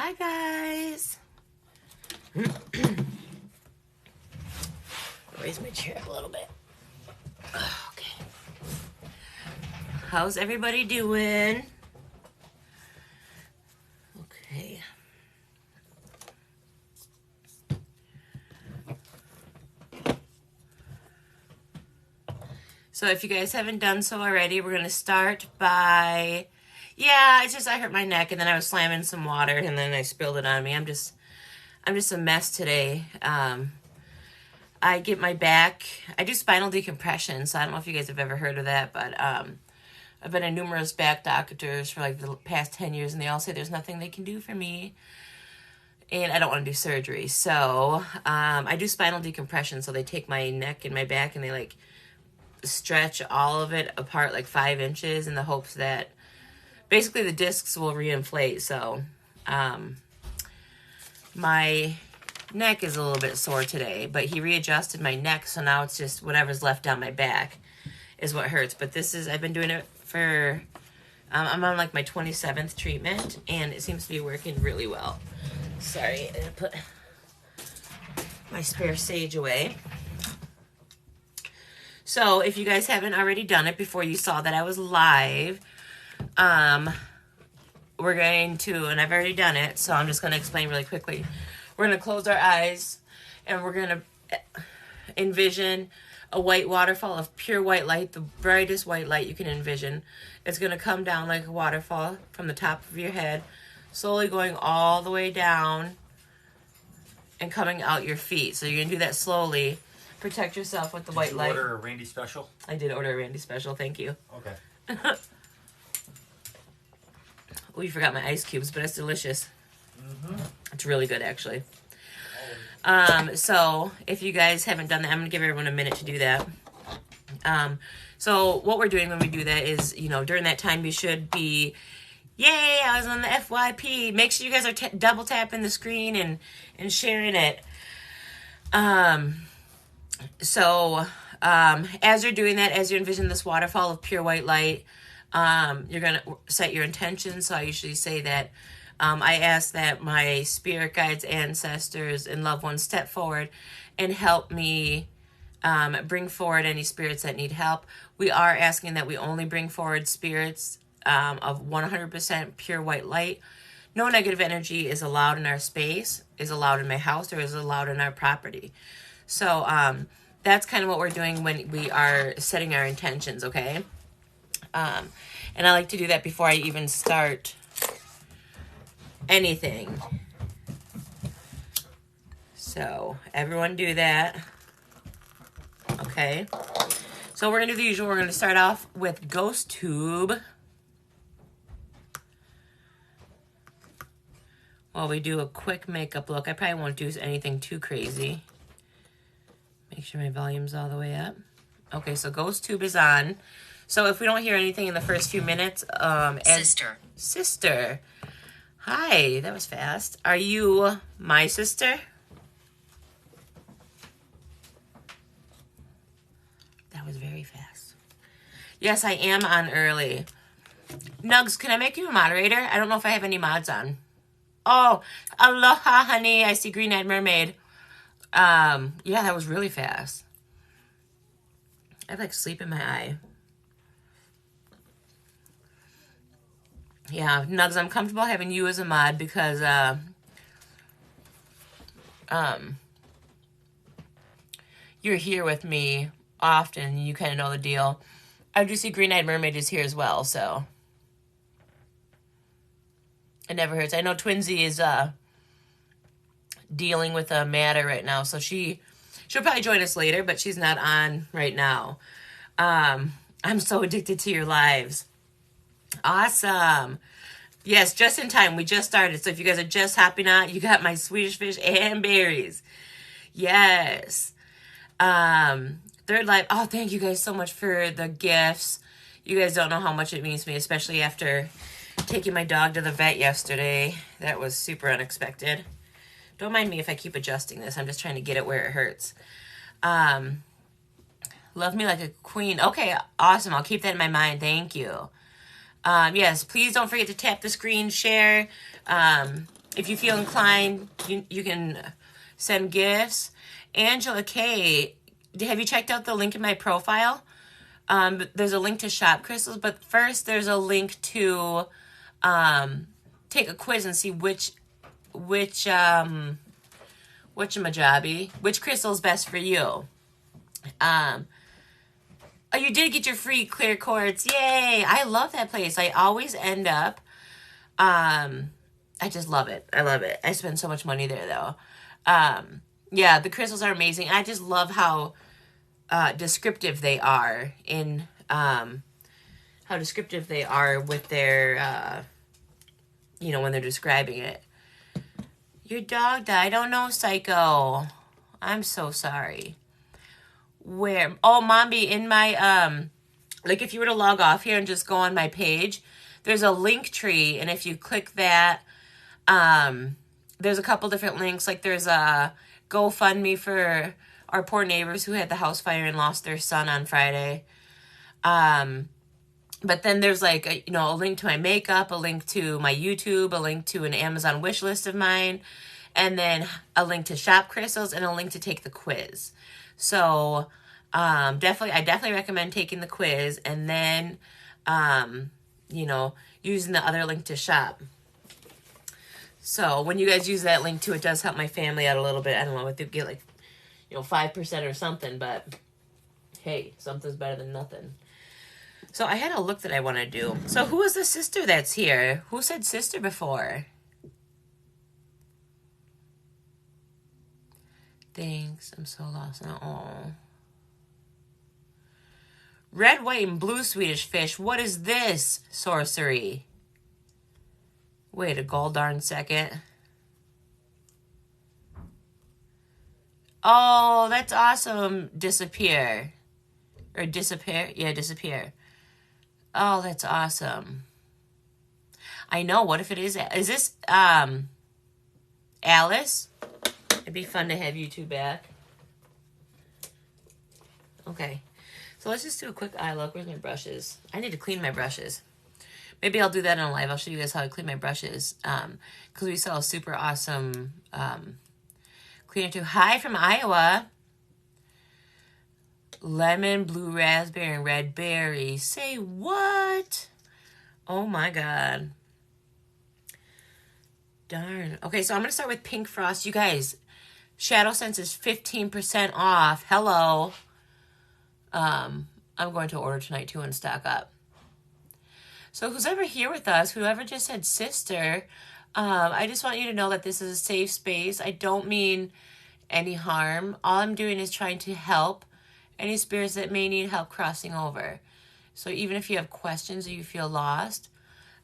Hi guys. Raise my chair up a little bit. Okay. How's everybody doing? Okay. So if you guys haven't done so already, we're going to start by... Yeah, it's just I hurt my neck and then I was slamming some water and then I spilled it on me. I'm just a mess today. I get my back. I do spinal decompression, so I don't know if you guys have ever heard of that, but I've been to numerous back doctors for like the past 10 years and they all say there's nothing they can do for me. And I don't want to do surgery. So I do spinal decompression, so they take my neck and my back and they like stretch all of it apart like 5 inches in the hopes that basically the discs will reinflate. So my neck is a little bit sore today, but he readjusted my neck, so now it's just whatever's left down my back is what hurts. But this is, I've been doing it for, I'm on like my 27th treatment, and it seems to be working really well. Sorry, I'm gonna put my spare sage away. So if you guys haven't already done it before you saw that I was live, we're going to, and I've already done it, so I'm just going to explain really quickly. We're going to close our eyes, and we're going to envision a white waterfall of pure white light, the brightest white light you can envision. It's going to come down like a waterfall from the top of your head, slowly going all the way down and coming out your feet. So you're going to do that slowly. Protect yourself with the white light. Did you order a Randy special? I did order a Randy special, thank you. Okay. Oh, you forgot my ice cubes, but it's delicious. Mm-hmm. It's really good, actually. So if you guys haven't done that, I'm going to give everyone a minute to do that. So what we're doing when we do that is, you know, during that time you should be, yay, I was on the FYP. Make sure you guys are double tapping the screen and sharing it. So as you're doing that, as you envision this waterfall of pure white light, you're going to set your intention. So I usually say that I ask that my spirit guides, ancestors, and loved ones step forward and help me bring forward any spirits that need help. We are asking that we only bring forward spirits of 100% pure white light. No negative energy is allowed in our space, is allowed in my house, or is allowed in our property. So that's kind of what we're doing when we are setting our intentions, okay? And I like to do that before I even start anything. So everyone do that. Okay. So we're going to do the usual. We're going to start off with Ghost Tube. While we do a quick makeup look. I probably won't do anything too crazy. Make sure my volume's all the way up. Okay, so Ghost Tube is on. So if we don't hear anything in the first few minutes, Sister. Hi, that was fast. Are you my sister? That was very fast. Yes, I am on early. Nugs, can I make you a moderator? I don't know if I have any mods on. Oh, aloha, honey. I see Green-Eyed Mermaid. Yeah, that was really fast. I have like sleep in my eye. Yeah, Nugs, I'm comfortable having you as a mod because you're here with me often. You kind of know the deal. I do see Green-Eyed Mermaid is here as well, so it never hurts. I know Twinsy is dealing with a matter right now, so she'll probably join us later, but she's not on right now. I'm so addicted to your lives. Awesome. Yes, just in time. We just started. So if you guys are just hopping on, you got my Swedish fish and berries. Yes. Third Life. Oh, thank you guys so much for the gifts. You guys don't know how much it means to me, especially after taking my dog to the vet yesterday. That was super unexpected. Don't mind me if I keep adjusting this. I'm just trying to get it where it hurts. Love me like a queen. Okay, awesome. I'll keep that in my mind. Thank you. Yes, please don't forget to tap the screen, share. if you feel inclined, you can send gifts. Angela K, have you checked out the link in my profile? There's a link to shop crystals, but first there's a link to take a quiz and see which crystal is best for you. Oh, you did get your free clear quartz. Yay! I love that place. I always end up, I just love it. I love it. I spend so much money there though. Yeah, the crystals are amazing. I just love how descriptive they are in, how descriptive they are with their, when they're describing it. Your dog died. Oh no, Psycho. I'm so sorry. Where? Oh, Mombi, in my, like if you were to log off here and just go on my page, there's a link tree. And if you click that, there's a couple different links. Like there's a GoFundMe for our poor neighbors who had the house fire and lost their son on Friday. But then there's like, a link to my makeup, a link to my YouTube, a link to an Amazon wish list of mine, and then a link to shop crystals and a link to take the quiz. So, I definitely recommend taking the quiz and then, using the other link to shop. So when you guys use that link too, it does help my family out a little bit. I don't know if they get like, 5% or something, but hey, something's better than nothing. So I had a look that I want to do. So who is the sister that's here? Who said sister before? Thanks. I'm so lost now. Oh. Red, white, and blue Swedish fish. What is this sorcery? Wait a gall darn second. Oh, that's awesome. Disappear. Or disappear? Yeah, disappear. Oh, that's awesome. I know. What if it is this Alice? It'd be fun to have you two back. Okay. So let's just do a quick eye look. Where's my brushes? I need to clean my brushes. Maybe I'll do that on live. I'll show you guys how I clean my brushes. Because we sell a super awesome cleaner too. Hi from Iowa. Lemon, blue raspberry, and red berry. Say what? Oh my God. Darn. Okay, so I'm going to start with Pink Frost. You guys, Shadow Sense is 15% off. Hello. I'm going to order tonight too and stock up. So who's ever here with us, whoever just said sister, I just want you to know that this is a safe space. I don't mean any harm. All I'm doing is trying to help any spirits that may need help crossing over. So even if you have questions or you feel lost,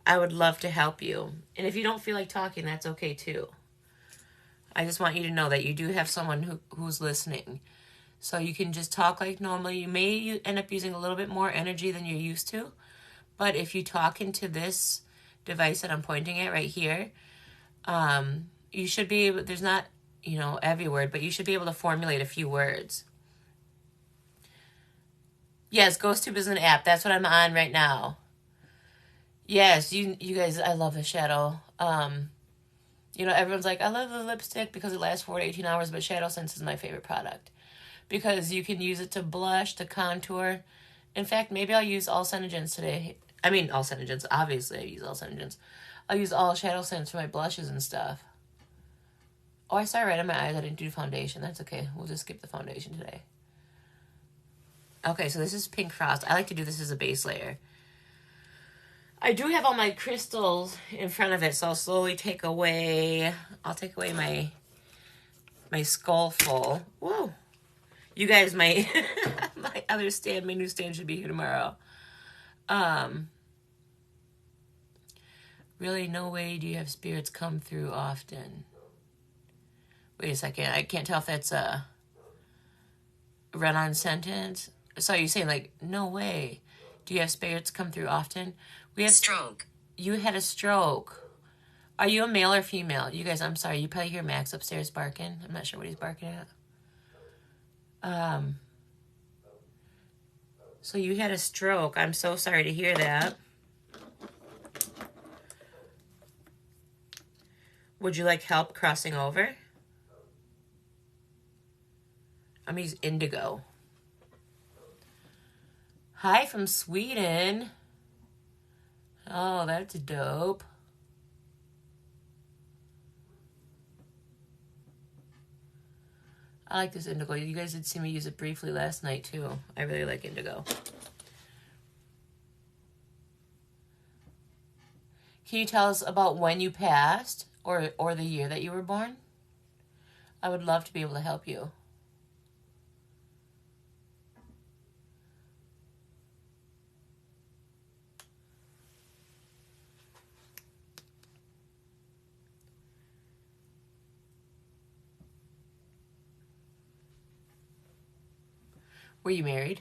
I would love to help you. And if you don't feel like talking, that's okay too. I just want you to know that you do have someone who's listening. So you can just talk like normal. You may end up using a little bit more energy than you're used to. But if you talk into this device that I'm pointing at right here, you should be able, there's not, every word, but you should be able to formulate a few words. Yes, GhostTube is an app. That's what I'm on right now. Yes, you guys, I love the shadow. Everyone's like, I love the lipstick because it lasts 4 to 18 hours, but Shadow Sense is my favorite product. Because you can use it to blush, to contour. In fact, maybe I'll use all Senogens today. I mean, all Senogens. Obviously, I use all Senogens. I'll use all Shadow Sense for my blushes and stuff. Oh, I saw red in my eyes. I didn't do foundation. That's okay. We'll just skip the foundation today. Okay, so this is Pink Frost. I like to do this as a base layer. I do have all my crystals in front of it, so I'll slowly take away... I'll take away my skull full. Whoa. You guys might... my other stand, my new stand should be here tomorrow. Really, no way do you have spirits come through often. Wait a second. I can't tell if that's a run-on sentence. So you're saying, like, no way. Do you have spirits come through often? We have stroke. You had a stroke. Are you a male or female? You guys, I'm sorry. You probably hear Max upstairs barking. I'm not sure what he's barking at. So you had a stroke. I'm so sorry to hear that. Would you like help crossing over? I'm gonna use indigo. Hi from Sweden. Oh, that's dope. I like this indigo. You guys did see me use it briefly last night too. I really like indigo. Can you tell us about when you passed or the year that you were born? I would love to be able to help you. Were you married?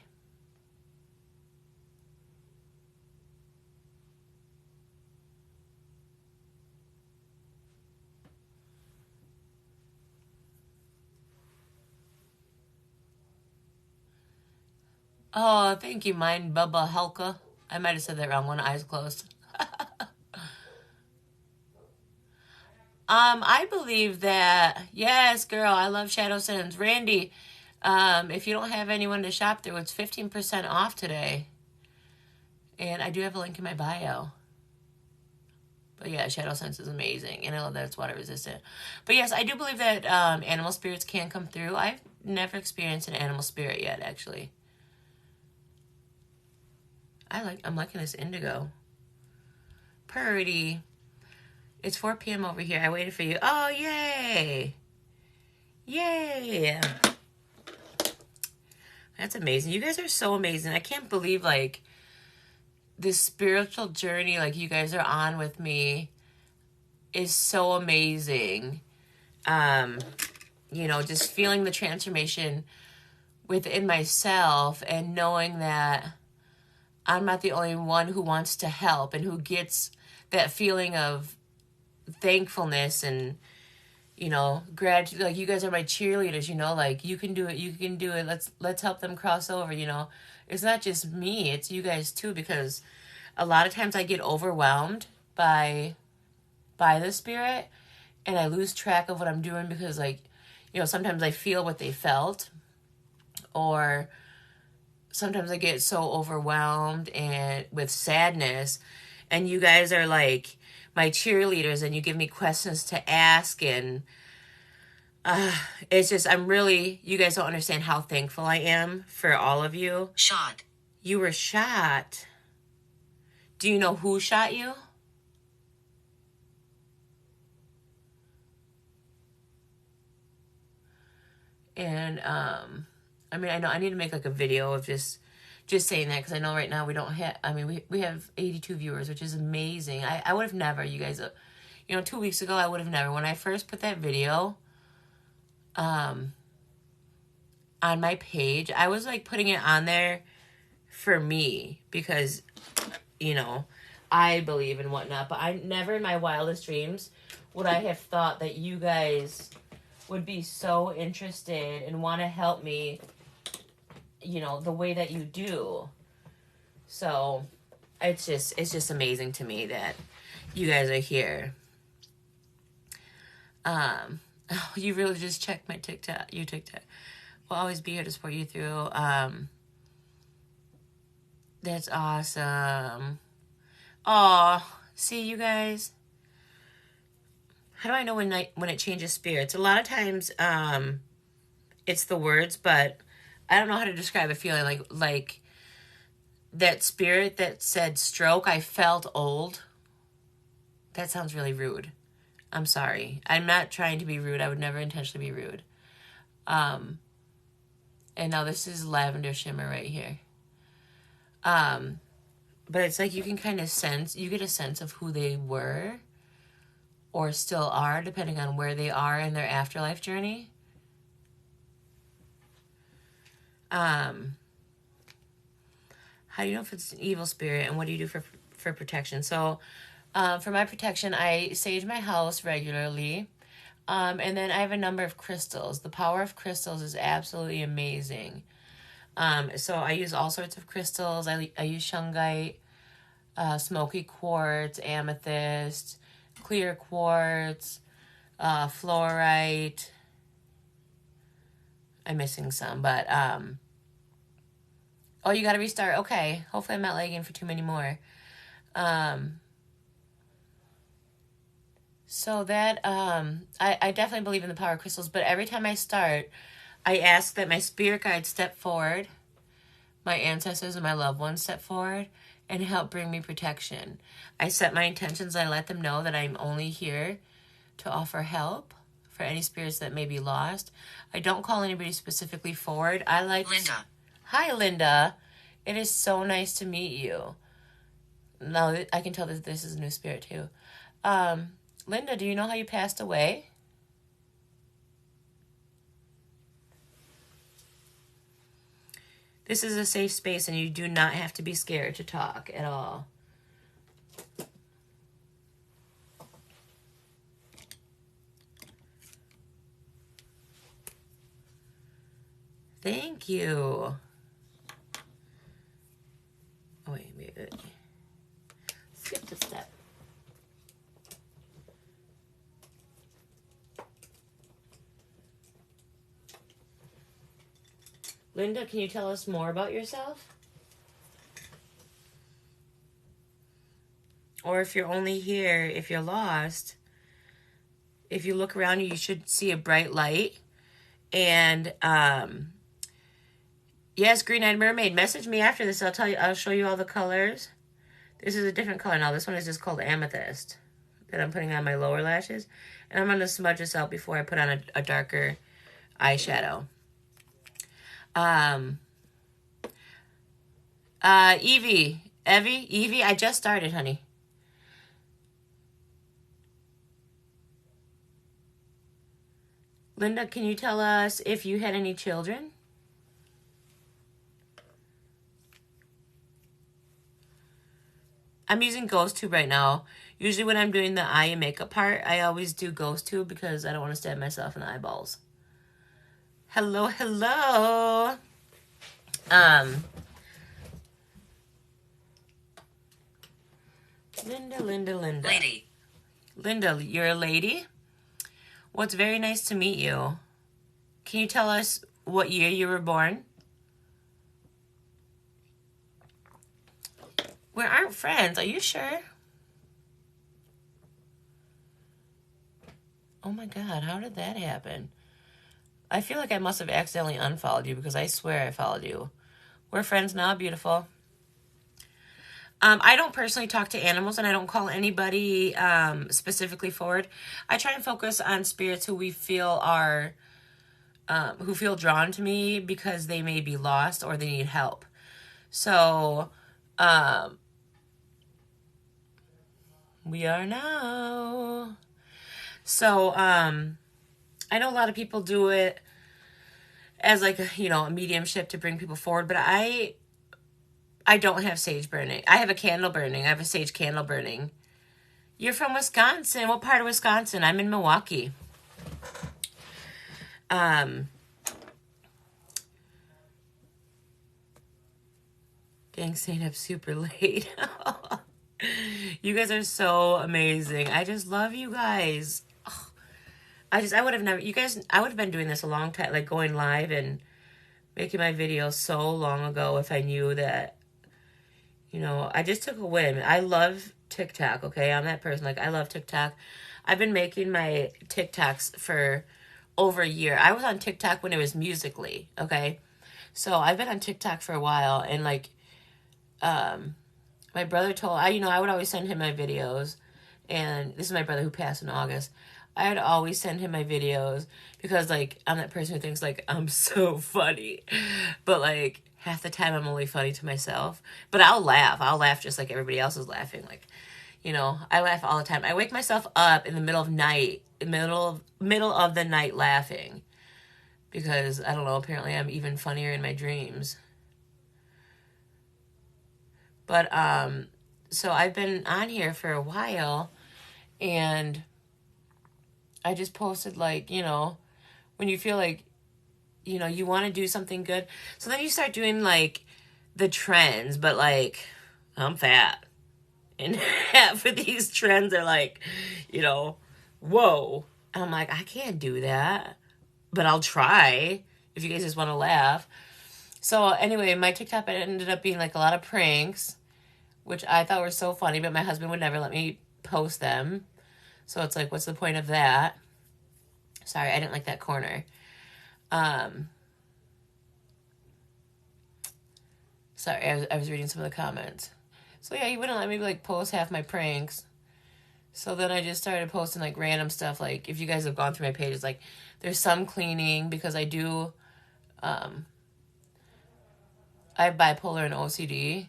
Oh, thank you, mine Bubba Helka. I might have said that wrong. One eyes closed. I believe that, yes, girl, I love Shadow Sins. Randy, if you don't have anyone to shop through, it's 15% off today. And I do have a link in my bio. But yeah, Shadow Sense is amazing. And I love that it's water resistant. But yes, I do believe that animal spirits can come through. I've never experienced an animal spirit yet, actually. I'm liking this indigo. Pretty. It's 4 p.m. over here. I waited for you. Oh, yay. Yay. That's amazing. You guys are so amazing. I can't believe, like, this spiritual journey, like, you guys are on with me is so amazing. You know, just feeling the transformation within myself and knowing that I'm not the only one who wants to help and who gets that feeling of thankfulness and, you know, gratitude. Like, you guys are my cheerleaders, you know, like, you can do it, you can do it. Let's help them cross over, you know. It's not just me, it's you guys too, because a lot of times I get overwhelmed by the spirit and I lose track of what I'm doing because, like, you know, sometimes I feel what they felt, or sometimes I get so overwhelmed and with sadness, and you guys are like my cheerleaders and you give me questions to ask, and it's just, you guys don't understand how thankful I am for all of you. Shot. You were shot. Do you know who shot you? And I mean, I know I need to make like a video of just saying that, because I know right now we don't have, I mean, we have 82 viewers, which is amazing. I would have never, you guys, you know, 2 weeks ago, I would have never, when I first put that video on my page, I was like putting it on there for me because, you know, I believe and whatnot, but I never in my wildest dreams would I have thought that you guys would be so interested and want to help me, you know, the way that you do. So it's just amazing to me that you guys are here. You really just checked my TikTok. We'll always be here to support you through. That's awesome. Aw, see, you guys. How do I know when it changes spirits? A lot of times, it's the words, but I don't know how to describe a feeling. Like that spirit that said stroke, I felt old. That sounds really rude. I'm sorry. I'm not trying to be rude. I would never intentionally be rude. And now this is lavender shimmer right here. But it's like you can kind of sense, you get a sense of who they were or still are, depending on where they are in their afterlife journey. How do you know if it's an evil spirit, and what do you do for protection? So, for my protection, I sage my house regularly. And then I have a number of crystals. The power of crystals is absolutely amazing. So I use all sorts of crystals. I use shungite, smoky quartz, amethyst, clear quartz. fluorite. I'm missing some, but, oh, you got to restart. Okay. Hopefully I'm not lagging for too many more. So that, I definitely believe in the power of crystals, but every time I start, I ask that my spirit guides step forward, my ancestors and my loved ones step forward, and help bring me protection. I set my intentions. I let them know that I'm only here to offer help for any spirits that may be lost. I don't call anybody specifically forward. I like... Linda. Hi, Linda. It is so nice to meet you. No, I can tell that this is a new spirit, too. Linda, do you know how you passed away? This is a safe space, and you do not have to be scared to talk at all. Thank you. Oh, wait. Skip the step. Linda, can you tell us more about yourself? Or if you're only here, if you're lost, if you look around you, you should see a bright light. And, yes, Green-Eyed Mermaid, message me after this. I'll show you all the colors. This is a different color now. This one is just called Amethyst that I'm putting on my lower lashes. And I'm going to smudge this out before I put on a darker eyeshadow. Evie, I just started, honey. Linda, can you tell us if you had any children? I'm using GhostTube right now. Usually when I'm doing the eye and makeup part, I always do GhostTube because I don't want to stab myself in the eyeballs. Hello. Linda. Lady. Linda, you're a lady? Well, it's very nice to meet you. Can you tell us what year you were born? We aren't friends. Are you sure? Oh my God, how did that happen? I feel like I must have accidentally unfollowed you because I swear I followed you. We're friends now, beautiful. I don't personally talk to animals, and I don't call anybody specifically forward. I try and focus on spirits who we feel are, who feel drawn to me because they may be lost or they need help. So, we are now. So, I know a lot of people do it as like, a mediumship to bring people forward, but I don't have sage burning. I have a candle burning. I have a sage candle burning. You're from Wisconsin. What part of Wisconsin? I'm in Milwaukee. Dang, staying up super late. You guys are so amazing. I just love you guys. I would have never, I would have been doing this a long time, like going live and making my videos so long ago if I knew that, I just took a whim. I love TikTok, okay? I'm that person. Like, I love TikTok. I've been making my TikToks for over a year. I was on TikTok when it was Musical.ly, okay? So I've been on TikTok for a while, and like, my brother I would always send him my videos, and this is my brother who passed in August. I would always send him my videos because, like, I'm that person who thinks, like, I'm so funny. But, like, half the time I'm only funny to myself. But I'll laugh. I'll laugh just like everybody else is laughing. Like, I laugh all the time. I wake myself up in the middle of the night laughing. Because, I don't know, apparently I'm even funnier in my dreams. But, so I've been on here for a while, and I just posted, like, when you feel like, you want to do something good. So then you start doing, like, the trends, but, like, I'm fat. And half of these trends are, like, whoa, And I'm like, I can't do that, but I'll try if you guys just want to laugh. So anyway, my TikTok ended up being like a lot of pranks, which I thought were so funny, but my husband would never let me post them. So it's like, what's the point of that? Sorry, I didn't like that corner. Sorry, I was reading some of the comments. So yeah, he wouldn't let me like post half my pranks. So then I just started posting like random stuff. Like if you guys have gone through my pages, like there's some cleaning because I do. I have bipolar and OCD.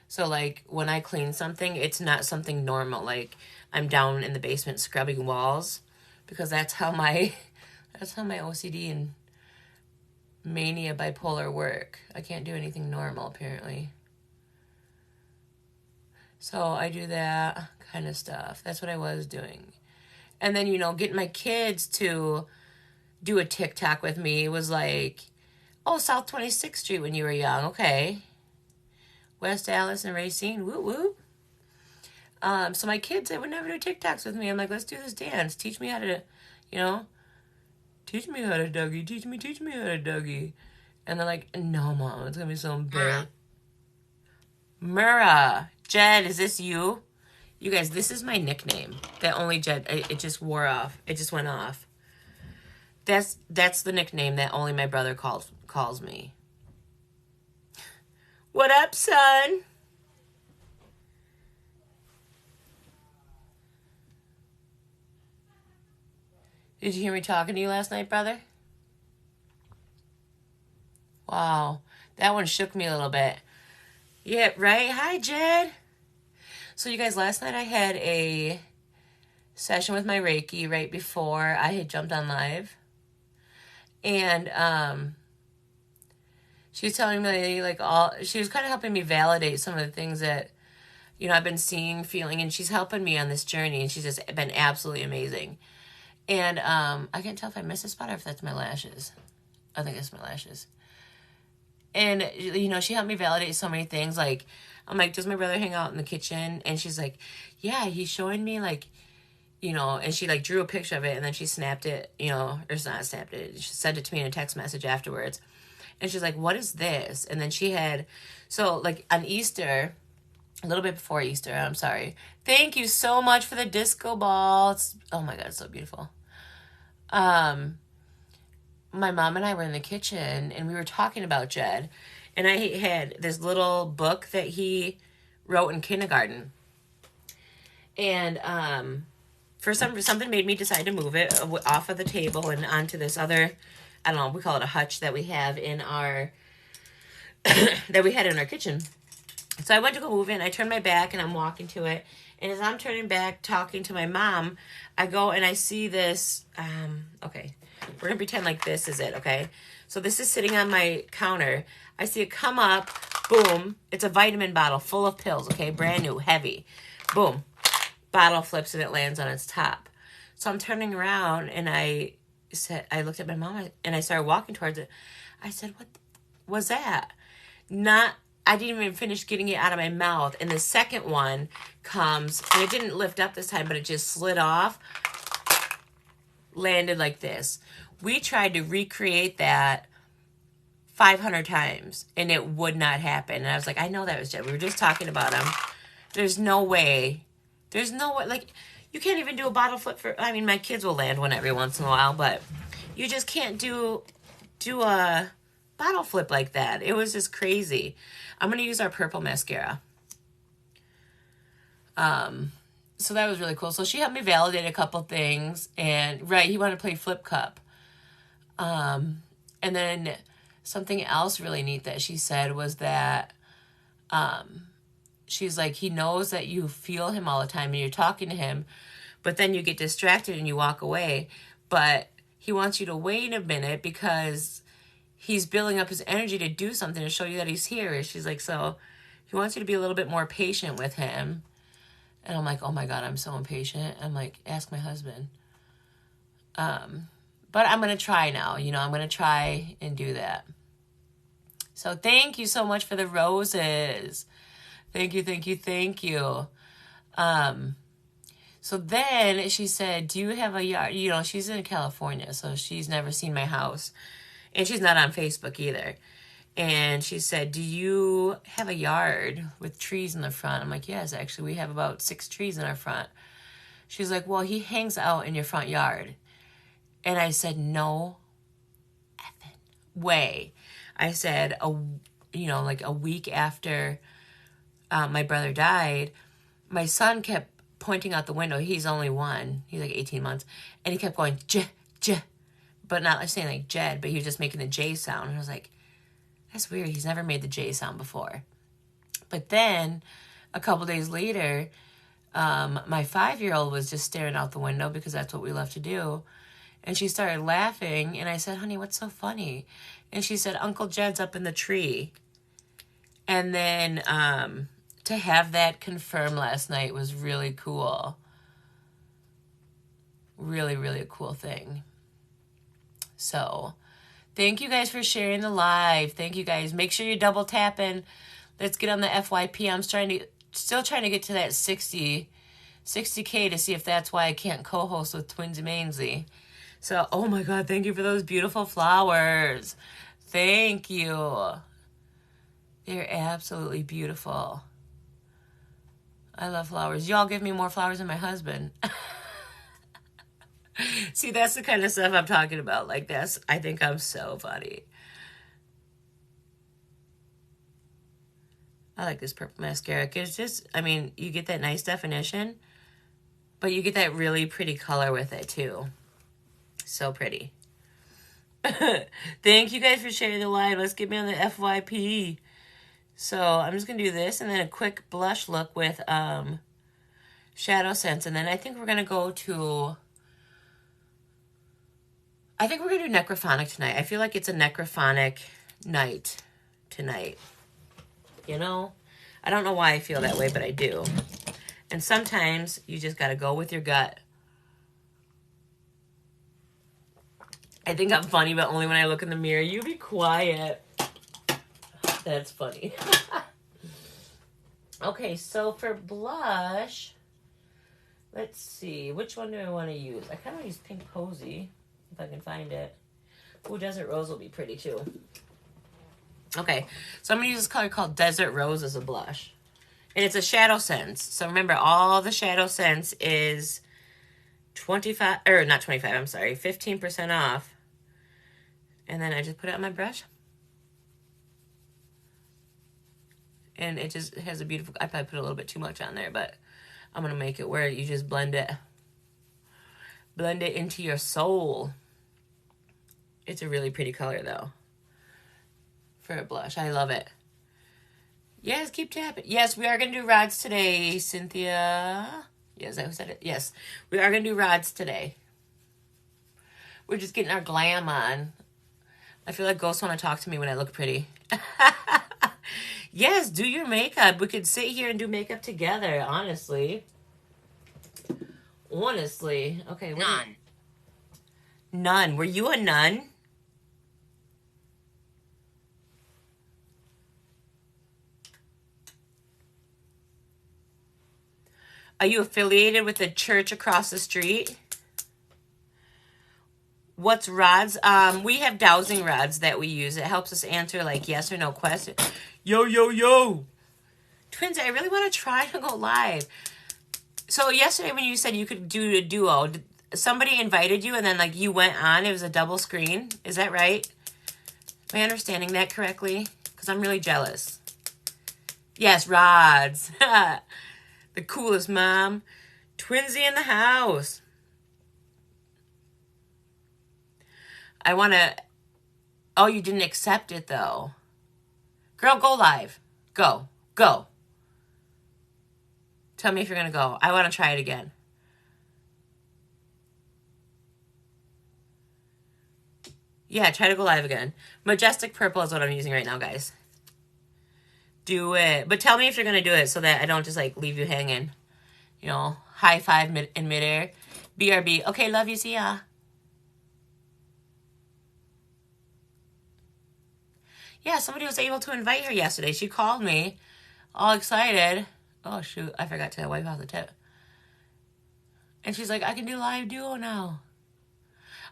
So like when I clean something, it's not something normal. Like I'm down in the basement scrubbing walls because that's how my OCD and mania bipolar work. I can't do anything normal apparently. So I do that kind of stuff. That's what I was doing. And then, getting my kids to do a TikTok with me was like, oh, South 26th Street when you were young. Okay. West Allis and Racine. Woo woo. So my kids, they would never do TikToks with me. I'm like, let's do this dance. Teach me how to, teach me how to Dougie. Teach me how to Dougie. And they're like, no, Mom, it's going to be so embarrassing. Murrah. Jed, is this you? You guys, this is my nickname. That only Jed, it just wore off. It just went off. That's the nickname that only my brother calls me. What up, son? Did you hear me talking to you last night, brother? Wow. That one shook me a little bit. Yeah, right? Hi, Jed. So you guys, last night I had a session with my Reiki right before I had jumped on live. And she was telling me she was kind of helping me validate some of the things that, I've been seeing, feeling, and she's helping me on this journey, and she's just been absolutely amazing. And I can't tell if I missed a spot or if that's my lashes. I think it's my lashes. And, she helped me validate so many things. Like, I'm like, does my brother hang out in the kitchen? And she's like, yeah, he's showing me, like, and she, like, drew a picture of it, and then she snapped it, or it's not snapped it. She sent it to me in a text message afterwards. And she's like, what is this? And then she had, so, like, on Easter, a little bit before Easter, I'm sorry. Thank you so much for the disco ball. Oh, my God, it's so beautiful. My mom and I were in the kitchen and we were talking about Jed, and I had this little book that he wrote in kindergarten, and for something made me decide to move it off of the table and onto this other, I don't know, we call it a hutch that we have in our that we had in our kitchen. So I went to go move it, and I turned my back and I'm walking to it, and as I'm turning back talking to my mom, I go and I see this okay, we're gonna pretend like this is it, okay? So this is sitting on my counter. I see it come up, boom. It's a vitamin bottle full of pills, okay? Brand new, heavy. Boom. Bottle flips and it lands on its top. So I'm turning around and I looked at my mom and I started walking towards it. I said, what was that? I didn't even finish getting it out of my mouth. And the second one comes, and it didn't lift up this time, but it just slid off, landed like this. We tried to recreate that 500 times, and it would not happen. And I was like, I know that was Jed. We were just talking about him. There's no way. Like, you can't even do a bottle flip my kids will land one every once in a while, but you just can't do a bottle flip like that. It was just crazy. I'm going to use our purple mascara. So that was really cool. So she helped me validate a couple things, and right, he wanted to play flip cup. And then something else really neat that she said was that, she's like, he knows that you feel him all the time and you're talking to him, but then you get distracted and you walk away. But he wants you to wait a minute because he's building up his energy to do something to show you that he's here. She's like, so he wants you to be a little bit more patient with him. And I'm like, oh my God, I'm so impatient. I'm like, ask my husband. But I'm going to try now. I'm going to try and do that. So thank you so much for the roses. Thank you. So So then she said, do you have a yard? You know, she's in California, so she's never seen my house. And she's not on Facebook either. And she said, do you have a yard with trees in the front? I'm like, yes, actually, we have about 6 trees in our front. She's like, well, he hangs out in your front yard. And I said, no effing way. I said, like a week after my brother died, my son kept pointing out the window. He's only 1. He's like 18 months. And he kept going, J, J. But not saying like Jed, but he was just making the J sound. And I was like, that's weird. He's never made the J sound before. But then a couple days later, my 5-year-old was just staring out the window because that's what we love to do. And she started laughing. And I said, honey, what's so funny? And she said, Uncle Jed's up in the tree. And then to have that confirmed last night was really cool. Really, really a cool thing. So thank you guys for sharing the live. Thank you guys. Make sure you're double tapping. Let's get on the FYP. I'm still trying to get to that 60K to see if that's why I can't co-host with Twinsy Mainsley. So, oh my God, thank you for those beautiful flowers. Thank you. They're absolutely beautiful. I love flowers. Y'all give me more flowers than my husband. See, that's the kind of stuff I'm talking about. Like this, I think I'm so funny. I like this purple mascara. It's just, I mean, you get that nice definition, but you get that really pretty color with it too. So pretty. Thank you guys for sharing the live. Let's get me on the FYP. So I'm just going to do this and then a quick blush look with Shadow Sense. And then I think we're going to go to... I think we're going to do Necrophonic tonight. I feel like it's a Necrophonic night tonight. You know? I don't know why I feel that way, but I do. And sometimes you just got to go with your gut. I think I'm funny, but only when I look in the mirror. You be quiet. That's funny. Okay, so for blush, let's see. Which one do I want to use? I kind of use Pink Posy, if I can find it. Ooh, Desert Rose will be pretty too. Okay, so I'm going to use this color called Desert Rose as a blush. And it's a Shadow Sense. So remember, all the Shadow Sense is 25, or not 25, I'm sorry, 15% off. And then I just put it on my brush. And it just has a beautiful, I probably put a little bit too much on there, but I'm going to make it where you just blend it. Blend it into your soul. It's a really pretty color though. For a blush. I love it. Yes, keep tapping. Yes, we are going to do rods today, Cynthia. Yes, I said it. Yes, we are going to do rods today. We're just getting our glam on. I feel like ghosts want to talk to me when I look pretty. Yes, do your makeup. We could sit here and do makeup together, honestly. Honestly. Okay. None. Nun. Were you a nun? Are you affiliated with the church across the street? What's rods? We have dowsing rods that we use. It helps us answer like yes or no questions. Yo, yo, yo. Twins, I really want to try to go live. So yesterday when you said you could do a duo, somebody invited you and then like you went on, it was a double screen. Is that right? Am I understanding that correctly? Because I'm really jealous. Yes, rods. The coolest mom. Twinsy in the house. I want to... Oh, you didn't accept it, though. Girl, go live. Go. Go. Tell me if you're going to go. I want to try it again. Yeah, try to go live again. Majestic Purple is what I'm using right now, guys. Do it. But tell me if you're going to do it so that I don't just, like, leave you hanging. You know, high five in midair. BRB. Okay, love you. See ya. Yeah, somebody was able to invite her yesterday. She called me all excited. Oh, shoot. I forgot to wipe off the tip. And she's like, I can do live duo now.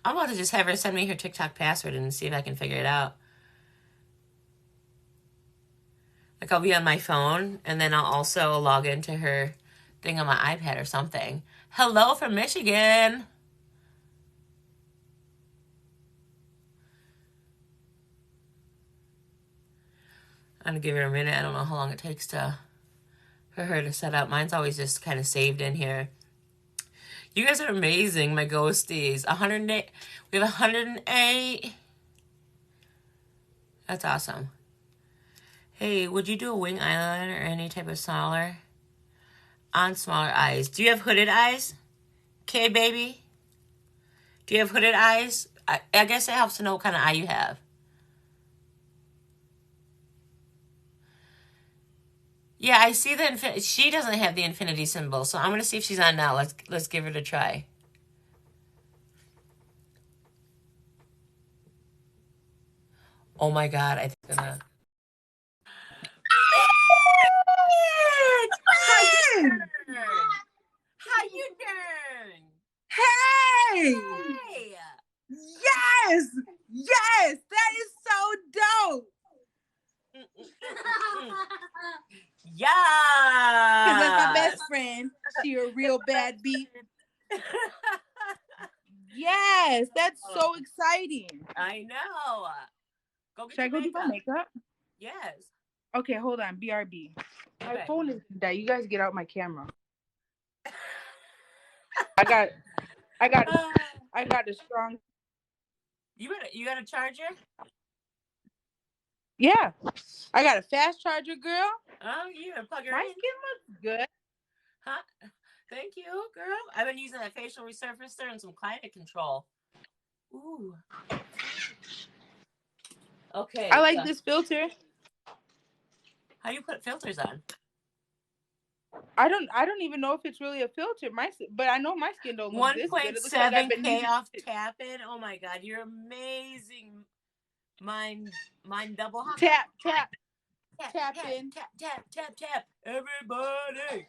I'm about to just have her send me her TikTok password and see if I can figure it out. Like, I'll be on my phone, and then I'll also log into her thing on my iPad or something. Hello from Michigan. I'm going to give her a minute. I don't know how long it takes for her to set up. Mine's always just kind of saved in here. You guys are amazing, my ghosties. 108. We have 108. That's awesome. Hey, would you do a wing eyeliner or any type of smaller? On smaller eyes. Do you have hooded eyes? Okay, baby? Do you have hooded eyes? I guess it helps to know what kind of eye you have. Yeah, I see the infinity. She doesn't have the infinity symbol, so I'm going to see if she's on now. Let's give it a try. Oh my God, I think I'm gonna... How you doing? Hey! Hey! Yes! Yes! That is so dope! Yeah! Because that's my best friend. She a real bad beat. Yes! That's so exciting. I know. Go get Should I go do my makeup? Yes. Okay, hold on. BRB. My phone is dead. You guys get out my camera. I got a strong. You got a charger? Yeah, I got a fast charger, girl. Oh, you plug her My in. skin looks good. Huh? Thank you, girl. I've been using that facial resurfacer and some climate control. Ooh. Okay. I like this filter. How do you put filters on? I don't even know if it's really a filter. But I know my skin don't look this good. It looks like I've been 1.7K using off tapping. Oh my God, you're amazing. Mine double hop. Tap in. Tap. Everybody.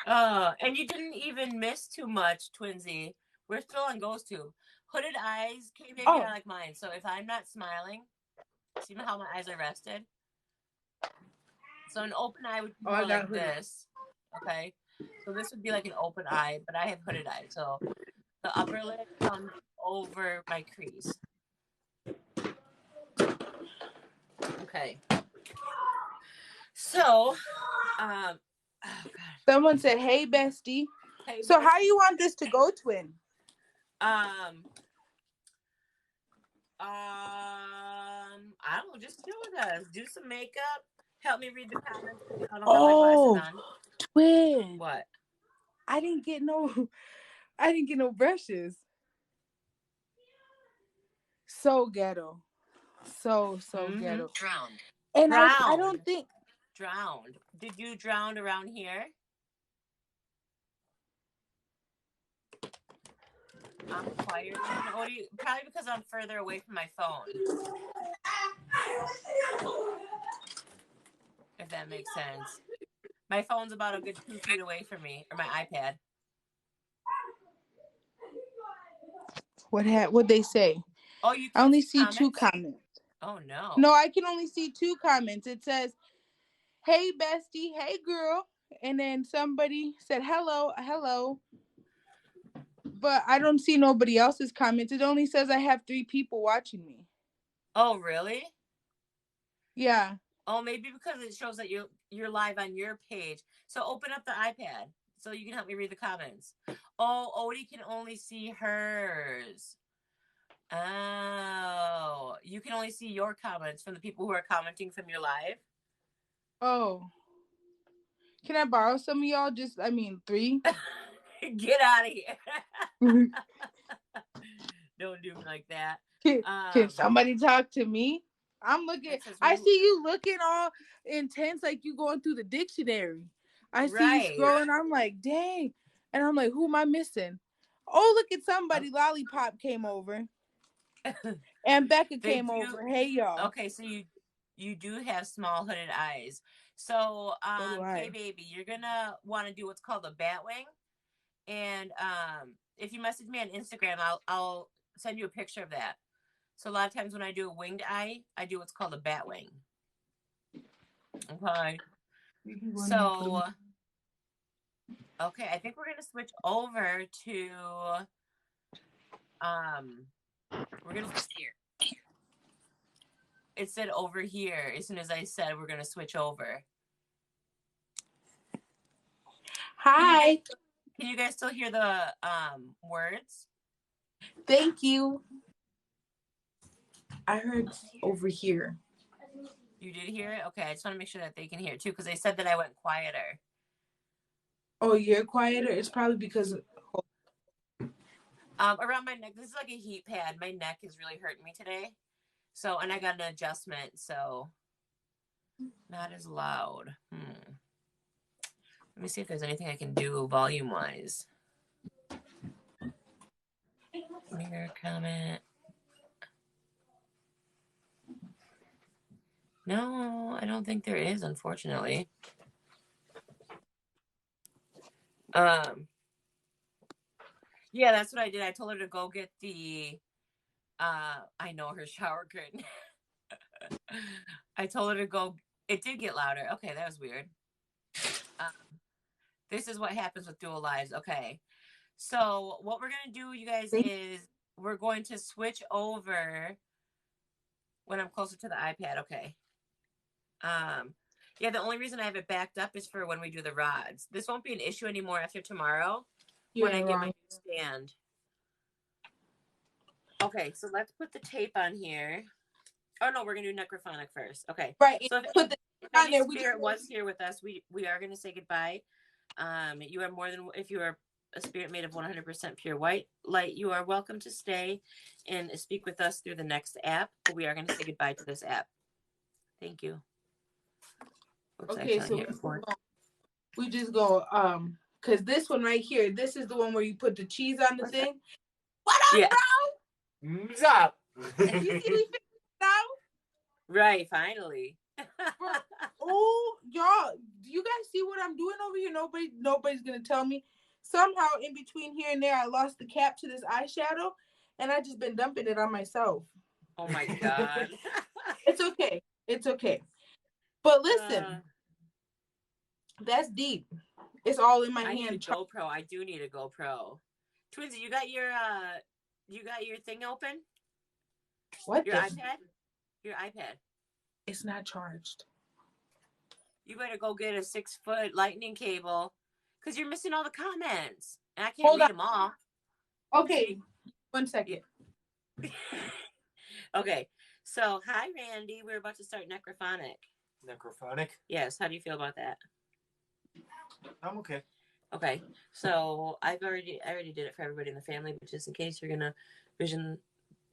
And you didn't even miss too much, Twinsy. We're still on GhostTube. Hooded eyes, maybe are like mine. So if I'm not smiling, see how my eyes are rested? So an open eye would be more like this. Okay. So this would be like an open eye, but I have hooded eyes. So the upper lid comes over my crease. Okay. So, oh God. Someone said, "Hey, bestie." Hey, so bestie. How you want this to go, twin? I don't know. Just chill with us. Do some makeup. Help me read the comments. I don't have my glasses on. Twin. What? I didn't get no brushes. So ghetto. So ghetto. Drowned. And I don't think drowned. Did you drown around here? I'm quieter than Odie, probably because I'm further away from my phone. If that makes sense. My phone's about a good 2 feet away from me, or my iPad. What'd they say? Oh, you I only see 2 comments. Oh no. No, I can only see 2 comments. It says, "Hey bestie, hey girl," and then somebody said hello. But I don't see nobody else's comments. It only says I have 3 people watching me. Oh really? Yeah. Oh, maybe because it shows that you're live on your page. So open up the iPad so you can help me read the comments. Oh, Odie can only see hers. Oh, you can only see your comments from the people who are commenting from your live. Oh. Can I borrow some of y'all? 3? Get out of here. Don't do me like that. Can somebody talk to me? I'm looking. I see you looking all intense, like you going through the dictionary. I see you scrolling. I'm like, dang. And I'm like, who am I missing? Oh, look at somebody. Lollipop came over. And Becca came over. Hey, y'all. Okay, so you do have small hooded eyes. So, hey baby, you're gonna want to do what's called a bat wing. And if you message me on Instagram, I'll send you a picture of that. So a lot of times when I do a winged eye, I do what's called a bat wing. Okay. So, okay, I think we're gonna switch over to we're gonna switch here. It said over here as soon as I said we're gonna switch over. Hi. Can you guys still hear the words? Thank you. I heard over here. You did hear it? Okay, I just want to make sure that they can hear it too, because they said that I went quieter. Oh, you're quieter? It's probably because around my neck. This is like a heat pad. My neck is really hurting me today. So, and I got an adjustment, so not as loud. Let me see if there's anything I can do volume-wise. Mirror comment. No, I don't think there is, unfortunately. Yeah, that's what I did. I told her to go get the I know her shower curtain. I told her to go. It did get louder. Okay, that was weird. This is what happens with dual lives. Okay, so what we're gonna do, you guys, is we're going to switch over when I'm closer to the iPad. Okay. Yeah, the only reason I have it backed up is for when we do the rods. This won't be an issue anymore after tomorrow when I get my new stand. Okay, so let's put the tape on here. Oh no, we're gonna do necrophonic first. Okay. Right. So if any spirit was here with us, we are gonna say goodbye. You are more than, if you are a spirit made of 100% pure white light, you are welcome to stay and speak with us through the next app. But we are gonna say goodbye to this app. Thank you. Oops, okay, so we just go because this one right here, this is the one where you put the cheese on the thing. What up, bro? What's up? You see me figuring it out? Right, finally. Oh, y'all, do you guys see what I'm doing over here? Nobody's gonna tell me. Somehow in between here and there, I lost the cap to this eyeshadow, and I just been dumping it on myself. Oh my god. It's okay. It's okay. But listen, that's deep. It's all in my hand. I need a GoPro. I do need a GoPro. Twinsy, you got your thing open? What? Your iPad? Your iPad. It's not charged. You better go get a 6-foot lightning cable, because you're missing all the comments. And I can't read them all. Okay. 1 second. Okay. So, hi, Randy. We're about to start necrophonic. Necrophonic? Yes. How do you feel about that? I'm okay. Okay. So, I already did it for everybody in the family, but just in case, you're going to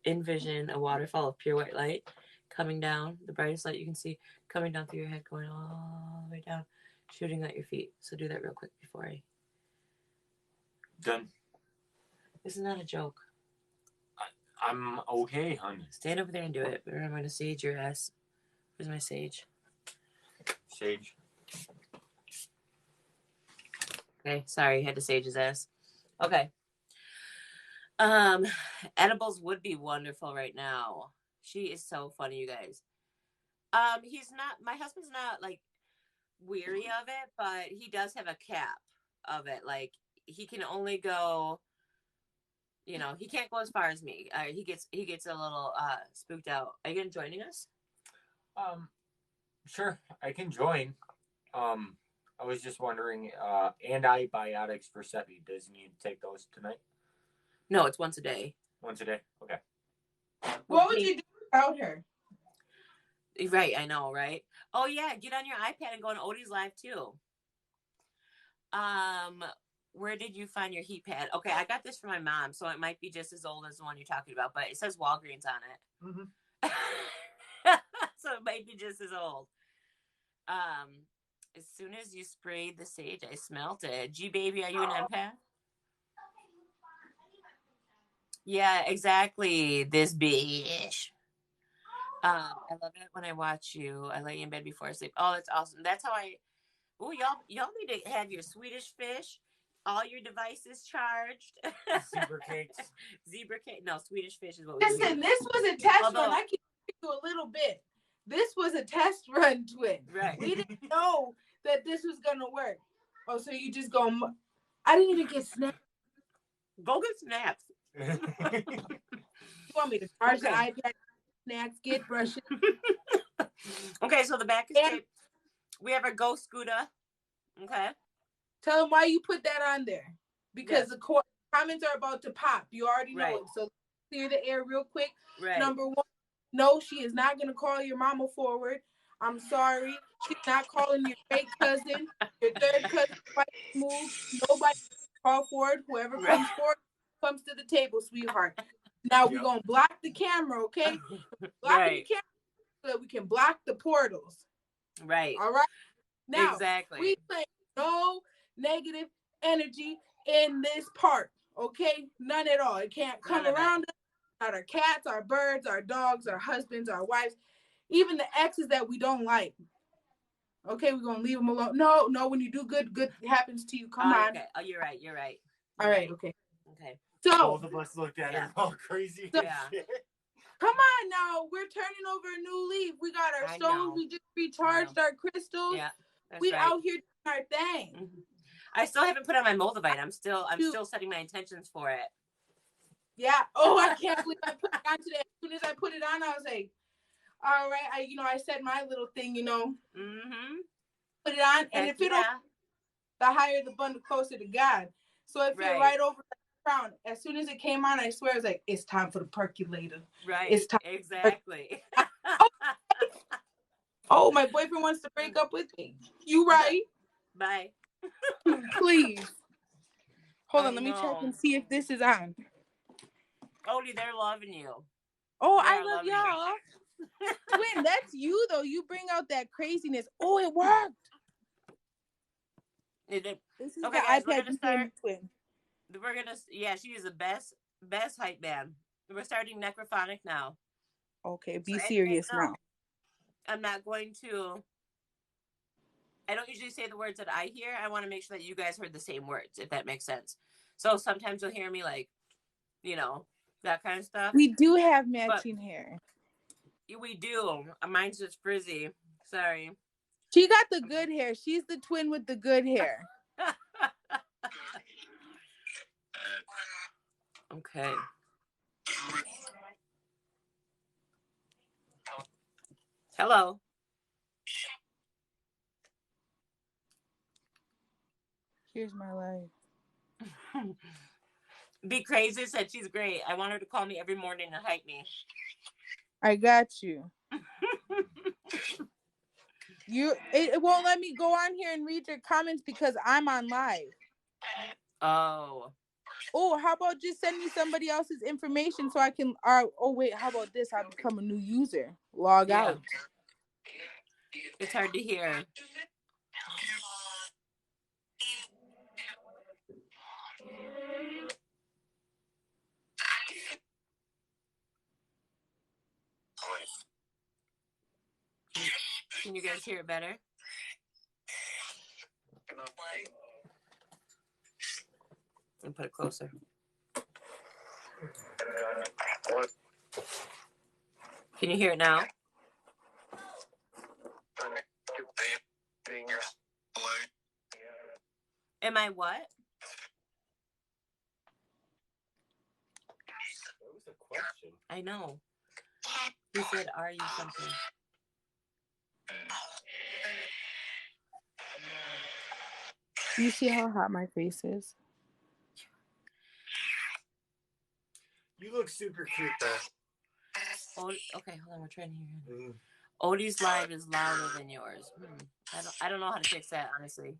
envision a waterfall of pure white light coming down, the brightest light you can see, coming down through your head, going all the way down, shooting at your feet. So do that real quick before I... Done. This is not a joke. I'm okay, hon. Stand over there and do it. Or I'm going to sage your ass. Where's my sage? Sage. Okay, sorry, had to sage his ass. Okay. Edibles would be wonderful right now. She is so funny, you guys. My husband's not like weary of it, but he does have a cap of it. Like, he can only go, he can't go as far as me. He gets a little spooked out. Are you gonna joining us? Sure, I can join. I was just wondering, antibiotics for Seppi, does he need to take those tonight? No, it's once a day. Once a day? Okay. What would you do without her? Right, I know, right? Oh yeah, get on your iPad and go on Odie's live too. Where did you find your heat pad? Okay, I got this from my mom, so it might be just as old as the one you're talking about, but it says Walgreens on it. Mm-hmm. So it might be just as old. As soon as you sprayed the sage, I smelt it. G baby, are you an empath? Yeah, exactly. This bitch. I love it when I watch you. I lay in bed before I sleep. Oh, that's awesome. That's how I. Oh, y'all need to have your Swedish fish, all your devices charged. Zebra cakes. Zebra cake. No, Swedish fish is what we Listen, do. this was a test run. I can give you a little bit. This was a test run, twin. Right. We didn't know that this was gonna work. Oh, so you just go? I didn't even get snaps. Go get snaps. You want me to charge the iPad? Snacks, get brushes. Okay, so the back is taped. We have our Ghost Scooter. Okay. Tell them why you put that on there. Because the comments are about to pop. You already know it. So clear the air real quick. Right. Number one, no, she is not going to call your mama forward. I'm sorry. She's not calling your fake cousin, your third cousin. Move. Nobody call forward. Whoever comes forward comes to the table, sweetheart. Now we're going to block the camera, okay? Block the camera so that we can block the portals. Right. All right? Now, exactly. We play no negative energy in this part, okay? None at all. It can't come around us. Not our cats, our birds, our dogs, our husbands, our wives, even the exes that we don't like. Okay, we're gonna leave them alone. No, when you do good happens to you. Come on. Okay. Oh, you're right. All right. Okay. So both of us looked at her all crazy. So, come on now. We're turning over a new leaf. We got our stones. We just recharged our crystals. Yeah. We out here doing our thing. Mm-hmm. I still haven't put on my Moldavite. I'm still setting my intentions for it. Yeah. Oh, I can't believe I put it on today. As soon as I put it on, I was like, all right. I said my little thing, Mm-hmm. Put it on. And if it don't, the higher the bundle, closer to God. So it fit right over the crown. As soon as it came on, I swear, it was like, it's time for the percolator. Right. It's time. Exactly. Oh, my boyfriend wants to break up with me. You right. Bye. Please. Hold on. Let me check and see if this is on. Odie, they're loving you. Oh, I love y'all. Twin, that's you, though. You bring out that craziness. Oh, it worked. This is okay, the guys, iPad we're gonna start. Twin. She is the best hype band. We're starting Necrophonic now. Okay, be serious now. I'm not going to. I don't usually say the words that I hear. I want to make sure that you guys heard the same words, if that makes sense. So sometimes you'll hear me like, that kind of stuff. We do have matching hair. We do. Mine's just frizzy. Sorry. She got the good hair. She's the twin with the good hair. Okay. Hello. Here's my life. Be Crazy said she's great. I want her to call me every morning and hype me. I got you. It won't let me go on here and read your comments because I'm on live. Oh, how about just send me somebody else's information so I can how about this? I become a new user. Log out. It's hard to hear. Can you guys hear it better? And put it closer. Can you hear it now? Am I what? That was a question. I know. He said, "Are you something?" You see how hot my face is? You look super cute, though. Okay, hold on. We're trying to hear you. Odie's live is louder than yours. I don't know how to fix that, honestly.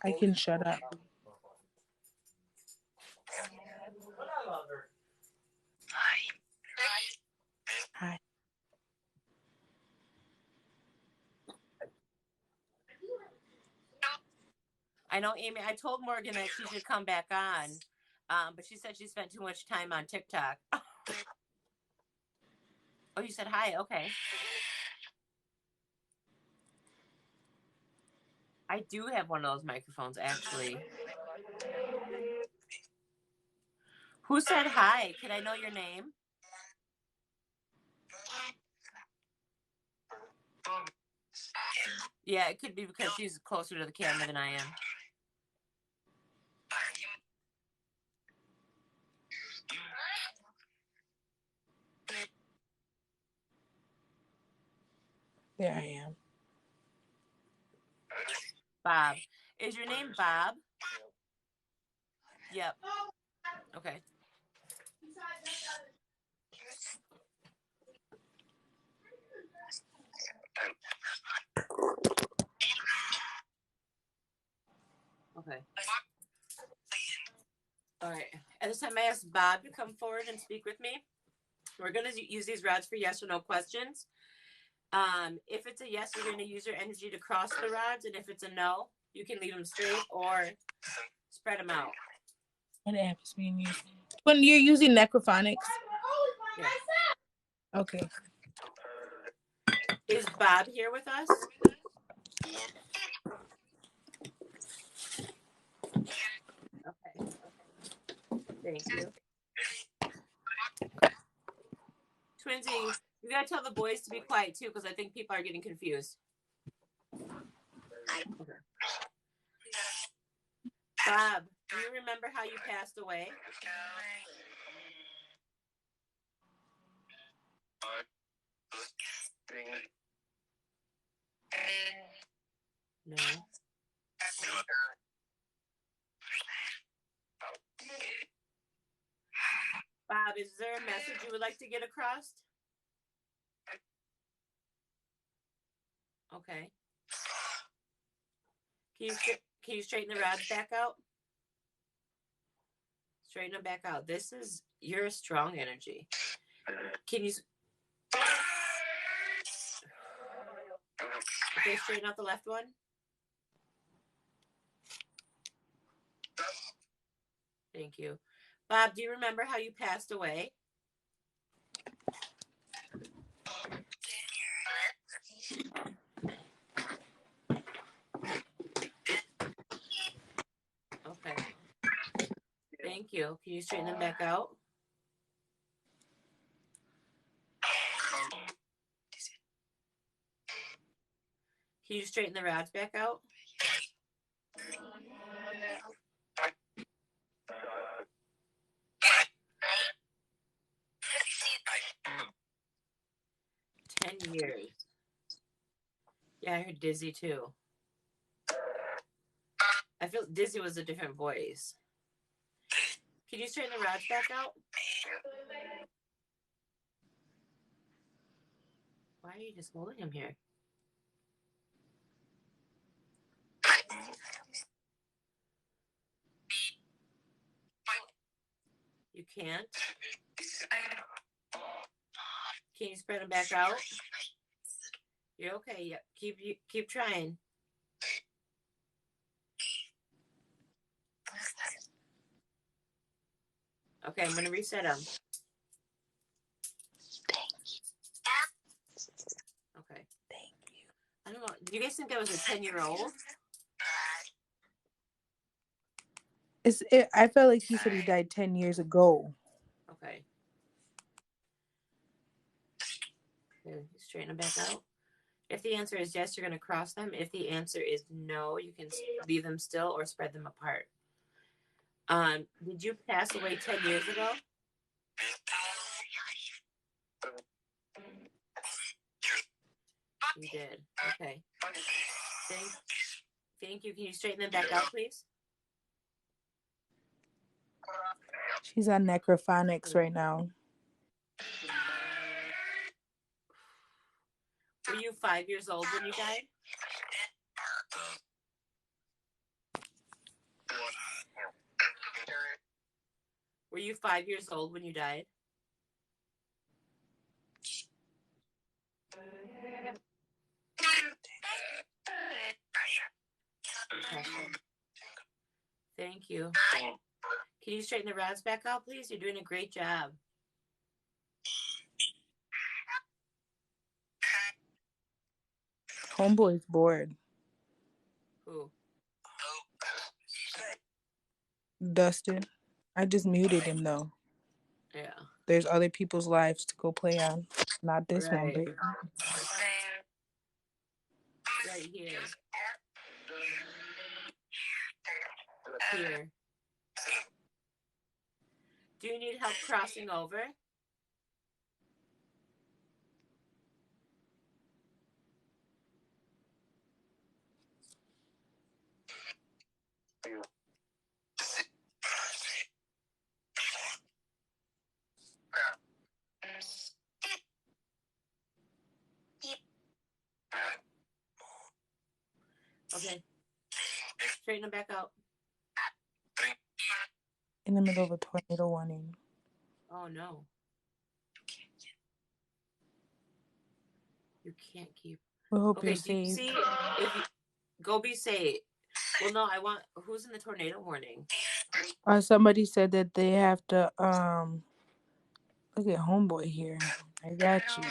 I can shut up. Hi. I know, Amy. I told Morgan that she should come back on, but she said she spent too much time on TikTok. Oh, you said hi. Okay. I do have one of those microphones, actually. Who said hi? Could I know your name? Yeah, it could be because she's closer to the camera than I am. There I am. Bob. Is your name Bob? Yep. Okay. Okay. All right. At this time, I asked Bob to come forward and speak with me. We're going to use these rods for yes or no questions. If it's a yes, you're going to use your energy to cross the rods, and if it's a no, you can leave them straight or spread them out. What app is being used? When you're using Necrophonics? Yeah. Okay. Is Bob here with us? Okay. Thank you. Twinsy, you gotta tell the boys to be quiet too, because I think people are getting confused. Okay. Bob, do you remember how you passed away? No. Bob, is there a message you would like to get across? Okay. Can you straighten the rods back out? Straighten them back out. You're a strong energy. Can you? Okay, straighten out the left one. Thank you. Bob, do you remember how you passed away? Okay. Thank you. Can you straighten them back out? Can you straighten the rods back out? $10. Yeah, I heard Dizzy too. I feel Dizzy was a different voice. Can you straighten the rods back out? Why are you just holding him here? You can't? Can you spread them back out? You're okay. Yep. Keep trying. Okay, I'm gonna reset them. Okay. Thank you. I don't know. Do you guys think that was a 10-year-old? I felt like he said he died 10 years ago. Okay. Straighten them back out. If the answer is yes, you're going to cross them. If the answer is no, you can leave them still or spread them apart. Did you pass away 10 years ago? You did. Okay. Thank you. Can you straighten them back out, please? She's on Necrophonics right now. Were you 5 years old when you died? Were you 5 years old when you died? Thank you. Can you straighten the rods back out, please? You're doing a great job. Homeboy's bored. Who? Dustin. I just muted him though. Yeah. There's other people's lives to go play on. Not this one, Right. baby. Right here. Here. Do you need help crossing over? Okay. Straighten them back out. In the middle of a tornado warning. Oh no. You can't keep. We hope Okay, you're do you safe. see if you go be safe? Well, no, I want who's in the tornado warning? Somebody said that they have to look at homeboy here. I got you.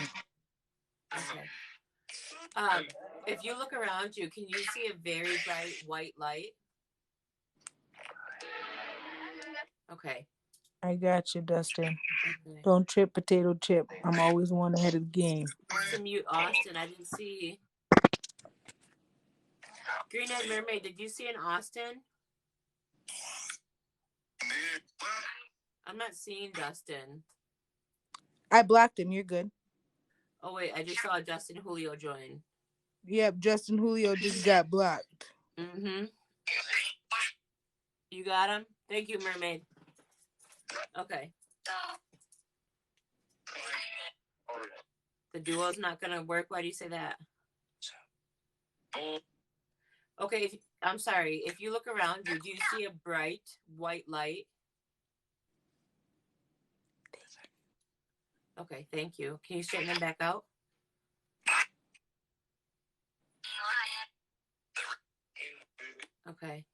Okay. If you look around you, can you see a very bright white light? Okay. I got you, Dustin. Okay. Don't trip, potato chip. I'm always one ahead of the game. To mute Austin, I didn't see. Green-eyed mermaid, did you see an Austin? I'm not seeing Dustin. I blocked him. You're good. Oh wait, I just saw Justin Julio join. Yep, Justin Julio just got blocked. Mm-hmm. You got him? Thank you, mermaid. Okay. The duo's not gonna work. Why do you say that? Okay, I'm sorry. If you look around you, do you see a bright white light? Okay, thank you. Can you straighten them back out? Okay.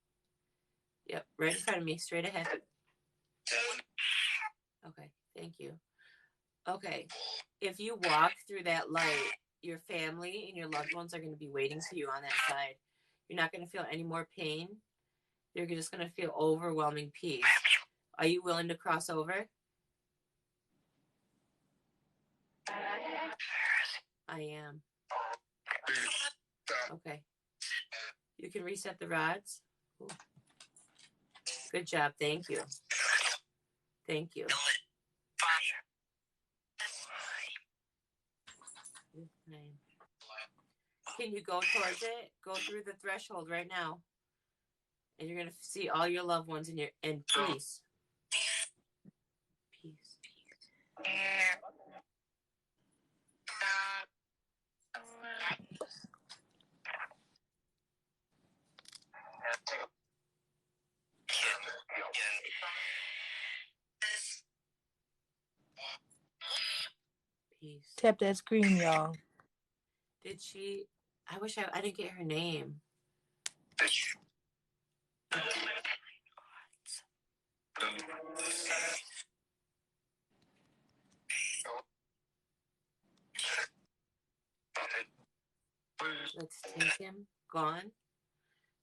Yep, right in front of me, straight ahead. Okay, thank you. Okay, if you walk through that light, your family and your loved ones are going to be waiting for you on that side. You're not going to feel any more pain. You're just going to feel overwhelming peace. Are you willing to cross over? I am. Okay. You can reset the rods. Ooh. Good job. Thank you. Thank you. Can you go towards it? Go through the threshold right now. And you're going to see all your loved ones in peace. Peace. Peace. Tap that screen, y'all. Did she? I wish I didn't get her name. Let's take him. Gone.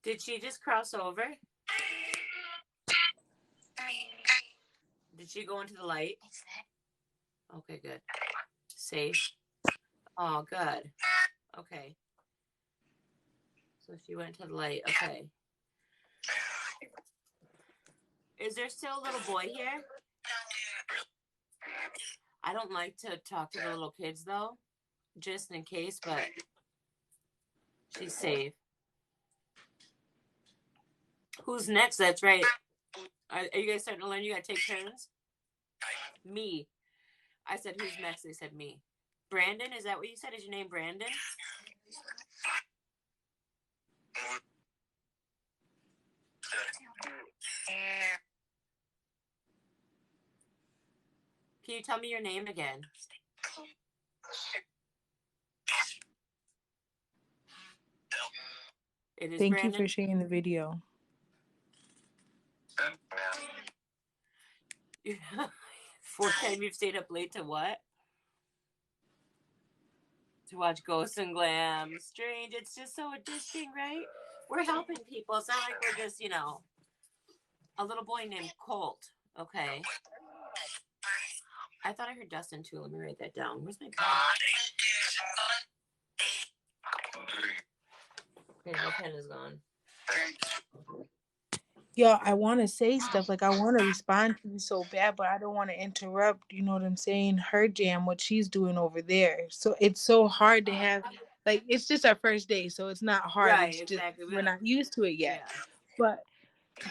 Did she just cross over? Did she go into the light? Okay, good. Safe. Oh, good. Okay. So she went to the light. Okay. Is there still a little boy here? I don't like to talk to the little kids, though, just in case, but she's safe. Who's next? That's right. Are you guys starting to learn you gotta take turns? Me. I said, who's next? They said me. Brandon, is that what you said? Is your name Brandon? Can you tell me your name again? It is Thank Brandon. you for sharing the video. 4 times you've stayed up late to what? To watch Ghost and Glam. Strange. It's just so addicting, right? We're helping people. It's not like we're just, a little boy named Colt. Okay. I thought I heard Dustin too. Let me write that down. Where's my pen? Okay, my pen is gone. Yo, I want to say stuff. Like, I want to respond to you so bad, but I don't want to interrupt, you know what I'm saying, her jam, what she's doing over there. So it's so hard to have, like, it's just our first day, so it's not hard. Right, it's exactly. We're not used to it yet. Yeah. But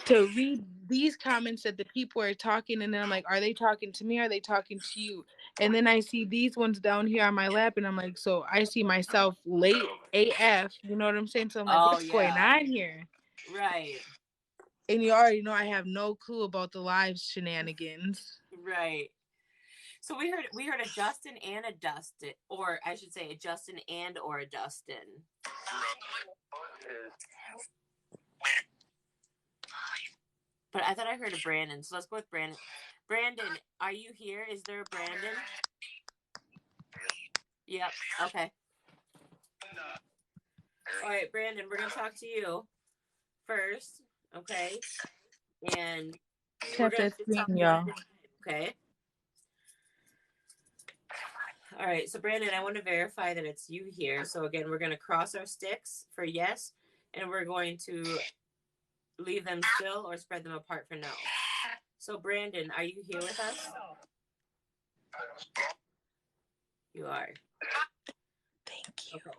to read these comments that the people are talking, and then I'm like, are they talking to me? Are they talking to you? And then I see these ones down here on my lap, and I'm like, so I see myself late AF, you know what I'm saying? So I'm like, what's going on here? Right. And you already know I have no clue about the live shenanigans. Right. So we heard a Justin and a Dustin, or I should say a Justin and or a Dustin. But I thought I heard a Brandon, so let's go with Brandon. Brandon, are you here? Is there a Brandon? Yep. Okay. All right, Brandon, we're gonna talk to you first, okay? And Tap that screen, y'all. Okay. All right, so Brandon, I want to verify that it's you here. So again, we're gonna cross our sticks for yes, and we're going to leave them still or spread them apart for no. So Brandon, are you here with us? You are. Thank you. Okay.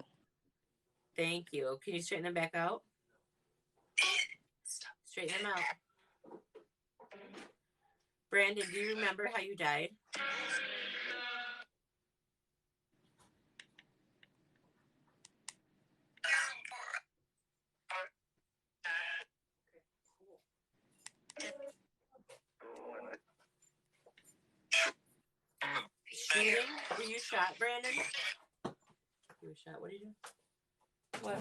Thank you. Can you straighten them back out? Straighten them out. Brandon, do you remember how you died? Shooting? Were you shot, Brandon? You were shot. What did you do? What?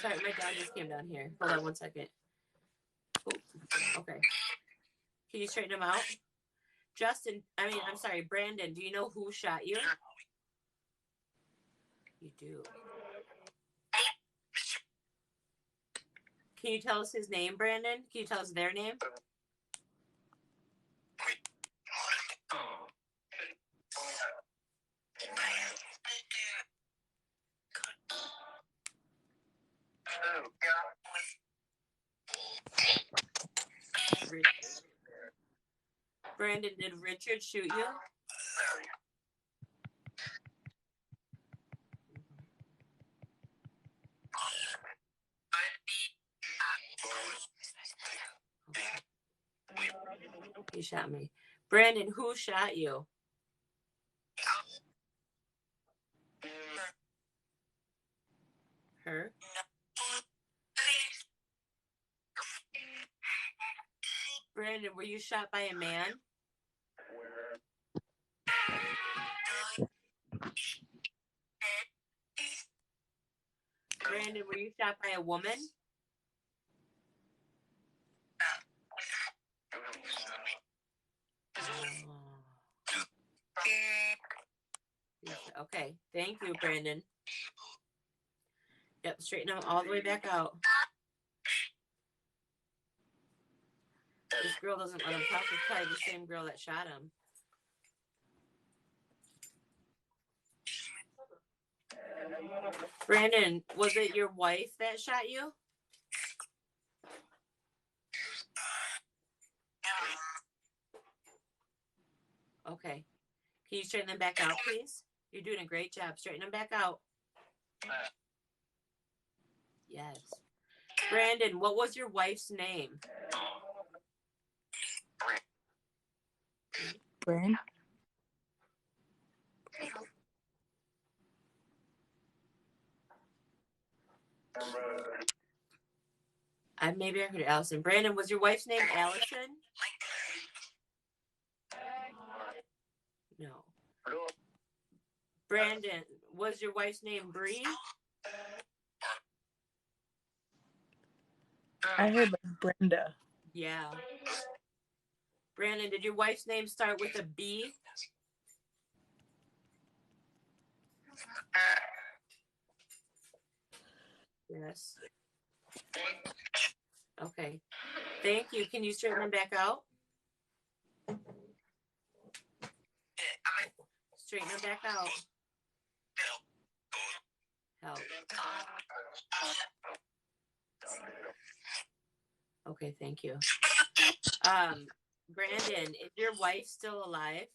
Sorry, my dad just came down here. Hold on one second. Oh, okay. Can you straighten him out? I'm sorry, Brandon, do you know who shot you? You do. Can you tell us his name, Brandon? Can you tell us their name? Brandon, did Richard shoot you? He shot me. Brandon, who shot you? Her? Brandon, were you shot by a man? Brandon, were you shot by a woman? Okay, thank you, Brandon. Yep, straighten them all the way back out. This girl doesn't let him talk. It's probably the same girl that shot him. Brandon, was it your wife that shot you? Okay. Can you straighten them back out, please? You're doing a great job. Straighten them back out. Yes. Brandon, what was your wife's name? Brandon? Maybe I heard Allison. Brandon, was your wife's name Allison? No. Brandon, was your wife's name Bree? I heard like Brenda. Yeah. Brandon, did your wife's name start with a B? Yes. Okay. Thank you. Can you straighten them back out? Straighten them back out. Help. Okay, thank you. Brandon, is your wife still alive?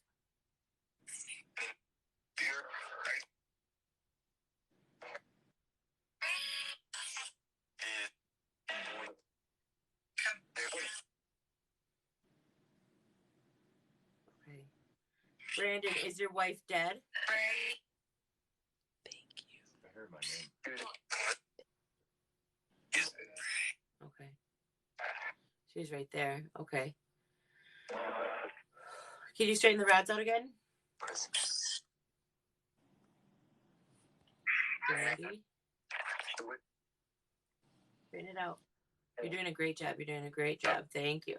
Okay. Brandon, is your wife dead? Thank you. I heard my name. Okay. She's right there. Okay. Can you straighten the rods out again? Brandy? Straighten it out. You're doing a great job. You're doing a great job. Thank you.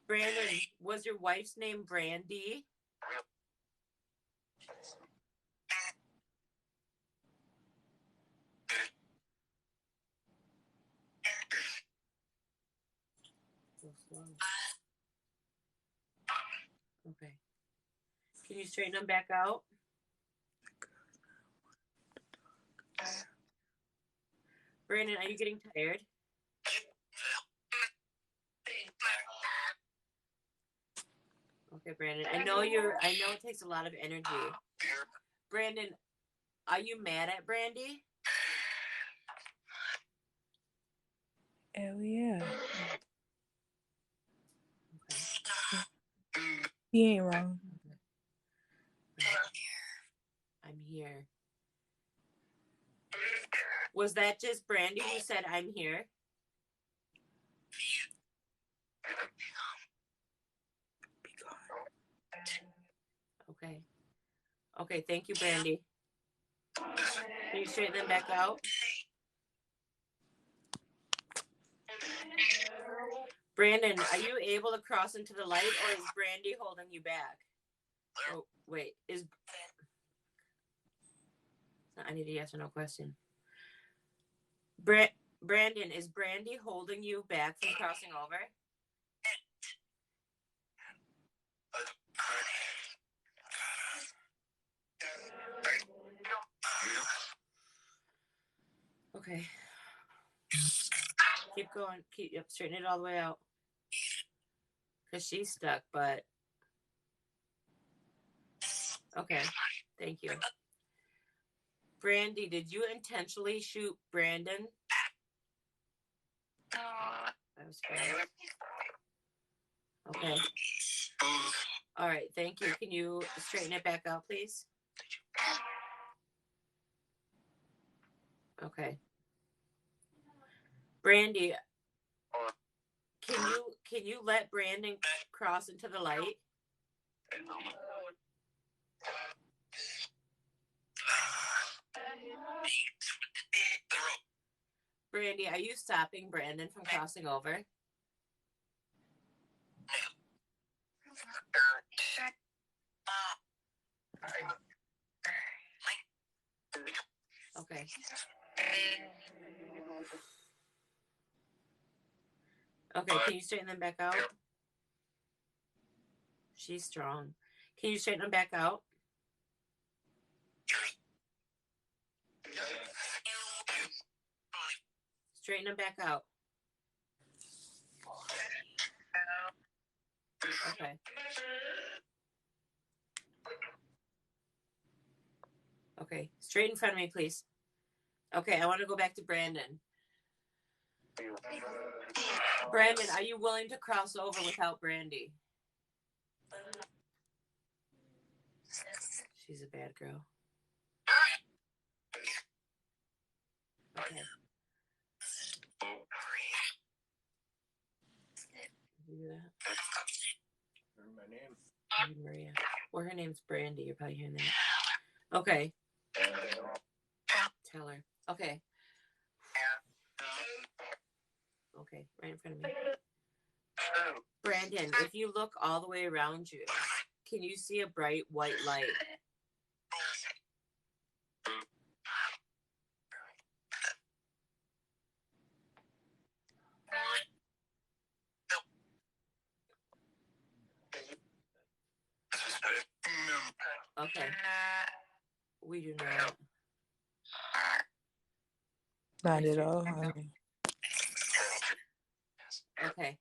Brandon, was your wife's name Brandy? So slow. Okay. Can you straighten them back out? Brandon, are you getting tired? Okay, Brandon. I know it takes a lot of energy. Brandon, are you mad at Brandy? Hell yeah. Okay. He ain't wrong. I'm here. Was that just Brandy who said I'm here? Be gone. Okay. Okay, thank you, Brandy. Can you straighten them back out? Brandon, are you able to cross into the light, or is Brandy holding you back? Oh, wait. I need a yes or no question. Brandon, is Brandy holding you back from crossing over? Okay. Keep going. Straighten it all the way out. Because she's stuck, but... Okay. Thank you. Brandy, did you intentionally shoot Brandon? That was fast. Okay. All right. Thank you. Can you straighten it back out, please? Okay. Brandy, can you let Brandon cross into the light? Brandy, are you stopping Brandon from crossing over? Okay. Okay, can you straighten them back out? She's strong. Can you straighten them back out? Straighten them back out. Okay. Okay. Straight in front of me, please. Okay, I want to go back to Brandon. Brandon, are you willing to cross over without Brandy? She's a bad girl. Okay. You do that? My name. Maria. Well, her name's Brandy. You're probably hearing that. Okay. Tell her. Okay. Okay, right in front of me. Brandon, if you look all the way around you, can you see a bright white light? Okay. We do not. Not at all. Okay.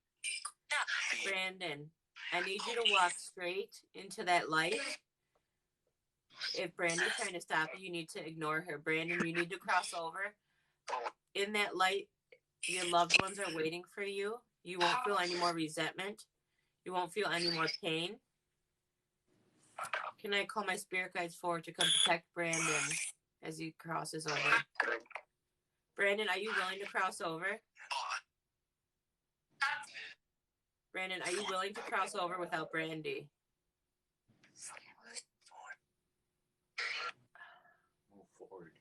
Brandon, I need you to walk straight into that light. If Brandy's trying to stop you, you need to ignore her. Brandon, you need to cross over. In that light, your loved ones are waiting for you. You won't feel any more resentment. You won't feel any more pain. Can I call my spirit guides forward to come protect Brandon as he crosses over? Brandon, are you willing to cross over? Brandon, are you willing to cross over without Brandy? Move forward.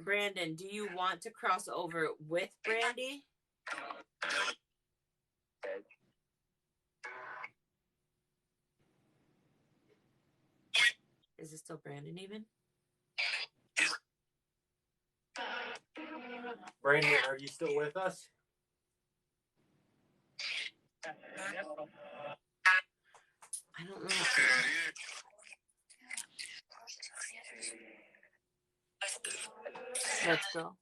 Brandon, do you want to cross over with Brandy? Is it still Brandon even? Brandon, are you still with us? I don't know. Let's go.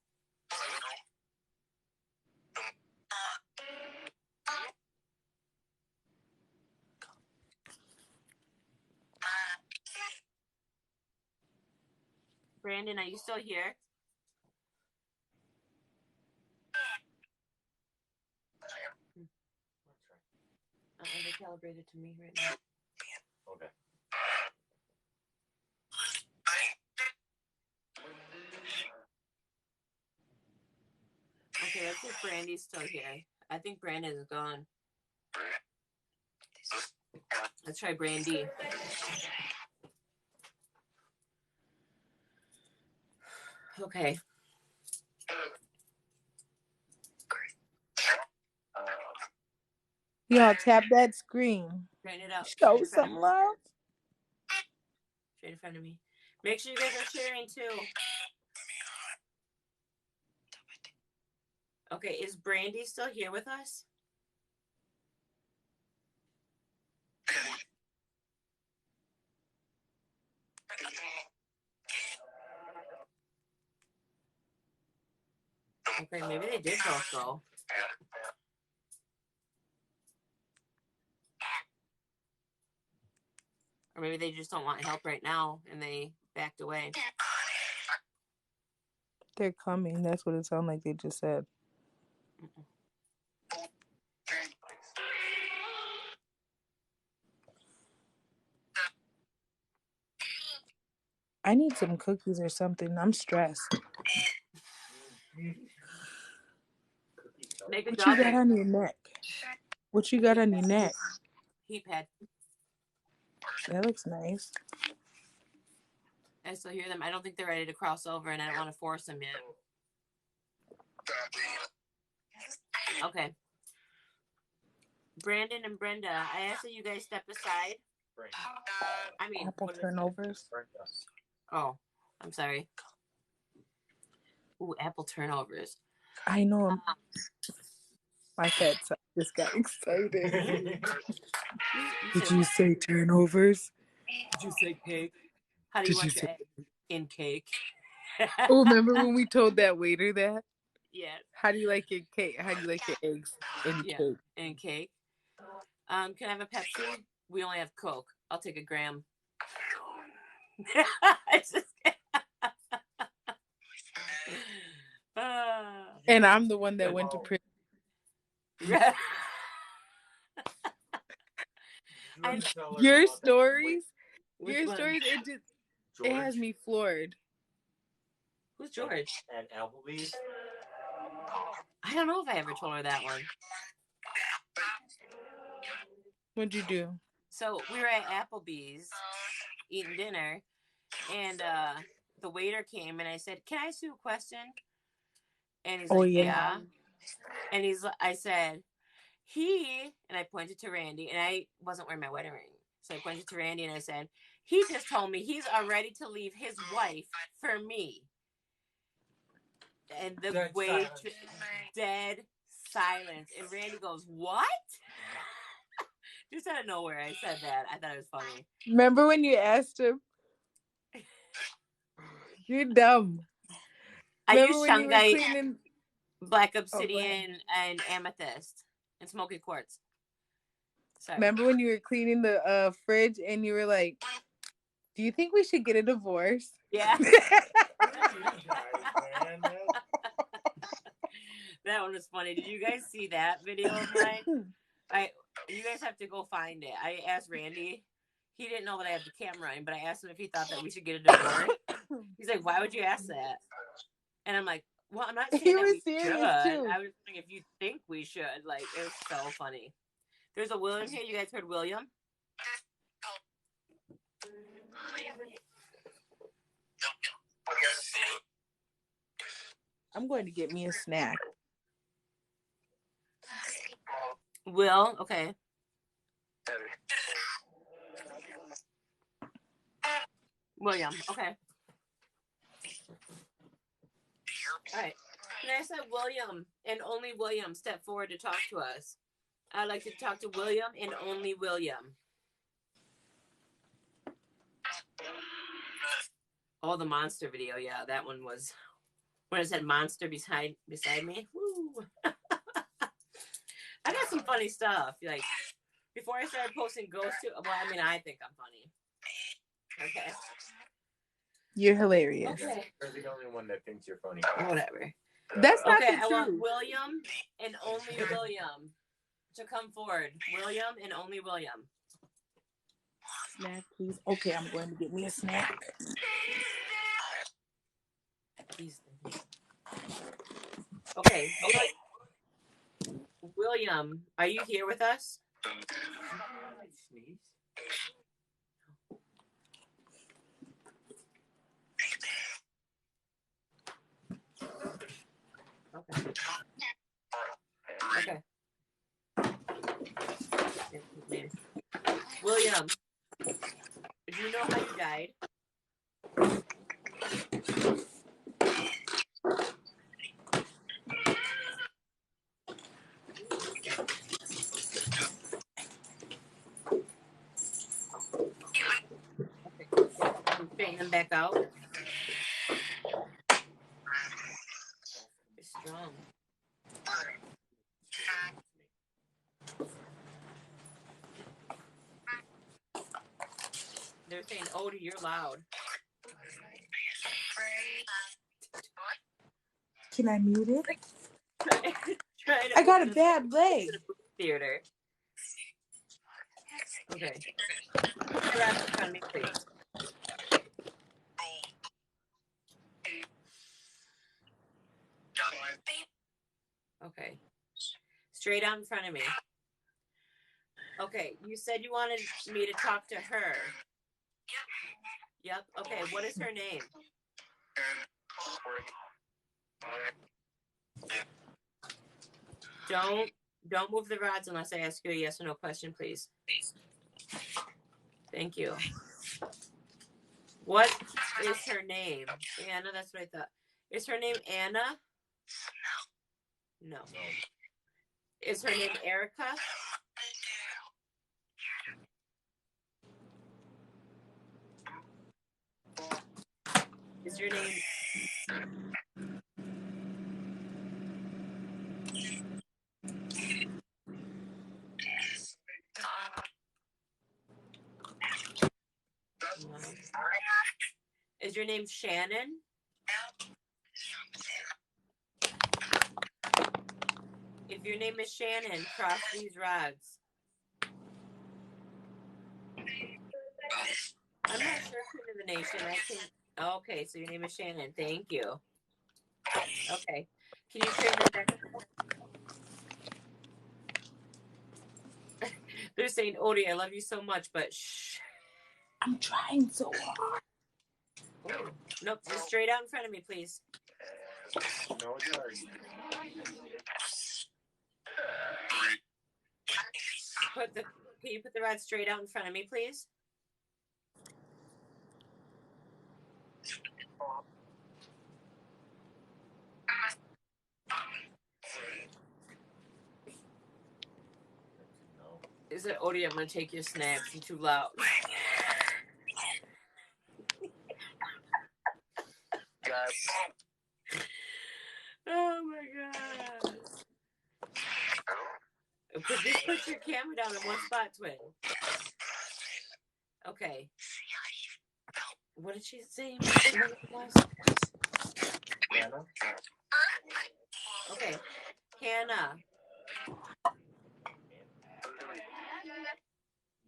Brandon, are you still here? They're calibrated to me right now. Okay. Okay, let's see if Brandy's still here. I think Brandon is gone. Let's try Brandy. Okay. Y'all tap that screen. Turn it up. Show some love. Straight in front of me. Make sure you guys are sharing too. Okay, is Brandy still here with us? Okay, maybe they did both go. Or maybe they just don't want help right now and they backed away. They're coming. That's what it sounded like they just said. I need some cookies or something. I'm stressed. Make a what you got on your neck? What you got on your neck? Heat pad. That looks nice. I still hear them. I don't think they're ready to cross over, and I don't want to force them yet. Okay. Brandon and Brenda, I asked that you guys step aside. I mean, apple turnovers. Oh, I'm sorry. Ooh, apple turnovers. I know. My pet just got excited. Did you say turnovers? Did you say cake? How do you want your egg in cake? Oh, remember when we told that waiter that? Yeah. How do you like your cake? How do you like your eggs in cake? In cake. Can I have a Pepsi? We only have Coke. I'll take a gram. And I'm the one that went to prison. Your stories, it has me floored. Who's George? At Applebee's. I don't know if I ever told her that one. What'd you do? So we were at Applebee's eating dinner, and the waiter came, and I said, "Can I ask you a question?" And he's like, yeah. And I said, and I pointed to Randy, and I wasn't wearing my wedding ring. So I pointed to Randy and I said, he just told me he's ready to leave his wife for me. And the dead silence. And Randy goes, what? Just out of nowhere, I said that. I thought it was funny. Remember when you asked him? You're dumb. I use shungite, black obsidian, and amethyst, and smoky quartz. Sorry. Remember when you were cleaning the fridge and you were like, do you think we should get a divorce? Yeah. That one was funny. Did you guys see that video of mine? You guys have to go find it. I asked Randy. He didn't know that I had the camera in, but I asked him if he thought that we should get a divorce. He's like, why would you ask that? And I'm like, well, I'm not saying that we should. Too. I was wondering if you think we should. Like, it was so funny. There's a William here. You guys heard William? I'm going to get me a snack. Will, okay. William, okay. All right. And I said, William and only William step forward to talk to us. I'd like to talk to William and only William. Oh, the monster video. Yeah, that one was when it said monster beside me. Woo. I got some funny stuff. Like, before I started posting ghosts, I think I'm funny. Okay. You're hilarious. Okay. You're the only one that thinks you're funny. Whatever. That's not the truth. I want William and only William to come forward. William and only William. Snack, please. Okay, I'm going to get me a snack. Okay. William, are you here with us? Okay. William, do you know how you died? Straighten them back out. It's strong. They're saying, Odie, you're loud. Can I mute it? I got a bad leg. Theater. Okay. Grab me, please. Okay. Straight out in front of me. Okay. You said you wanted me to talk to her. Yep. Okay. What is her name? Don't move the rods unless I ask you a yes or no question, please. Thank you. What is her name? Anna, that's what I thought. Is her name Anna? No. Is her name Erica? Is your name... Is your name Shannon? If your name is Shannon, cross these rods. I'm not sure Queen of the Nation. Okay, so your name is Shannon. Thank you. Okay. Can you turn that back? They're saying, Odie, I love you so much, but shh. I'm trying so hard. Oh, nope, just straight out in front of me, please. No, it's hard. Can you put the rod straight out in front of me, please? Is it Odie? I'm gonna take your snacks. You're too loud. Oh my god. Just put your camera down in one spot, twin. Okay. What did she say? Hannah? Okay. Hannah.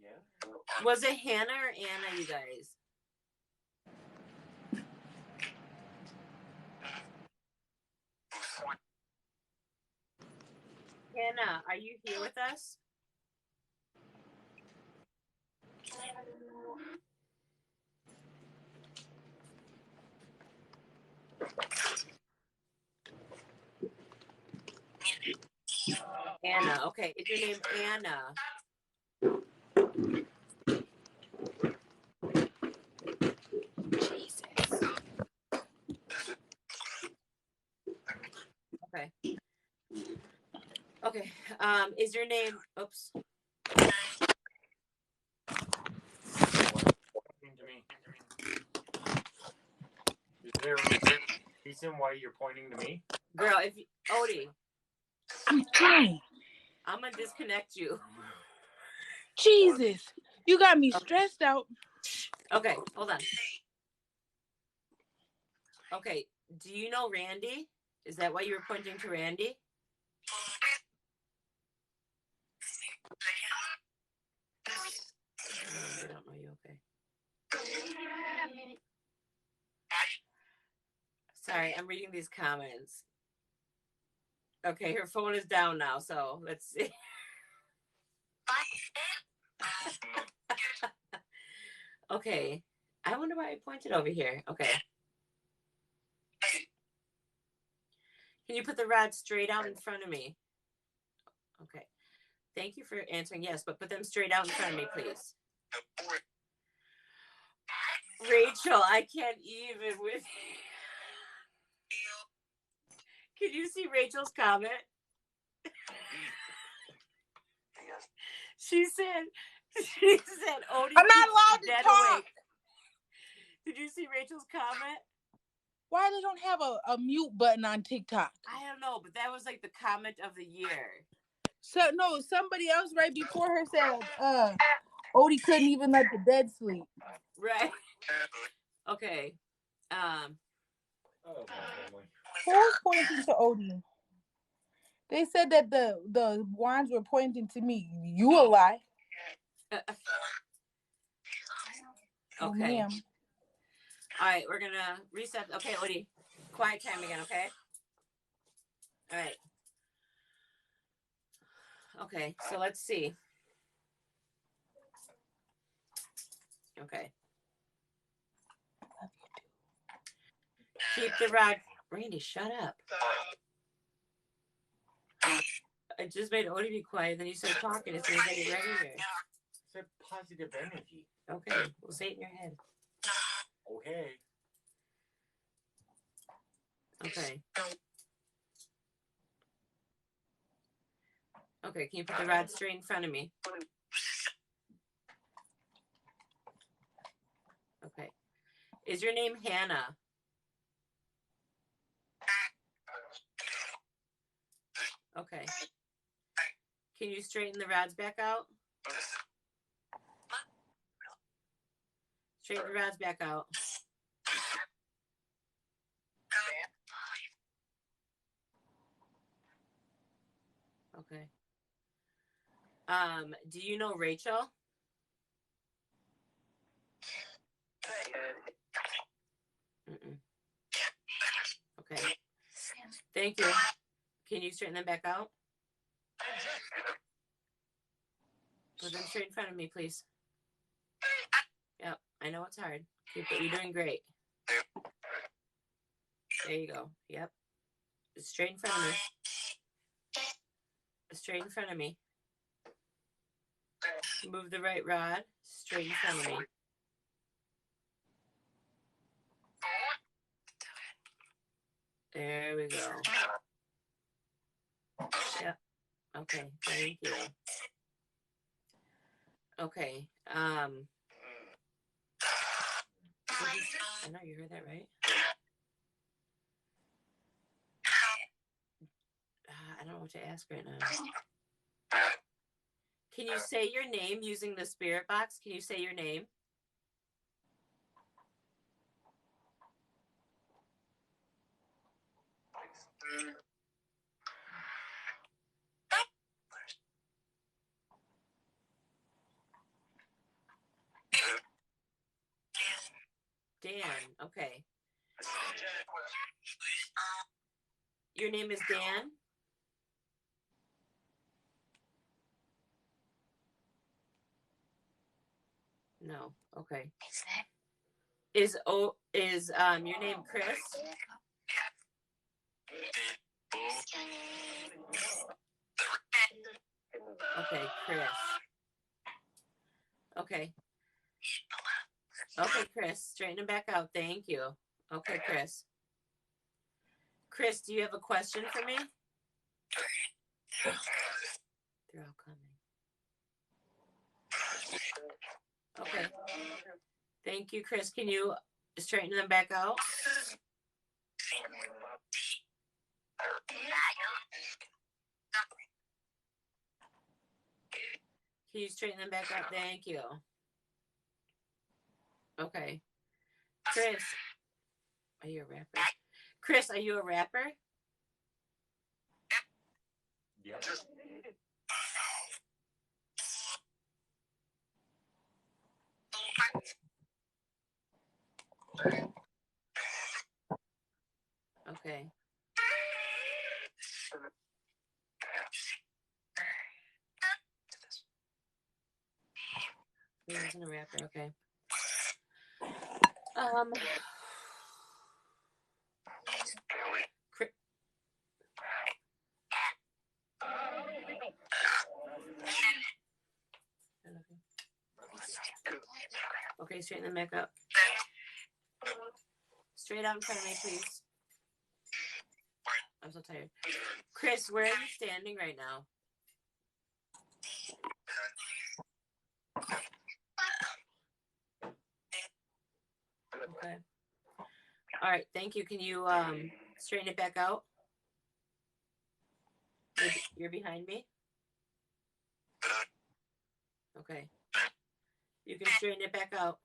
Yeah. Was it Hannah or Anna, you guys? Hannah, are you here with us? Anna. Okay. Is your name Anna? Jesus. Okay. Okay. Is your name? Oops. To me. Is there a reason why you're pointing to me? Girl, if you, Odie, I'm trying. I'm gonna disconnect you. Jesus, you got me stressed out. Okay, hold on. Okay, do you know Randy? Is that why you were pointing to Randy? I don't know you. Okay. Sorry, I'm reading these comments. Okay, her phone is down now, so let's see. Okay, I wonder why I pointed over here. Okay. Can you put the rod straight out in front of me? Okay. Thank you for answering yes, but put them straight out in front of me, please. Rachel, I can't even with. Can you see Rachel's comment? She said, Odie, I'm not allowed to talk. Awake. Did you see Rachel's comment? Why they don't have a mute button on TikTok? I don't know, but that was like the comment of the year. So no, somebody else right before her said, Odie couldn't even let the dead sleep. Right. Okay. Who's pointing to Odie? They said that the wands were pointing to me. You a lie. Okay. All right, we're gonna reset. Okay, Odie, quiet time again. Okay. All right. Okay, so let's see. Okay. Keep the rod. Randy, shut up. I just made Odie be quiet, then you started talking as soon as I get ready here. It's positive energy. Okay, we'll say it in your head. Okay. Okay. Okay, can you put the rod straight in front of me? Okay. Is your name Hannah? Okay. Can you straighten the rods back out? Straighten the rods back out. Okay. Do you know Rachel? Mm-mm. Okay. Thank you. Can you straighten them back out? Put them straight in front of me, please. Yep, I know it's hard. You're doing great. There you go. Yep. Straight in front of me. Straight in front of me. Move the right rod. Straight in front of me. There we go. Yep. Okay. Thank you. Okay. I know you heard that right. I don't know what to ask right now. Can you say your name using the spirit box? Can you say your name? Dan. Okay. Your name is Dan? No. Okay. Is your name Chris? Okay, Chris. Okay. Okay, Chris. Straighten him back out. Thank you. Okay, Chris. Chris, do you have a question for me? They're all coming. Okay. Thank you, Chris. Can you straighten them back out? Can you straighten them back out? Thank you. Okay. Chris, are you a rapper? Chris, are you a rapper? Yep. Okay. He wasn't a rapper. Okay. Okay, straighten them back up. Straight out in front of me, please. I'm so tired. Chris, where are you standing right now? Okay. All right, thank you. Can you straighten it back out? You're behind me? Okay. You can straighten it back out.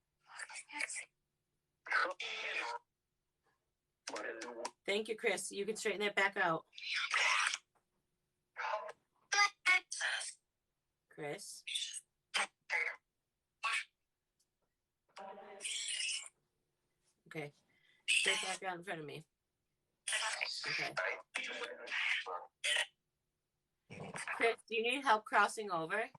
Thank you, Chris. You can straighten it back out. Chris? Okay. Straight back out in front of me. Okay. Chris, do you need help crossing over?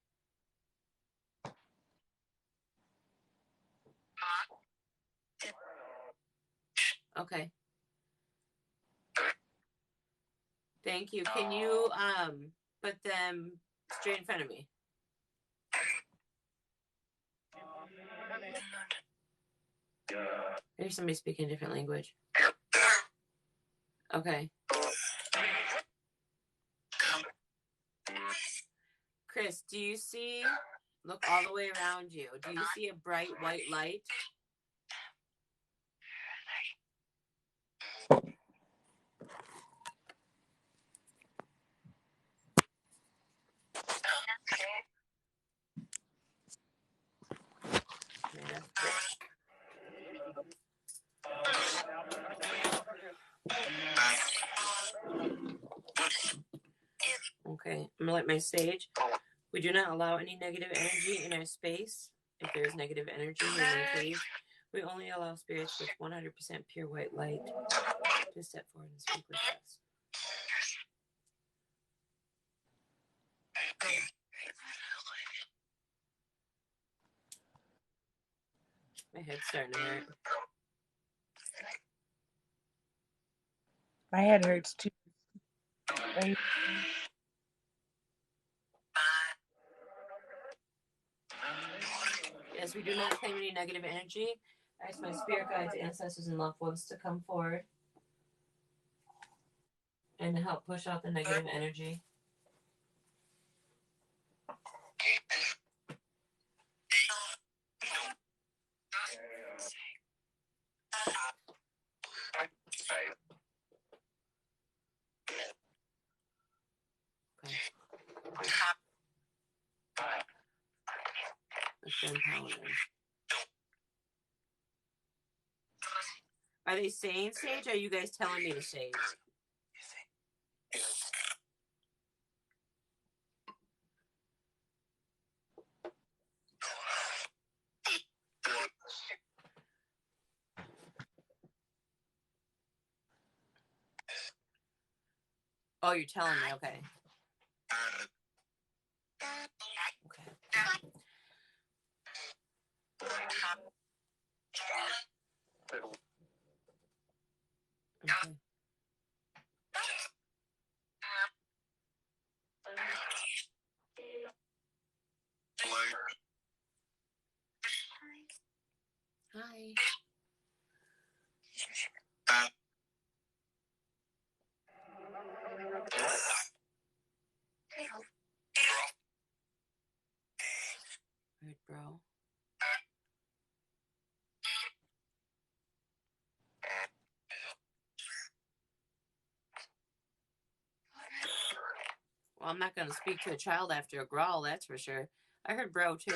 Okay. Thank you. Can you put them straight in front of me? There's somebody speaking a different language. Okay. Chris, do you see, look all the way around you. Do you see a bright white light? Okay, I'm gonna let my sage. We do not allow any negative energy in our space. If there is negative energy, we please. We only allow spirits with 100% pure white light to step forward and speak with us. My head's starting to hurt. My head hurts too. Yes, we do not claim any negative energy. I ask my spirit guides, ancestors, and loved ones to come forward and to help push out the negative energy. Are they saying sage, or are you guys telling me to sage? Oh, you're telling me, okay. Okay. Hi. Weird, bro. Well, I'm not going to speak to a child after a growl, that's for sure. I heard bro, too.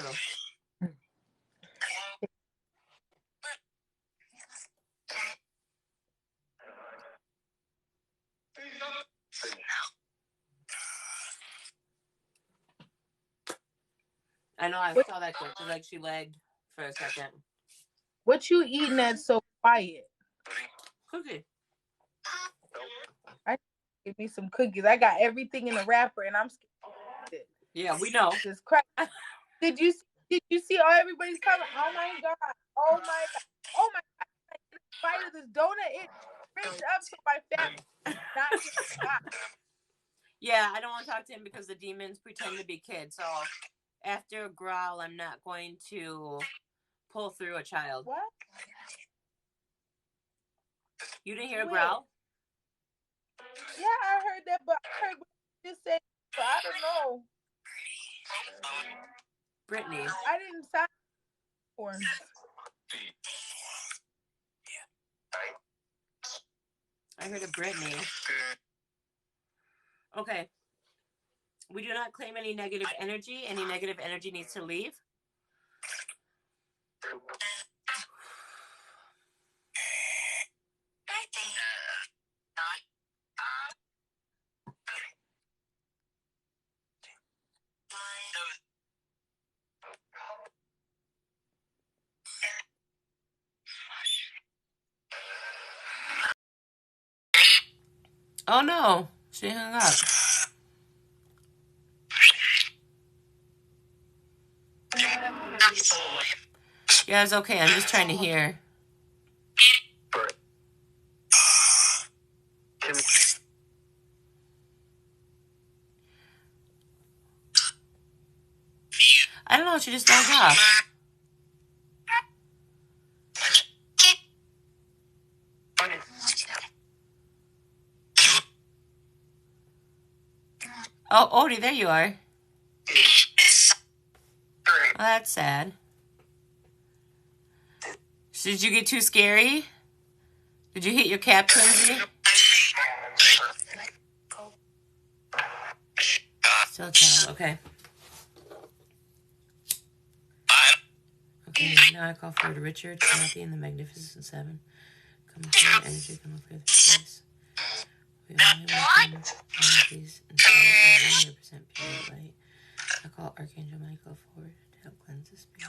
I know, I saw that girl. Like she lagged for a second. What you eating that's so quiet? Cookie. Give me some cookies. I got everything in the wrapper, and I'm scared. Yeah, we know. Just crap. Did you see? Oh, everybody's coming. Oh my god. Oh my god. Oh my god. In spite of this donut, it ripped up so my fat. Yeah, I don't want to talk to him because the demons pretend to be kids. So after a growl, I'm not going to pull through a child. What? You didn't hear a growl? Yeah, I heard that, but I heard what you just said. So I don't know. Brittany. I didn't sign for him. I heard a Brittany. Okay. We do not claim any negative energy. Any negative energy needs to leave. Oh no, she hung up. Yeah, it's okay. I'm just trying to hear. I don't know. She just logged off. Oh, Odie, there you are. Oh, that's sad. Did you get too scary? Did you hit your cap, Kinsey? Still a child. Okay. Okay, now I call forward Richard, Timothy, and the Magnificent Seven. Come forward, energy, come up with space. We only work in these and 100% pure light. I call Archangel Michael forward to help cleanse the spirit.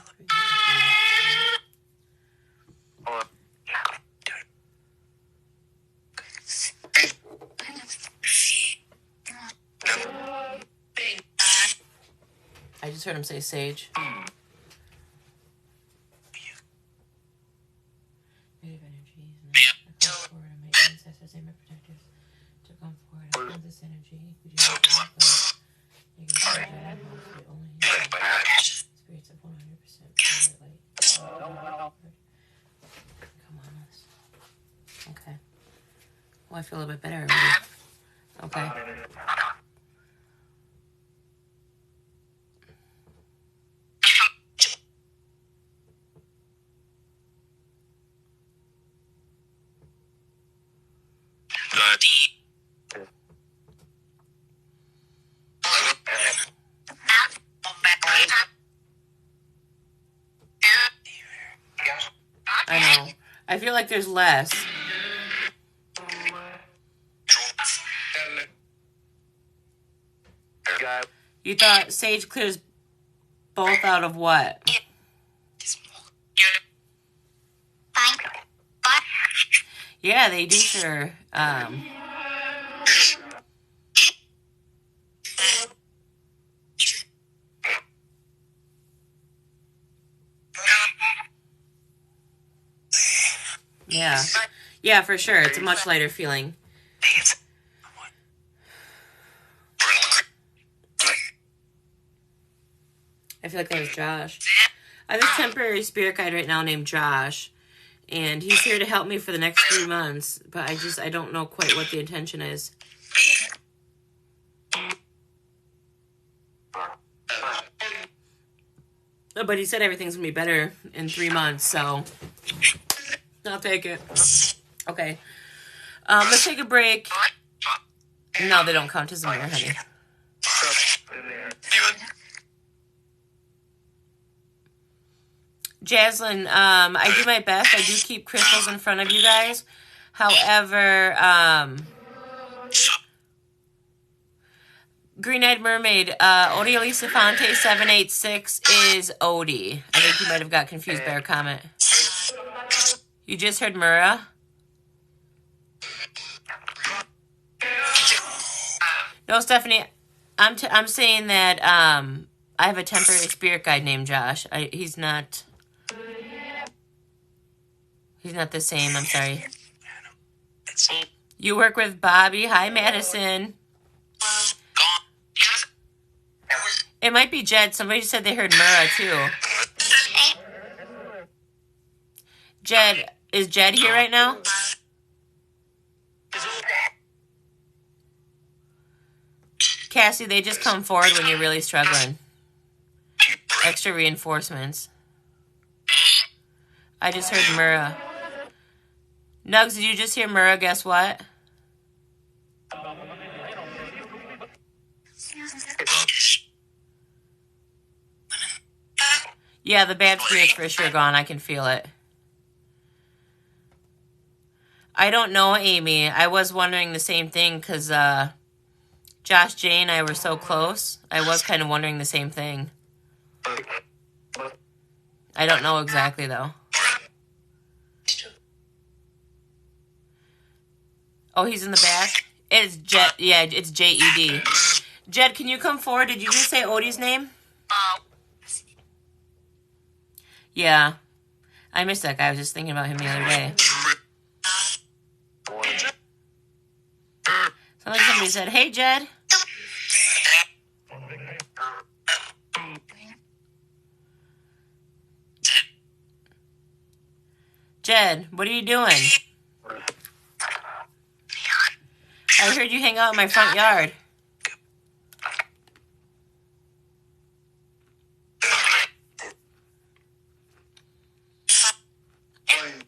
I just heard him say sage. Negative energies. I call forward and make ancestors and my protectors to come forward. I feel this energy. Would you like to you can see it only spirits of 100% light. Come on, let's. Okay. Well, I feel a little bit better already. Okay. I know. I feel like there's less. You thought Sage clears both out of what? Yeah, they do, sure. Yeah. Yeah, for sure. It's a much lighter feeling. I feel like that was Josh. I have this temporary spirit guide right now named Josh. And he's here to help me for the next 3 months. But I don't know quite what the intention is. But he said everything's going to be better in 3 months. So I'll take it. Okay. Let's take a break. No, they don't count as a mirror, honey. Jaslyn, I do my best. I do keep crystals in front of you guys. However, Green-Eyed Mermaid, Odie Elisa Fonte 786 is Odie. I think you might have got confused by our comment. You just heard Mura? No, Stephanie, I'm saying that I have a temporary spirit guide named Josh. He's not the same. I'm sorry. You work with Bobby. Hi, Madison. It might be Jed. Somebody said they heard Mura too. Jed, is Jed here right now? Cassie, they just come forward when you're really struggling. Extra reinforcements. I just heard Mura. Nugs, did you just hear Mura? Guess what? Yeah, the bad spirit's for sure gone. I can feel it. I don't know, Amy. I was wondering the same thing because Josh, Jay, and I were so close. I was kind of wondering the same thing. I don't know exactly, though. Oh, he's in the back? It's Jed. Yeah, it's J-E-D. Jed, can you come forward? Did you just say Odie's name? Yeah. I missed that guy. I was just thinking about him the other day. Sounds like somebody said, hey, Jed. Jed, what are you doing? I heard you hang out in my front yard.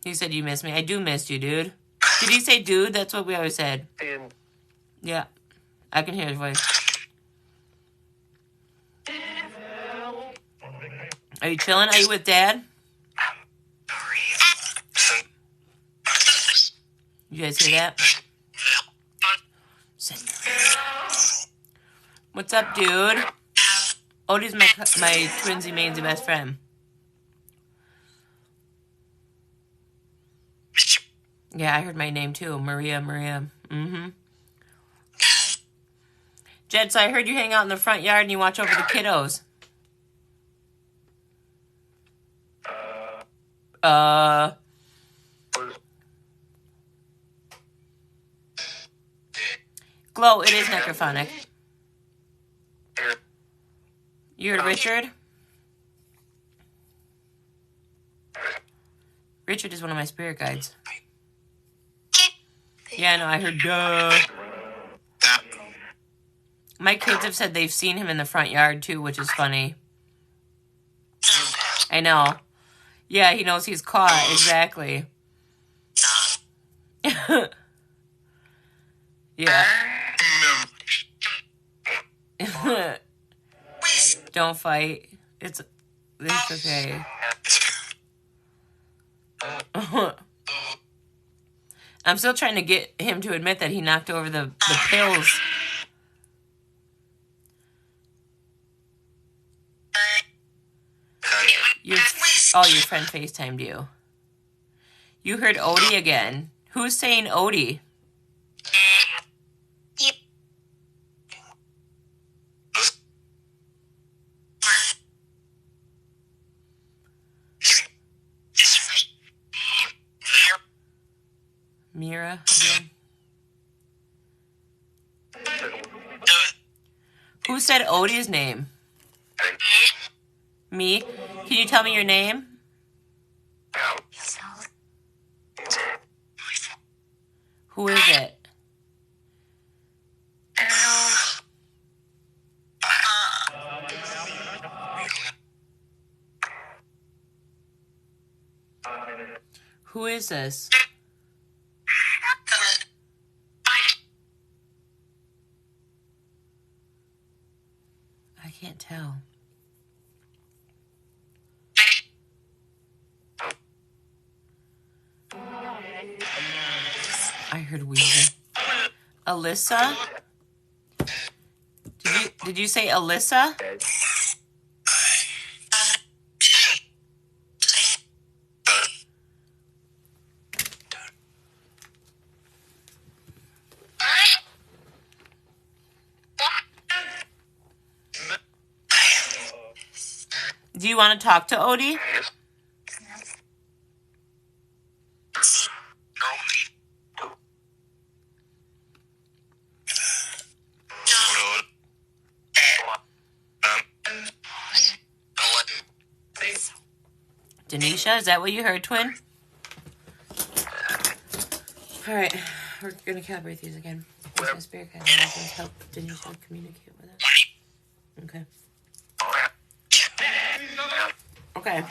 You said you miss me. I do miss you, dude. Did you say dude? That's what we always said. Yeah. I can hear his voice. Are you chilling? Are you with Dad? You guys hear that? What's up, dude? Odie's my twinsy mainsy best friend. Yeah, I heard my name too. Maria. Mm-hmm. Jed, so I heard you hang out in the front yard and you watch over the kiddos. Flo, it is necrophonic. You heard Richard? Richard is one of my spirit guides. Yeah, no, I heard duh. My kids have said they've seen him in the front yard too, which is funny. I know. Yeah, he knows he's caught, exactly. Yeah. Don't fight. It's okay. I'm still trying to get him to admit that he knocked over the pills. Your friend FaceTimed you. You heard Odie again. Who's saying Odie? Mira again. Who said Odie's name? Me? Can you tell me your name? Who is it? Who is this? I can't tell. I heard Weezer. Alyssa? Did you say Alyssa? Do you want to talk to Odie? Denisha, is that what you heard, twin? All right, we're going to calibrate these again. My spirit guide help Denisha communicate with us. Okay. Okay.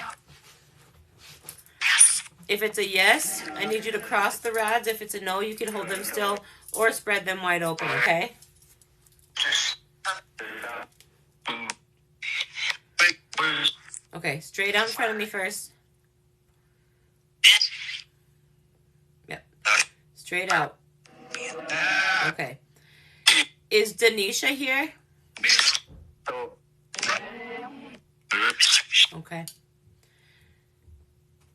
If it's a yes, I need you to cross the rods. If it's a no, you can hold them still or spread them wide open, okay? Okay, straight out in front of me first. Yep. Straight out. Okay. Is Denisha here? Okay.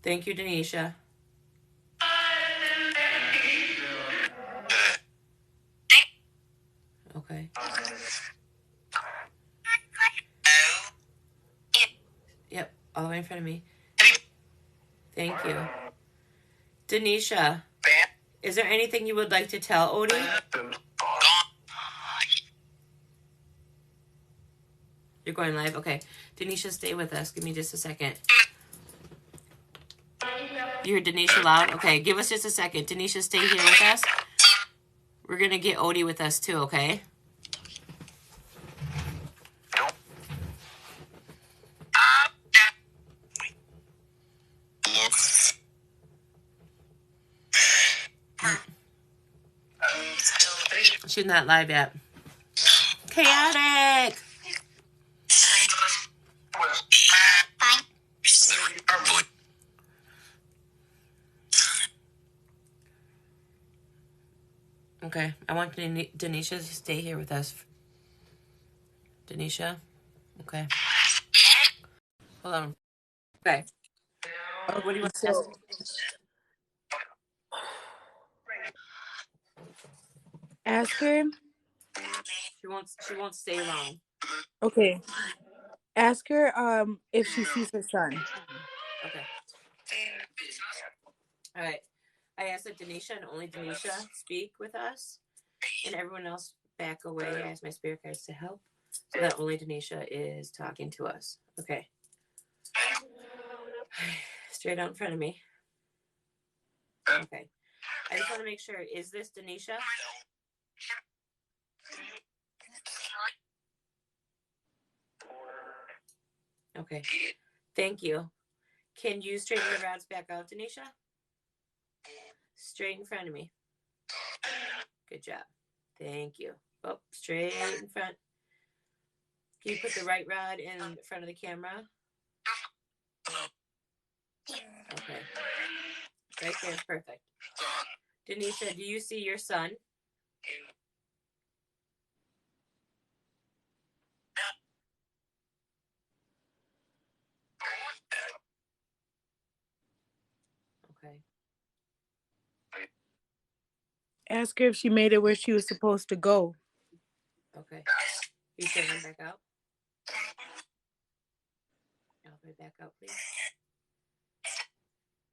Thank you, Denisha. Okay. Yep, all the way in front of me. Thank you. Denisha, is there anything you would like to tell Odie? You're going live? Okay. Denisha, stay with us. Give me just a second. You heard Denisha loud? Okay, give us just a second. Denisha, stay here with us. We're going to get Odie with us too, okay? She's not live yet. Chaotic! Okay, I want Denisha to stay here with us. Denisha? Okay. Hold on. Okay. What do you want to ask? Ask her. She won't stay long. Okay. Ask her if she sees her son. Okay. All right. I asked that Denisha and only Denisha speak with us, and everyone else back away. I ask my spirit guides to help so that only Denisha is talking to us. Okay. Straight out in front of me. Okay. I just want to make sure. Is this Denisha? Okay. Thank you. Can you straighten the rods back out, Denisha? Straight in front of me. Good job. Thank you. Oh, straight in front. Can you put the right rod in front of the camera? Okay. Right there. Perfect. Denisha, do you see your son? Okay. Ask her if she made it where she was supposed to go. Okay. You send him back out? All the way back out, please.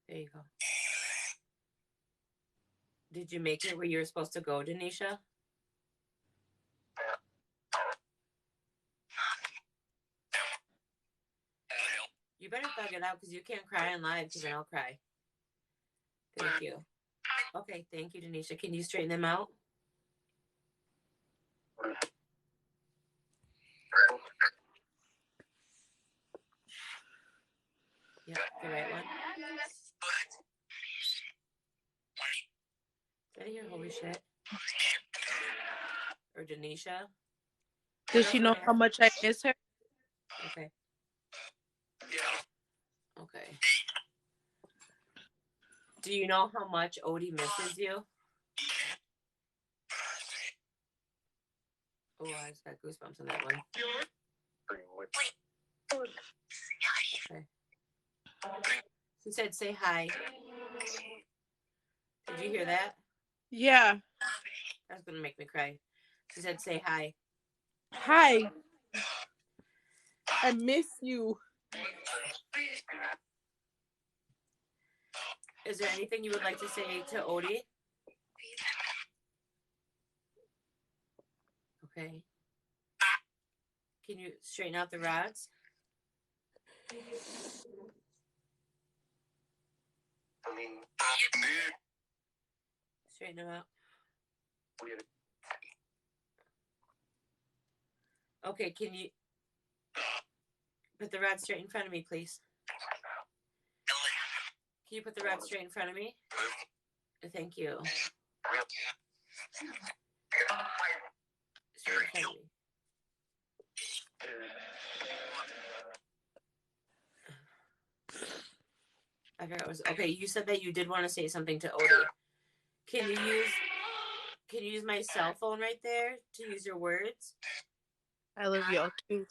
There you go. Did you make it where you were supposed to go, Denisha? You better thug it out because you can't cry on live because then I'll cry. Thank you. Okay, thank you, Denisha. Can you straighten them out? Yep, the right one. Did I hear holy shit? Or Denisha? Does she know how much I miss her? Okay. Okay. Do you know how much Odie misses you? Oh, I just got goosebumps on that one. Okay. She said, say hi. Did you hear that? Yeah. That's going to make me cry. She said, say hi. Hi. I miss you. Is there anything you would like to say to Odie? Okay. Can you straighten out the rods? Straighten them out. Okay, can you put the rod straight in front of me, please? Can you put the rod straight in front of me? Thank you. Straight in front of me. I forgot what was okay. You said that you did want to say something to Odie. Can you use my cell phone right there to use your words? I love y'all too.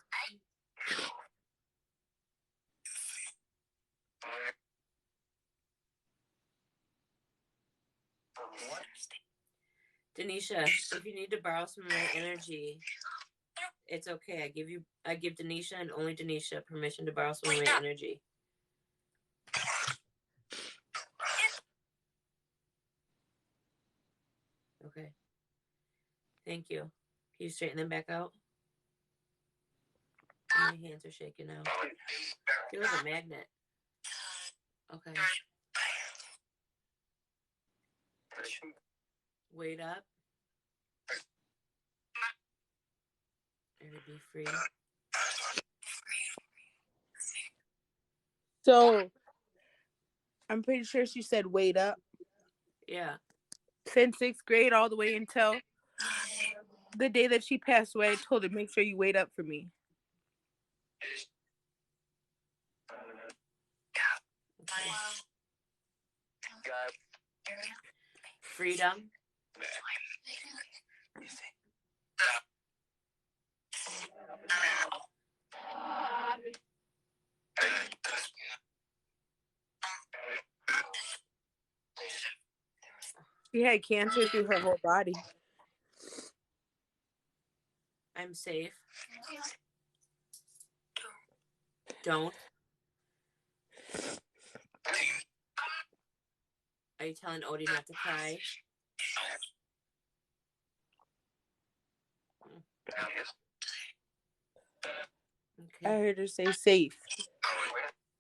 Denisha, if you need to borrow some of my energy, it's okay. I give Denisha and only Denisha permission to borrow some of my energy. Okay. Thank you. Can you straighten them back out? My hands are shaking now. Feel like a magnet. Okay. Wait up. And be free. So, I'm pretty sure she said wait up. Yeah. Since 6th grade all the way until the day that she passed away, I told her, make sure you wait up for me. Freedom. She had cancer through her whole body. I'm safe. Don't. Are you telling Odie not to cry? I heard her say safe.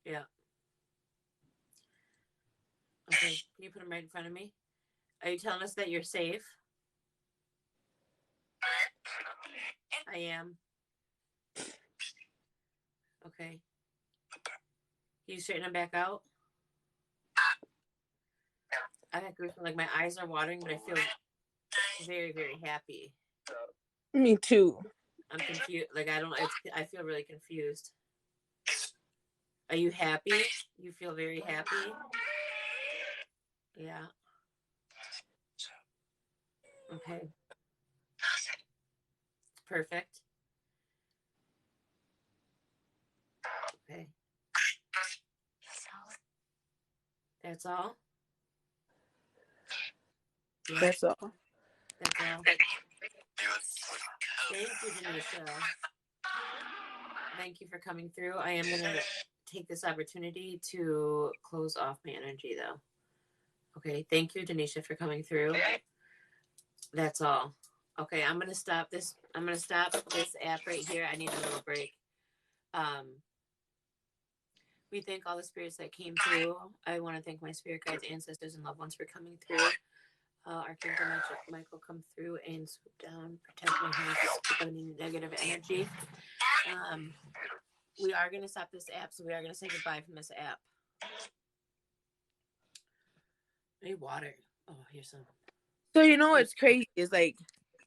Yeah. Okay. Can you put them right in front of me? Are you telling us that you're safe? I am. Okay. Can you straighten them back out? I got goosebumps. Like my eyes are watering, but I feel very, very happy. Me too. I'm confused. Like I feel really confused. Are you happy? You feel very happy? Yeah. Okay. Perfect. Okay. That's all? Yeah. That's all. That's all. Thank you, Denisha. Thank you for coming through. I am going to take this opportunity to close off my energy, though. Okay. Thank you, Denisha, for coming through. That's all. Okay. I'm going to stop this. I'm going to stop this app right here. I need a little break. We thank all the spirits that came through. I want to thank my spirit guides, ancestors, and loved ones for coming through. Archangel Michael come through and swoop down, protect my house, keep any negative energy. We are going to stop this app, so we are going to say goodbye from this app. I need water. Oh, here's some. So you know what's crazy is like,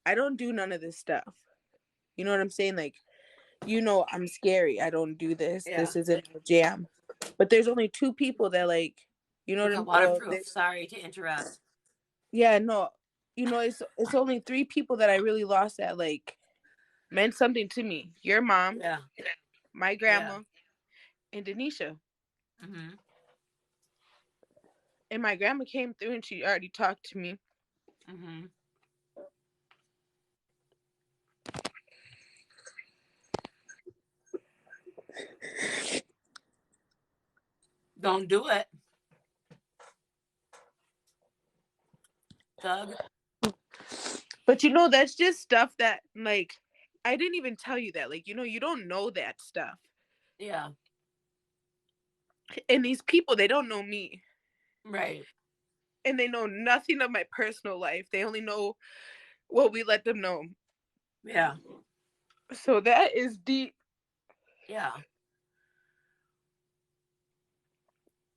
I don't do none of this stuff. You know what I'm saying? Like, you know, I'm scary. I don't do this. Yeah. This isn't a jam. But there's only 2 people that like, you know what I'm saying? Waterproof. Sorry to interrupt. Yeah, no. You know, it's only 3 people that I really lost that like meant something to me. Your mom, yeah, my grandma, and Denisha. Mm-hmm. And my grandma came through and she already talked to me. Mm-hmm. Don't do it, Doug. But you know, that's just stuff that like I didn't even tell you that. Like, you know, you don't know that stuff. Yeah. And these people, they don't know me. Right. And they know nothing of my personal life. They only know what we let them know. Yeah. So that is deep. Yeah.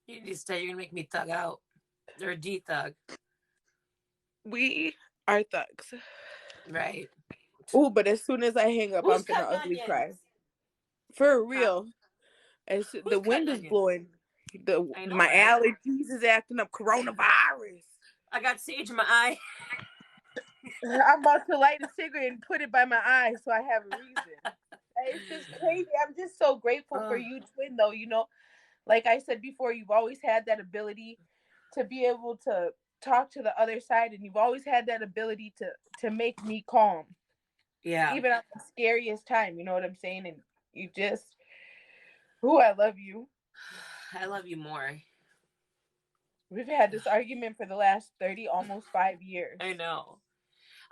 You just said you're going to make me thug out. Or de-thug. We are thugs. Right. Oh, but as soon as I hang up, I'm gonna ugly cry. For real. As the wind is blowing. My allergies is acting up. Coronavirus. I got sage in my eye. I'm about to light a cigarette and put it by my eye so I have a reason. It's just crazy. I'm just so grateful for you, twin, though. You know, like I said before, you've always had that ability to be able to talk to the other side, and you've always had that ability to make me calm. Yeah. Even at the scariest time, you know what I'm saying? And you just, I love you. I love you more. We've had this argument for the last 30, almost 5 years. I know.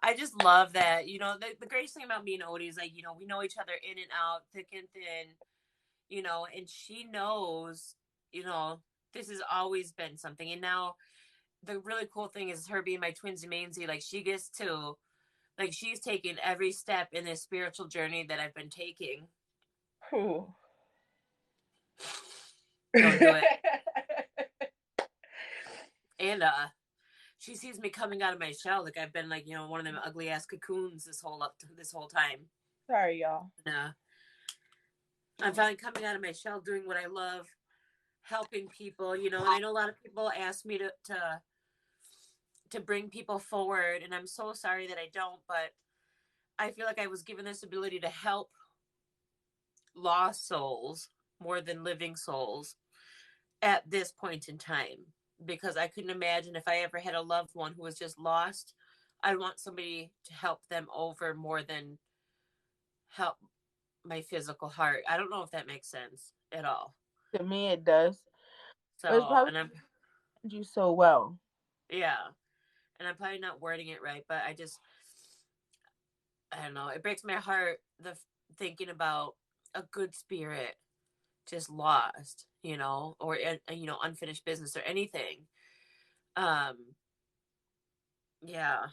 I just love that. You know, the greatest thing about me and Odie is like, you know, we know each other in and out, thick and thin, you know, and she knows, you know, this has always been something. And now the really cool thing is her being my twins mainsy. Like she gets to, like she's taken every step in this spiritual journey that I've been taking. Ooh. Don't do it. And she sees me coming out of my shell, like I've been like, you know, one of them ugly ass cocoons this whole time. Sorry, y'all. I'm finally coming out of my shell, doing what I love, helping people, you know. And I know a lot of people ask me to bring people forward, and I'm so sorry that I don't, but I feel like I was given this ability to help lost souls more than living souls at this point in time, because I couldn't imagine if I ever had a loved one who was just lost, I'd want somebody to help them over more than help my physical heart. I don't know if that makes sense at all. To me, it does. So, it's probably, and I'm do so well. Yeah, and I'm probably not wording it right, but I just, I don't know. It breaks my heart thinking about a good spirit just lost, or unfinished business or anything. Um, yeah,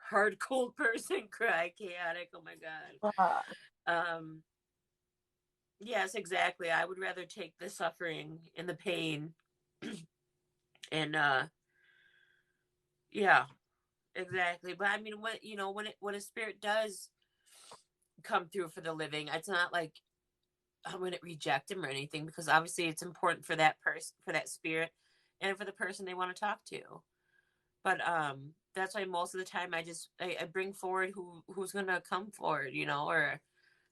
hard cold person cry chaotic. Oh my god. Um, yes, exactly. I would rather take the suffering and the pain, and yeah, exactly. But I mean, when a spirit does come through for the living, it's not like I wouldn't reject him or anything, because obviously it's important for that person, for that spirit, and for the person they want to talk to. But that's why most of the time I bring forward who's gonna come forward, or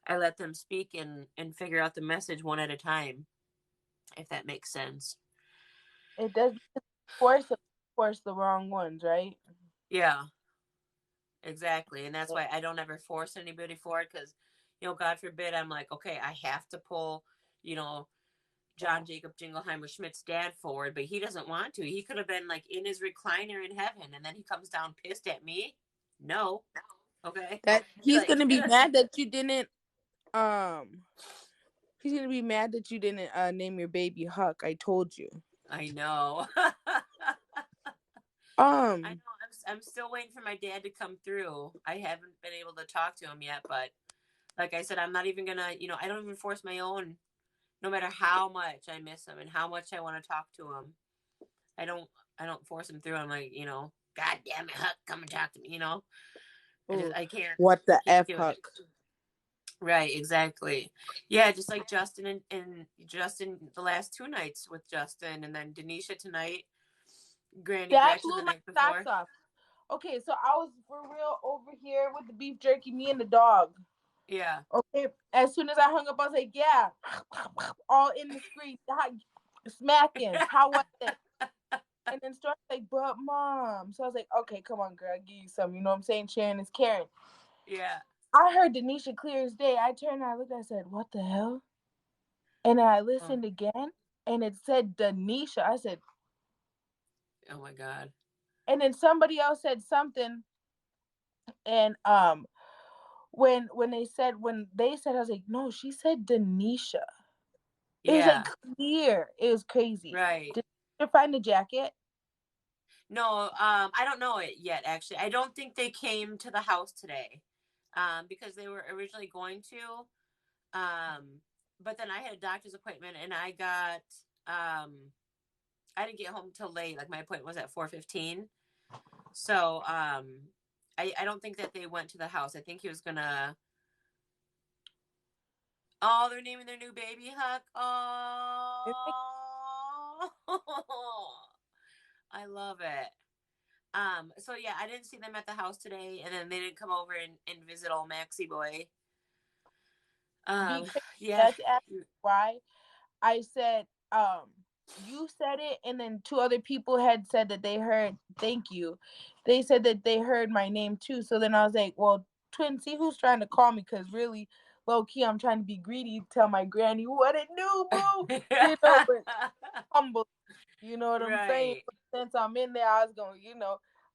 I let them speak and figure out the message one at a time, if that makes sense. It does force the wrong ones, right? Yeah, exactly. And that's why I don't ever force anybody forward, because God forbid I'm like, okay, I have to pull, John Jacob Jingleheimer Schmidt's dad forward, but he doesn't want to. He could have been like in his recliner in heaven, and then he comes down pissed at me. No. Okay. That he's Like, gonna be mad that you didn't he's gonna be mad that you didn't name your baby Huck. I told you. I know. I know. I'm still waiting for my dad to come through. I haven't been able to talk to him yet, but like I said, I'm not even gonna, I don't even force my own, no matter how much I miss him and how much I want to talk to him. I don't force him through. I'm like, God damn it, Huck, come and talk to me, I can't. What the I can't F do Huck? it. Right, exactly. Yeah, just like Justin and Justin the last 2 nights with Justin, and then Denisha tonight, Granny That Gretchen blew the my night socks before. off. Okay, so I was for real over here with the beef jerky, me and the dog. Yeah. Okay, as soon as I hung up, I was like, yeah, all in the screen, smacking. How was it? And then Storm's like, but mom. So I was like, okay, come on, girl, I'll give you some. You know what I'm saying? Sharing is caring. Yeah. I heard Denisha clear as day. I turned and I looked, I said, what the hell? And I listened again, and it said Denisha. I said, oh my God. And then somebody else said something, and when they said, I was like, no, she said Denisha. It was like Yeah. clear. It was crazy. Right. Did you find the jacket? No, I don't know it yet, actually. I don't think they came to the house today. Because they were originally going to. But then I had a doctor's appointment, and I didn't get home till late. Like, my appointment was at 4:15. So, I don't think that they went to the house. I think he was gonna. Oh, they're naming their new baby Huck. Oh, I love it. So yeah, I didn't see them at the house today, and then they didn't come over and visit old Maxie boy. Because Yeah. that's why I said, you said it, and then 2 other people had said that they heard. Thank you. They said that they heard my name too. So then I was like, well, twin, see who's trying to call me? Because really, low key, I'm trying to be greedy. Tell my granny what it knew, boo. But humble. You know what I'm saying? Right. But since I'm in there, I was going.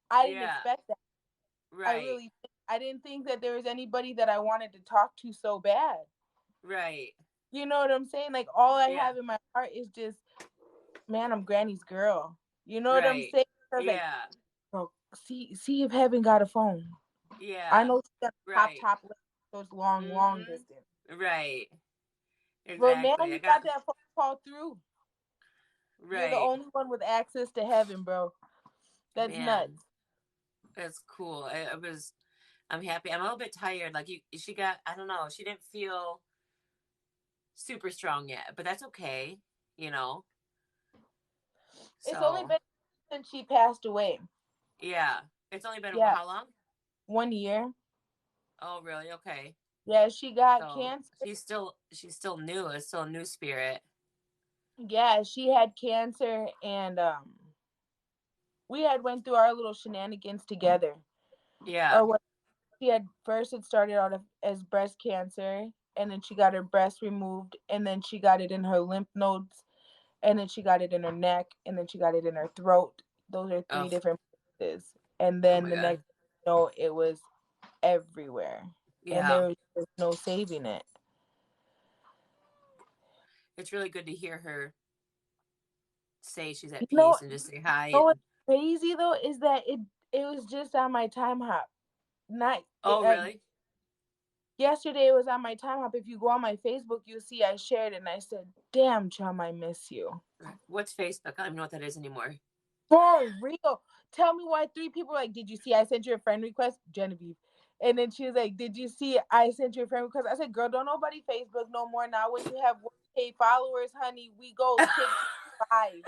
I didn't Yeah. expect that. Right. I didn't think that there was anybody that I wanted to talk to so bad. Right. You know what I'm saying? Like, all I Yeah. have in my heart is just, man, I'm Granny's girl. You know what I'm Right. saying? I was like, Yeah. bro, see if Heaven got a phone. I Yeah. know she's got Right. top list, so it's long distance. Right. But now Exactly. you got that phone call through. You're the Right. only one with access to Heaven, bro. That's nuts. Man, that's cool. I'm happy. I'm a little bit tired. Like, she got, I don't know, she didn't feel super strong yet, but that's okay, you know. It's only So, been since she passed away. yeah. It's only been Yeah, how long? 1 year. Oh, really? Okay. Yeah, she got So, cancer. she's still new. It's still a new spirit. Yeah, she had cancer, and we had went through our little shenanigans together. Yeah. Or what she had first, it started out as breast cancer, and then she got her breast removed, and then she got it in her lymph nodes, and then she got it in her neck, and then she got it in her throat. Those are 3 Oh, different places. And oh then my the God. next, it was everywhere. and there was just no saving it. It's really good to hear her say she's at peace and just say hi. What's crazy though is that it was just on my time hop. Really? Yesterday it was on my time hop. If you go on my Facebook, you'll see I shared it and I said, "Damn, Chum, I miss you." What's Facebook? I don't even know what that is anymore. For real. Tell me why 3 people were like, "Did you see I sent you a friend request?" Genevieve. And then she was like, "Did you see I sent you a friend request?" I said, "Girl, don't nobody Facebook no more now. When you have 1K followers, honey, we go 6-5.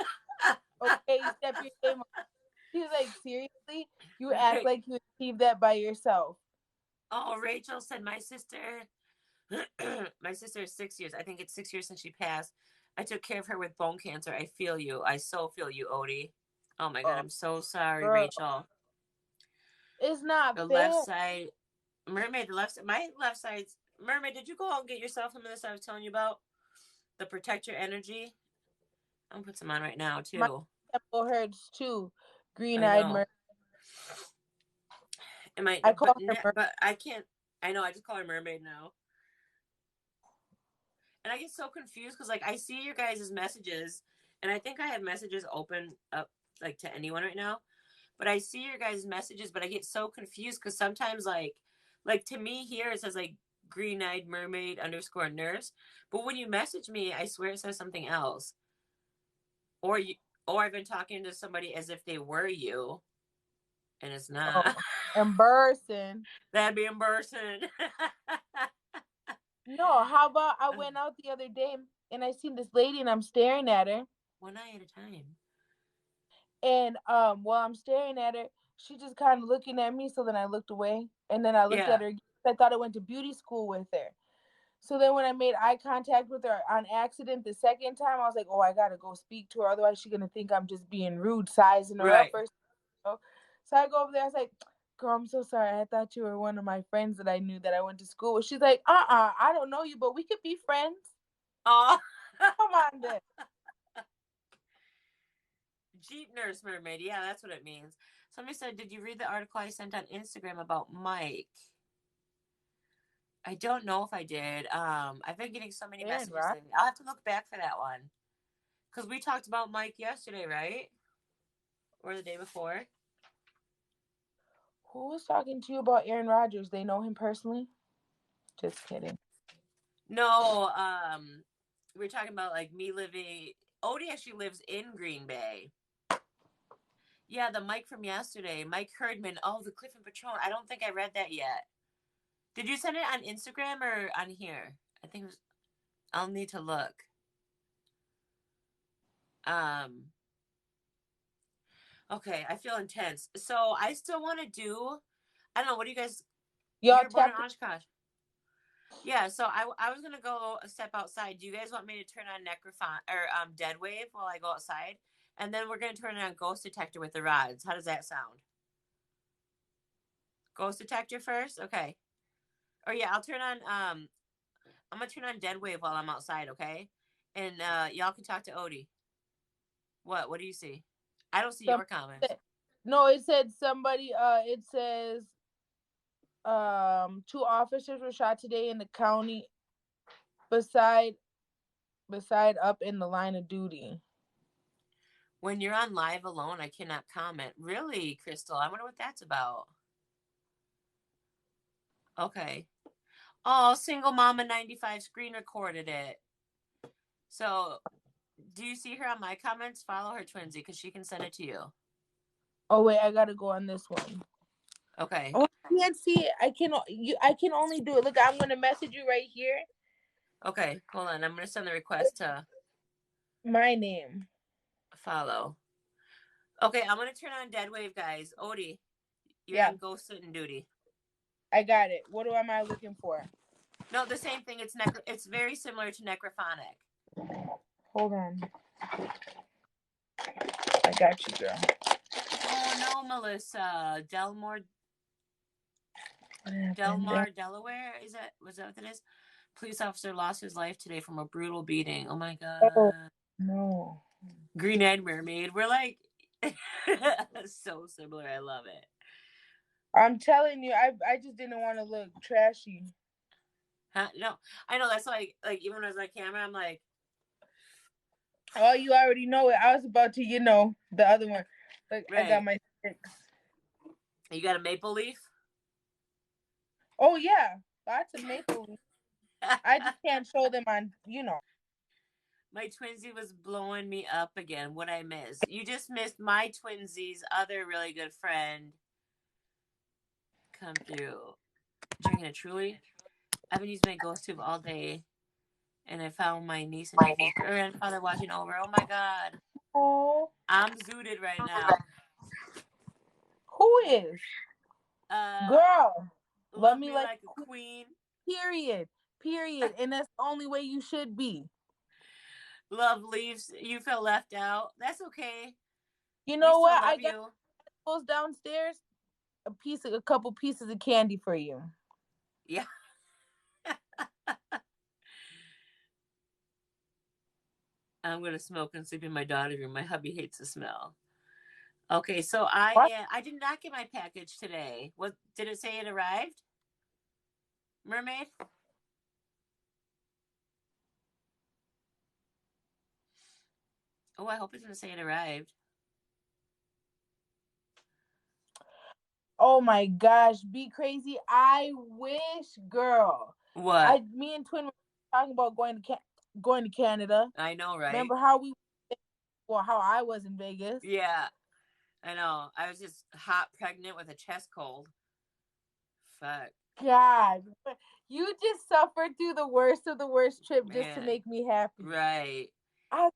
Okay, step your game up." She was like, "Seriously? You act like you achieved that by yourself." Oh, Rachel said my sister is 6 years. I think it's 6 years since she passed. I took care of her with bone cancer. I feel you. I so feel you, Odie. Oh my God, I'm so sorry, girl. Rachel. It's not the fair. Left side, Mermaid. The left side, my left side's Mermaid. Did you go out and get yourself some of this I was telling you about? The Protect Your Energy. I'm gonna put some on right now too. My temple hurts too. Green-eyed mermaid. I call her but I can't. I know. I just call her Mermaid now. And I get so confused because like I see your guys' messages, and I think I have messages open up like to anyone right now. But I see your guys' messages, but I get so confused because sometimes like to me here it says like green-eyed mermaid _ nurse, but when you message me, I swear it says something else. Or I've been talking to somebody as if they were you, and it's not. Embarrassing. That'd be embarrassing. No, how about I went out the other day and I seen this lady and I'm staring at her. One eye at a time. And while I'm staring at her, she just kind of looking at me. So then I looked away, and then I looked at her. I thought I went to beauty school with her. So then when I made eye contact with her on accident the second time, I was like, "Oh, I gotta go speak to her. Otherwise, she's gonna think I'm just being rude, sizing her up or so." So I go over there. I was like, "Girl, I'm so sorry. I thought you were one of my friends that I knew that I went to school with." She's like, I don't know you, but we could be friends." Oh, come on, then. Jeep Nurse Mermaid. Yeah, that's what it means. Somebody said, "Did you read the article I sent on Instagram about Mike?" I don't know if I did. I've been getting so many messages lately. I'll have to look back for that one. Because we talked about Mike yesterday, right? Or the day before. Who was talking to you about Aaron Rodgers? They know him personally? Just kidding. No, we were talking about like me living. Odie actually lives in Green Bay. Yeah, the Mike from yesterday, Mike Herdman. Oh, the Cliff and Patron. I don't think I read that yet. Did you send it on Instagram or on here? I think it was. I'll need to look. Okay, I feel intense. So I still want to do. I don't know. What do you guys? You're born in Oshkosh. Yeah, so I was gonna go step outside. Do you guys want me to turn on Necrophon or Dead Wave while I go outside? And then we're gonna turn on Ghost Detector with the rods. How does that sound? Ghost Detector first? Okay. Or yeah, I'll turn on I'm gonna turn on Dead Wave while I'm outside, okay? And y'all can talk to Odie. What do you see? I don't see your comments. No, it said somebody it says 2 officers were shot today in the county beside up in the line of duty. When you're on live alone, I cannot comment. Really, Crystal? I wonder what that's about. Okay. Oh, Single Mama 95 screen recorded it. So, do you see her on my comments? Follow her, Twinsy, because she can send it to you. Oh, wait, I gotta go on this one. Okay. Oh, I can't see it. I can only do it. Look, I'm gonna message you right here. Okay, hold on. I'm gonna send the request to my name. Follow. Okay, I'm gonna turn on Dead Wave, guys. Odie, you're on Ghost Sitting Duty. I got it. What am I looking for? No, the same thing. It's very similar to Necrophonic. Hold on. I got you, girl. Oh no, Melissa. Delmar, Delaware. Was that what it is? Police officer lost his life today from a brutal beating. Oh my god. Oh, no. Green-eyed mermaid. We're like so similar. I love it. I'm telling you, I just didn't want to look trashy. Huh? No, I know that's like even when I was on camera, I'm like, oh, you already know it. I was about to, the other one. Like right. I got my sticks. You got a maple leaf? Oh yeah, lots of maple leaf. I just can't show them on, My twinsy was blowing me up again. What I missed? You just missed my twinsy's other really good friend come through. Drinking a Truly. I've been using my ghost tube all day, and I found my niece and nephew's grandfather watching over. Oh my god. Oh. I'm zooted right now. Who is? Girl. Love me like a queen. Period. And that's the only way you should be. Love leaves. You feel left out. That's okay. You know what? I got those downstairs. A couple pieces of candy for you. Yeah. I'm gonna smoke and sleep in my daughter's room. My hubby hates the smell. Okay, so I did not get my package today. What did it say it arrived? Mermaid? Oh, I hope it's gonna say it arrived. Oh my gosh, be crazy. I wish, girl. What? Me and Twin were talking about going to Canada. I know, right? Remember how I was in Vegas? Yeah. I know. I was just hot pregnant with a chest cold. Fuck. God. You just suffered through the worst of the worst trip just to make me happy. Right.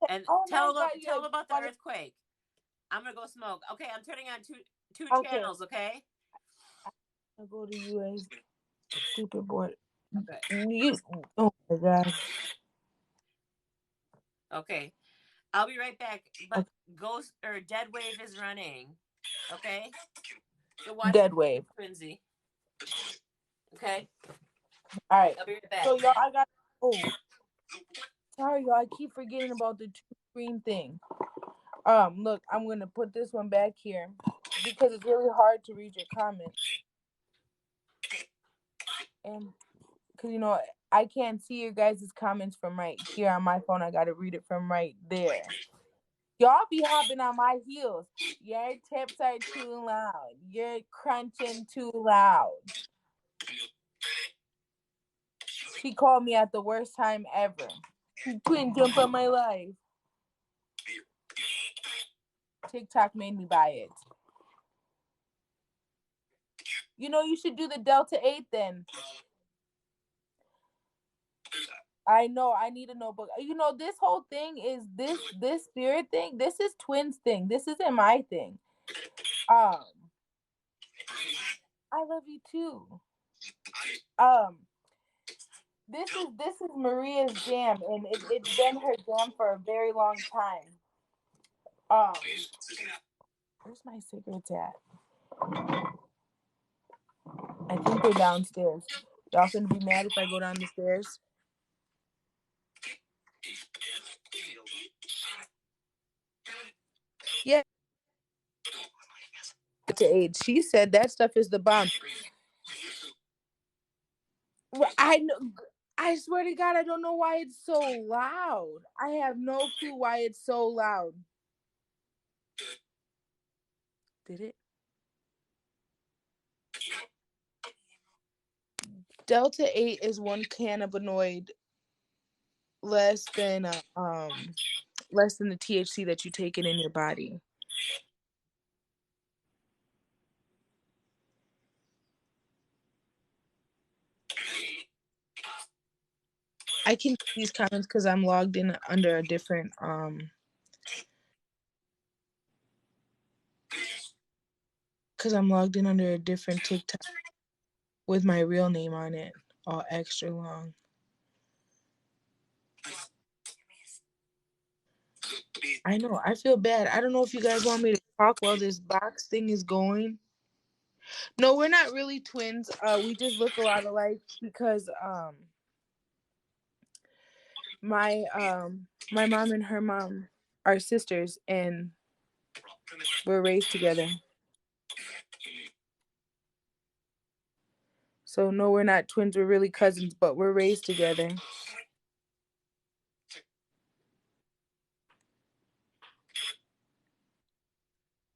And tell them about the earthquake. I'm gonna go smoke. Okay, I'm turning on two channels, okay? I'll go to US. Stupid boy. Okay. Oh my god. Okay. I'll be right back. But Ghost or Dead Wave is running. Okay? So watch Dead Wave. Twinsy. Okay? Alright. I'll be right back. So y'all sorry y'all, I keep forgetting about the 2-screen thing. Look, I'm gonna put this one back here because it's really hard to read your comments. And because I can't see your guys' comments from right here on my phone. I gotta read it from right there. Y'all be hopping on my heels. Your tips are too loud. You're crunching too loud. She called me at the worst time ever. Twin, jump on my life. TikTok made me buy it. You should do the Delta 8 then. I know, I need a notebook. This whole thing is this spirit thing. This is Twins thing. This isn't my thing. I love you too. This is Maria's jam, and it's been her jam for a very long time. Where's my cigarettes at? I think they're downstairs. Y'all gonna be mad if I go down the stairs? Yeah. To age. She said that stuff is the bomb. I know. I swear to God, I don't know why it's so loud. I have no clue why it's so loud. Did it? Delta 8 is one cannabinoid less than the THC that you take in your body. I can see these comments because I'm logged in under a different TikTok with my real name on it, all extra long. I know, I feel bad. I don't know if you guys want me to talk while this box thing is going. No, we're not really twins. We just look a lot alike because my mom and her mom are sisters and we're raised together. So no, we're not twins. We're really cousins, but we're raised together.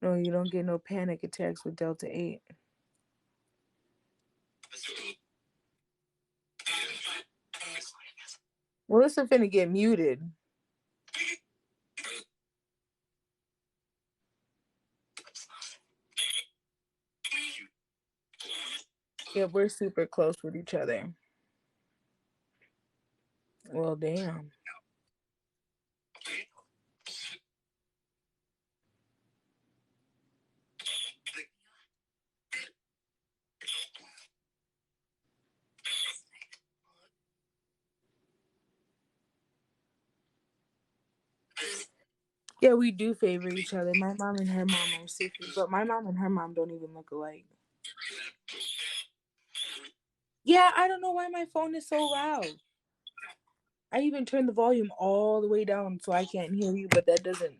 No, you don't get no panic attacks with Delta 8. Well, it's finna get muted. Yeah, we're super close with each other. Well, damn. Yeah, we do favor each other. My mom and her mom are sisters, but my mom and her mom don't even look alike. Yeah, I don't know why my phone is so loud. I even turned the volume all the way down so I can't hear you, but that doesn't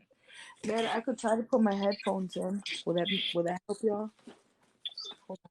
matter. I could try to put my headphones in. Will that help y'all? Hold on.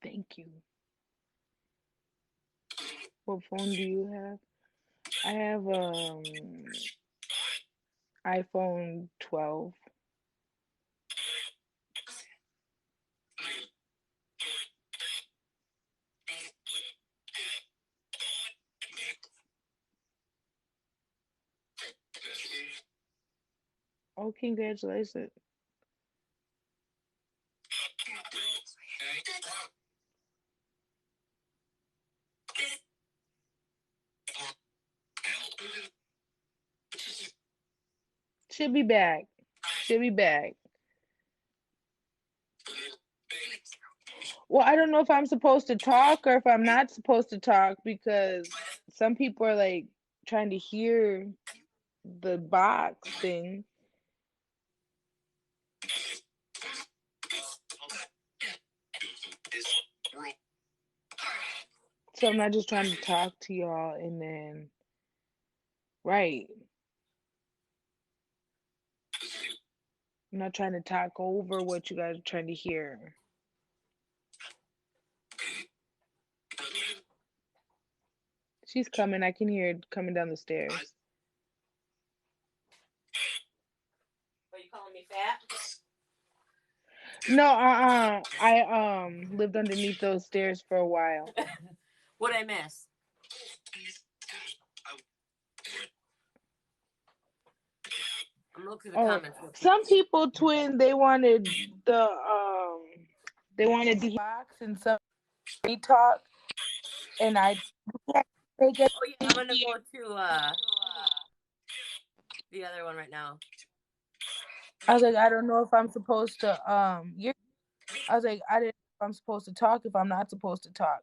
Thank you. What phone do you have? I have iPhone 12. Oh, congratulations. She'll be back. She'll be back. Well, I don't know if I'm supposed to talk or if I'm not supposed to talk because some people are like trying to hear the box thing. So I'm not just trying to talk to y'all and then, right. I'm not trying to talk over what you guys are trying to hear. She's coming. I can hear her coming down the stairs. Are you calling me fat? No, I lived underneath those stairs for a while. What'd I miss? I'm looking at the comments. Some people twin they wanted the box and some me talk and I make it. Oh yeah, I'm gonna go to the other one right now. I was like, I don't know if I'm supposed to I was like, I didn't know if I'm supposed to talk if I'm not supposed to talk.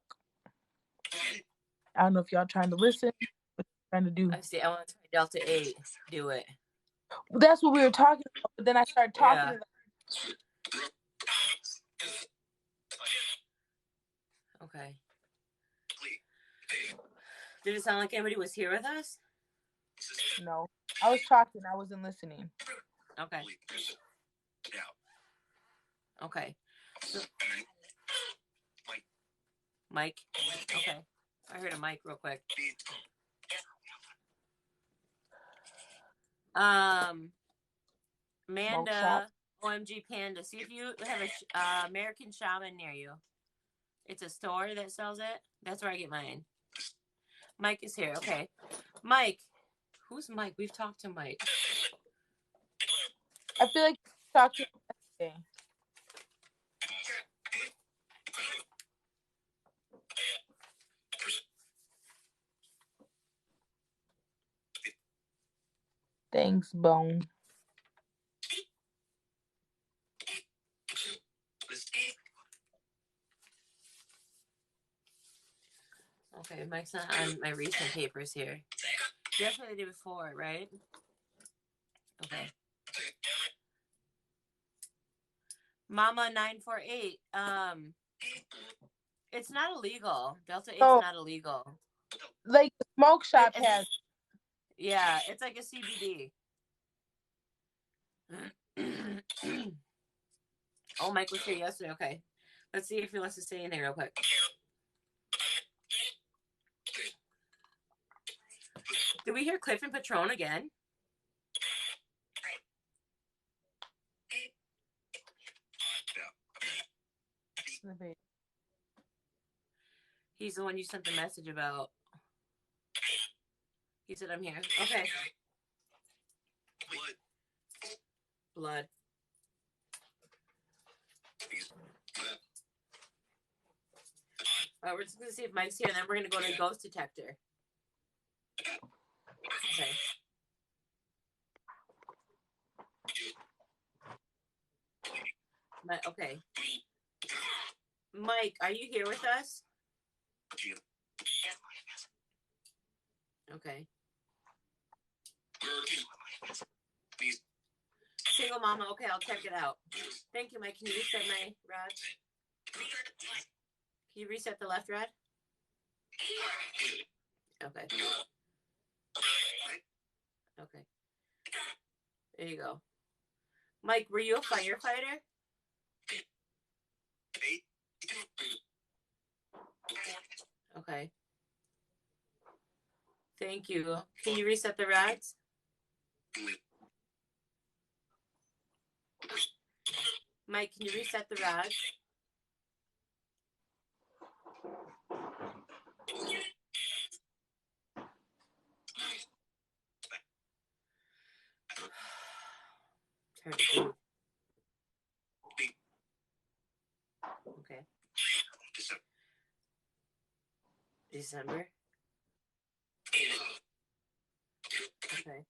I don't know if y'all trying to listen, what you're trying to do. I see. I want to try Delta 8. Do it. Well, that's what we were talking about, but then I started talking to them. Okay. Did it sound like anybody was here with us? No. I was talking, I wasn't listening. Okay. Okay. So, Mike? Okay. I heard a mic real quick. Amanda, OMG Panda, see if you have a American Shaman near you. It's a store that sells it. That's where I get mine. Mike is here. Okay. Mike. Who's Mike? We've talked to Mike. I feel like we talked to him yesterday. Thanks, Bone. Okay, Mike's not on my recent papers here. That's what I did before, right? Okay. Mama 948. It's not illegal. Delta 8's not illegal. Like the smoke shop has. Yeah, it's like a CBD. Oh, Mike was here yesterday. Okay. Let's see if he wants to stay in here real quick. Did we hear Cliff and Patron again? He's the one you sent the message about. He said, I'm here. Okay. Blood. All right, we're just going to see if Mike's here, and then we're going to go to ghost detector. Okay. Okay. Mike, are you here with us? Okay. Single mama. Okay, I'll check it out. Thank you, Mike. Can you reset my rod? Can you reset the left rod? Okay. Okay. There you go. Mike, were you a firefighter? Okay. Thank you. Can you reset the rods? Mike, can you reset the rods? Okay. December. Okay.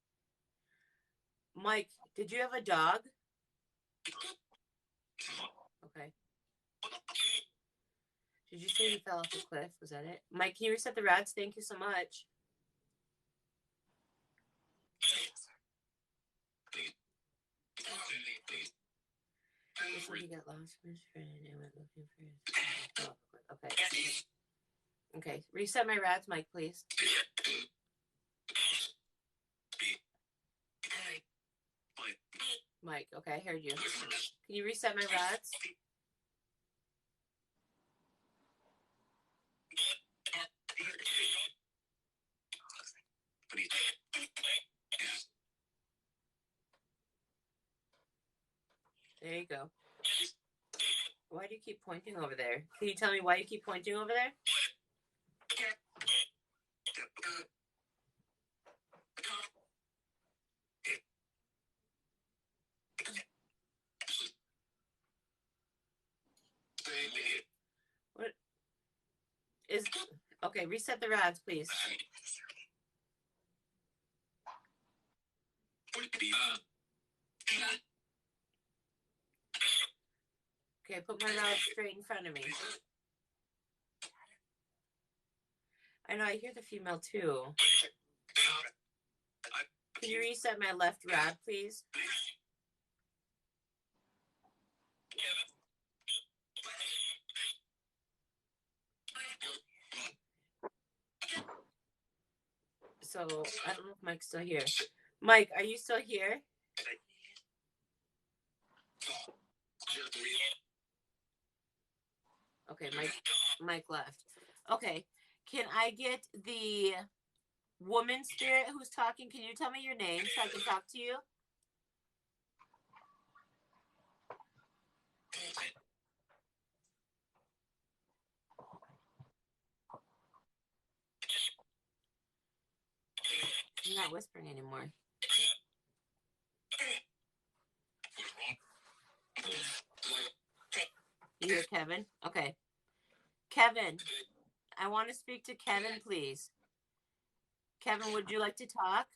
Mike, did you have a dog? Okay. Did you say you fell off the cliff? Was that it? Mike, can you reset the rods? Thank you so much. He got lost from his friend and went looking for his... Oh, okay. Okay. Reset my rods, Mike, please. Mike, okay, I heard you. Can you reset my rods? There you go. Why do you keep pointing over there? Can you tell me why you keep pointing over there? What is... Okay, reset the rods, please. Okay, put my rod straight in front of me. I know, I hear the female too. Can you reset my left rod, please? So, I don't know if Mike's still here. Mike, are you still here? Okay, Mike left. Okay, can I get the woman spirit who's talking? Can you tell me your name so I can talk to you? You're not whispering anymore. You hear Kevin? Okay. Kevin, I want to speak to Kevin, please. Kevin, would you like to talk?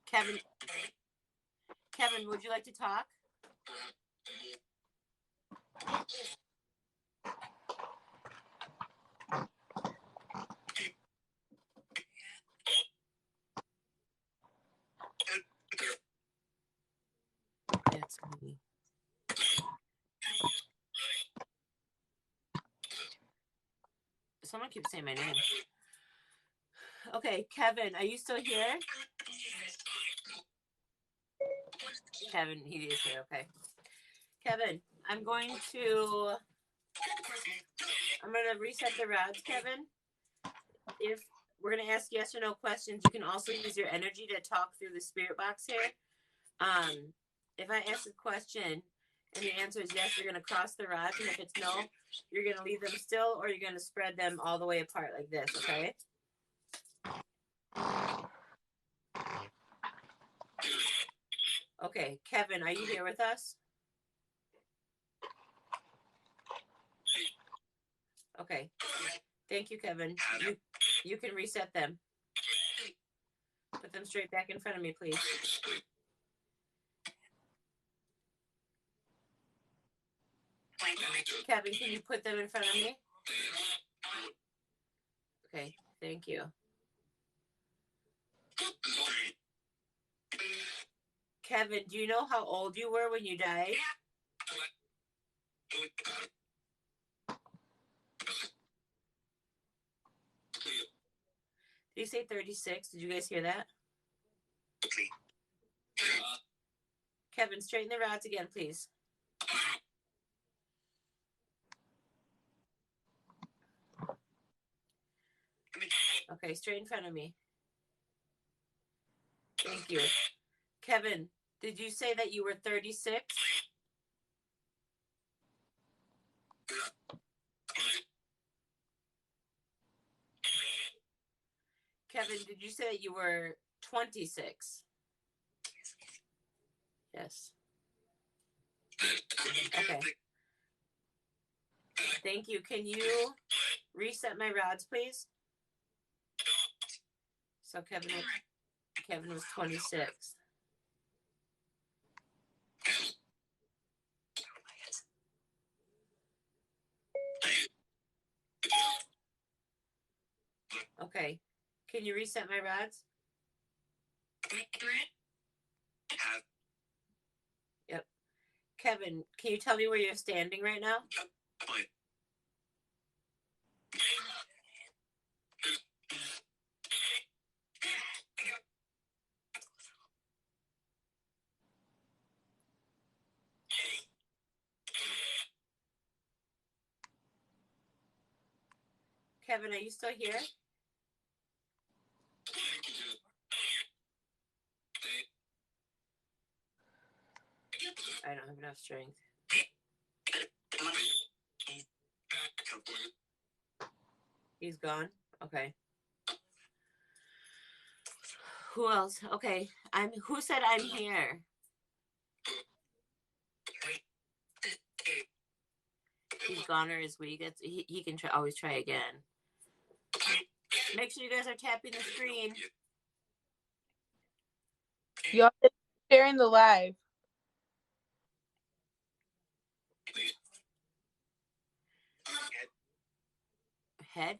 Kevin, would you like to talk? That's me. Someone keeps saying my name. Okay, Kevin, are you still here? Kevin, he is here. Okay. Kevin, I'm going to reset the rods, Kevin. If we're going to ask yes or no questions, you can also use your energy to talk through the spirit box here. If I ask a question and the answer is yes, you're going to cross the rods, and if it's no, you're going to leave them still, or you're going to spread them all the way apart like this, okay? Okay, Kevin, are you here with us? Okay. Thank you, Kevin. You can reset them. Put them straight back in front of me, please. Kevin, can you put them in front of me? Okay, thank you. Kevin, do you know how old you were when you died? Did you say 36? Did you guys hear that? Kevin, straighten the rods again, please. Okay, straight in front of me. Thank you. Kevin, did you say that you were 36? Kevin, did you say that you were 26? Yes. Okay. Thank you. Can you reset my rods, please? So Kevin was 26. Okay. Can you reset my rods? Yep. Kevin, can you tell me where you're standing right now? Kevin, are you still here? I don't have enough strength. He's gone? Okay. Who else? Okay. Who said I'm here? He's gone or is weak. He can always try again. Make sure you guys are tapping the screen. Y'all sharing the live. Head?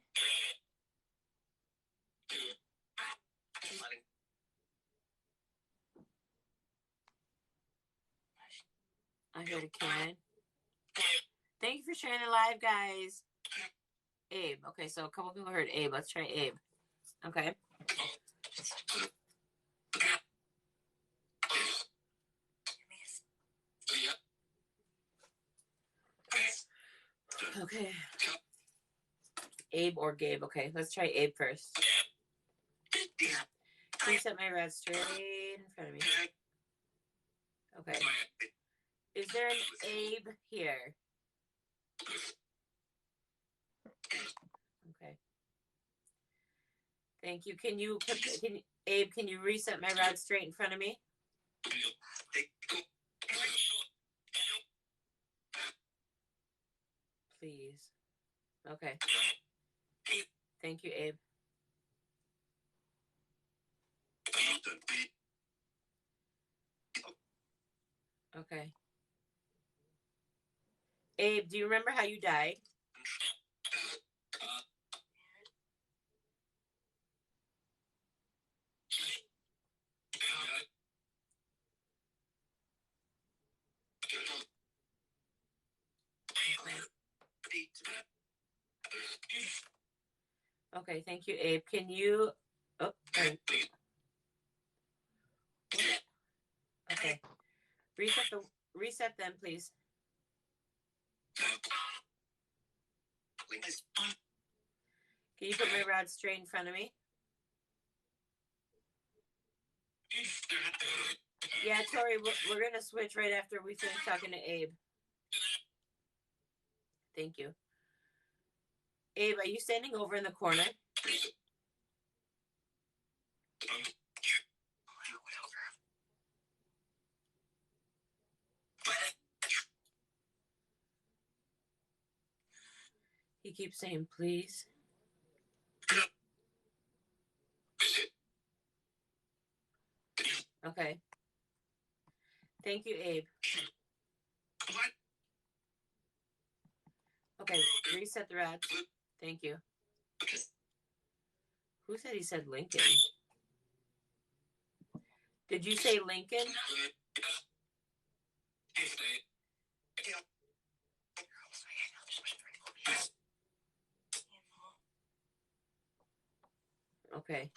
I heard a kid. Thank you for sharing the live, guys. Abe. Okay, so a couple people heard Abe. Let's try Abe. Okay. Okay. Abe or Gabe. Okay, let's try Abe first. Please set my rods straight in front of me. Okay. Is there an Abe here? Okay. Thank you. Abe, can you reset my rods straight in front of me? Please. Okay. Thank you, Abe. Okay. Abe, do you remember how you died? Okay, thank you, Abe. Can you... Oh, okay. Okay. Reset them, please. Can you put my rod straight in front of me? Yeah, Tori, we're going to switch right after we finish talking to Abe. Thank you. Abe, are you standing over in the corner? He keeps saying, please. Okay. Thank you, Abe. Okay, reset the rods. Thank you. Who said he said Lincoln? Did you say Lincoln? Okay.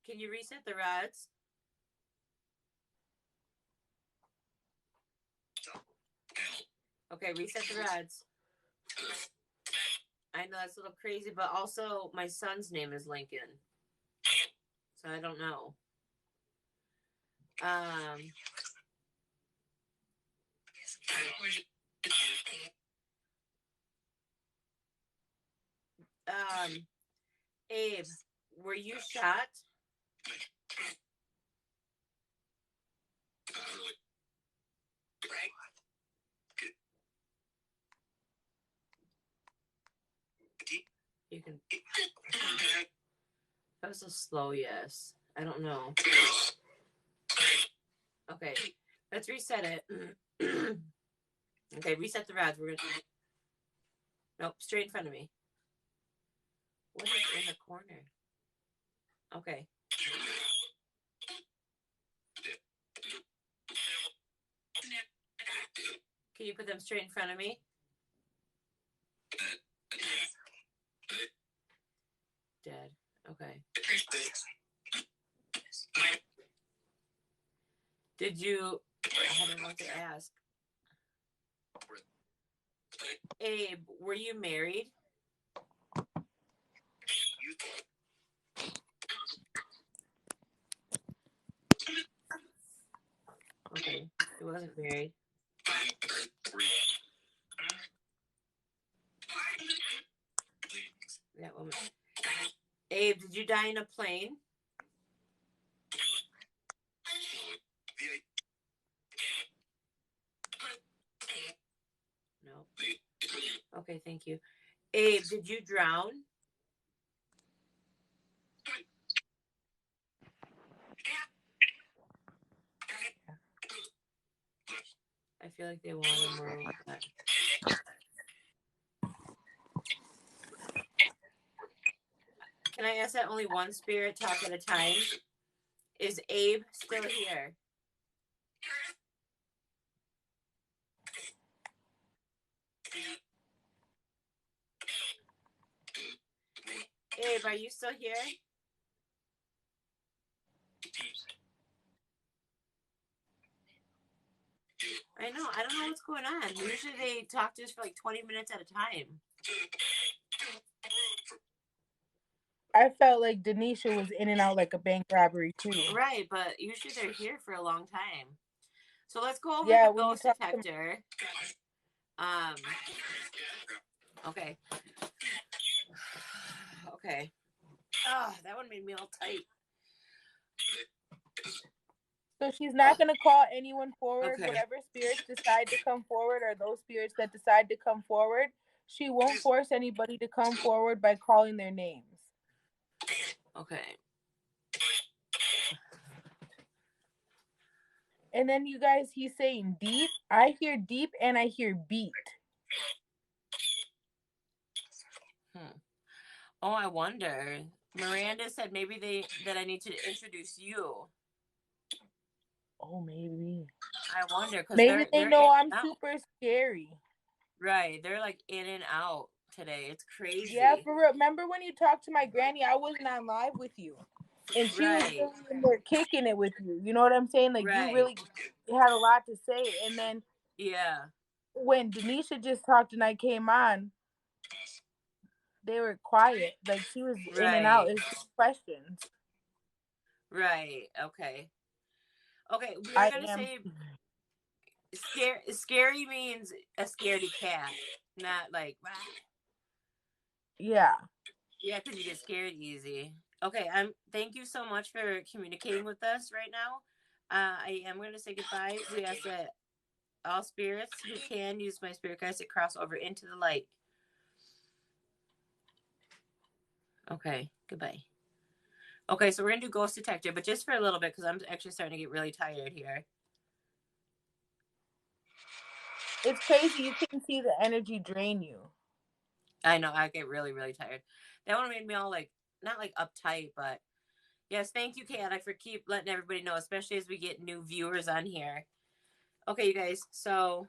Can you reset the rods? Okay, reset the rods. I know that's a little crazy, but also my son's name is Lincoln. So I don't know. Abe, were you shot? You can. That was a slow yes. I don't know. Okay, let's reset it. Okay, reset the rods. We're gonna. Nope, straight in front of me. What is in the corner? Okay. Can you put them straight in front of me? Dead. Okay. Did you... I don't know what to ask. Abe, were you married? Okay, he wasn't married. That woman. Abe, did you die in a plane? No. Okay, thank you. Abe, did you drown? I feel like they want more. Can I ask that only one spirit talk at a time? Is Abe still here? Abe, are you still here? I know. I don't know what's going on. Usually they talk to us for like 20 minutes at a time. I felt like Denisha was in and out like a bank robbery too. Right, but usually they're here for a long time. So let's go over the ghost detector. Okay. Okay. Oh, that one made me all tight. So she's not going to call anyone forward. Okay. Whatever spirits decide to come forward are those spirits that decide to come forward. She won't force anybody to come forward by calling their names. Okay. And then you guys, he's saying deep. I hear deep and I hear beat. Oh, I wonder. Miranda said maybe that I need to introduce you. Oh, maybe. I wonder because maybe they know I'm super scary. Right, they're like in and out today. It's crazy. Yeah, for real. Remember when you talked to my granny? I wasn't on live with you, and she was really in there kicking it with you. You know what I'm saying? Like you really had a lot to say, and then when Denisha just talked and I came on, they were quiet. Like she was in and out. It was just questions. Right. Okay. Okay. We're gonna say scary means a scaredy cat, not like. Yeah. Yeah, because you get scared easy. Okay. Thank you so much for communicating with us right now. I am going to say goodbye. We ask that all spirits who can use my spirit guides to cross over into the light. Okay. Goodbye. Okay, so we're going to do Ghost Detector, but just for a little bit because I'm actually starting to get really tired here. It's crazy. You can see the energy drain you. I know. I get really, really tired. That one made me all like, not like uptight, but yes, thank you, Kat, for keep letting everybody know, especially as we get new viewers on here. Okay, you guys, so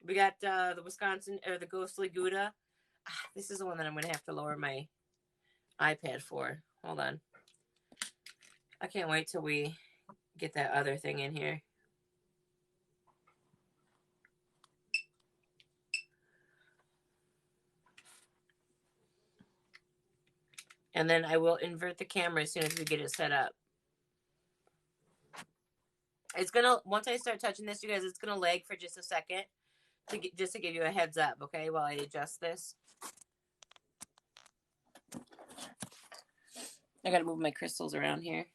we got the Wisconsin, or the Ghostly Gouda. This is the one that I'm going to have to lower my iPad for. Hold on. I can't wait till we get that other thing in here. And then I will invert the camera as soon as we get it set up. It's gonna, once I start touching this, you guys, it's gonna lag for just a second just to give you a heads up, okay, while I adjust this. I gotta move my crystals around here.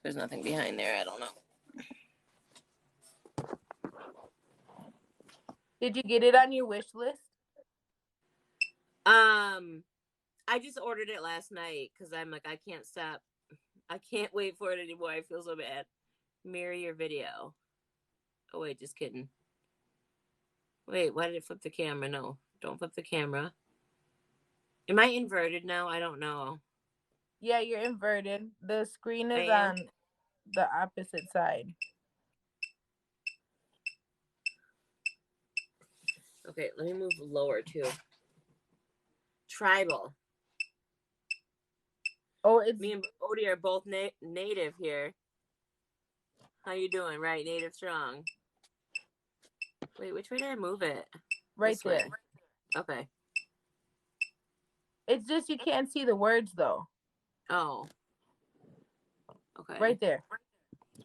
There's nothing behind there. I don't know. Did you get it on your wish list? I just ordered it last night because I'm like, I can't stop. I can't wait for it anymore. I feel so bad. Mirror your video. Oh, wait, just kidding. Wait, why did it flip the camera? No, don't flip the camera. Am I inverted now? I don't know. Yeah, you're inverted. The screen is on the opposite side. Okay, let me move lower too. Tribal. Oh, it's me and Odie are both native here. How you doing? Right, native strong. Wait, which way did I move it? Right there. Okay. It's just you can't see the words though. Oh. Okay. Right there.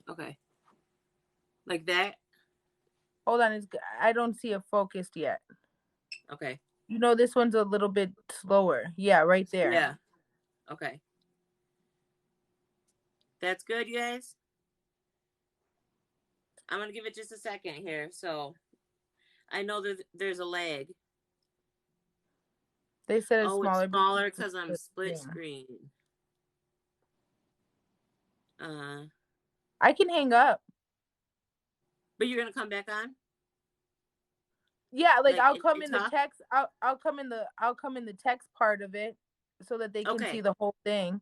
Okay. Like that? Hold on, I don't see it focused yet. Okay. You know, this one's a little bit slower. Yeah, right there. Yeah. Okay. That's good, you guys? I'm going to give it just a second here. So I know that there's a lag. They said it's smaller. It's smaller because I'm split screen. I can hang up. But you're going to come back on? Yeah, like I'll come in the text. I'll come in the text part of it so that they can see the whole thing.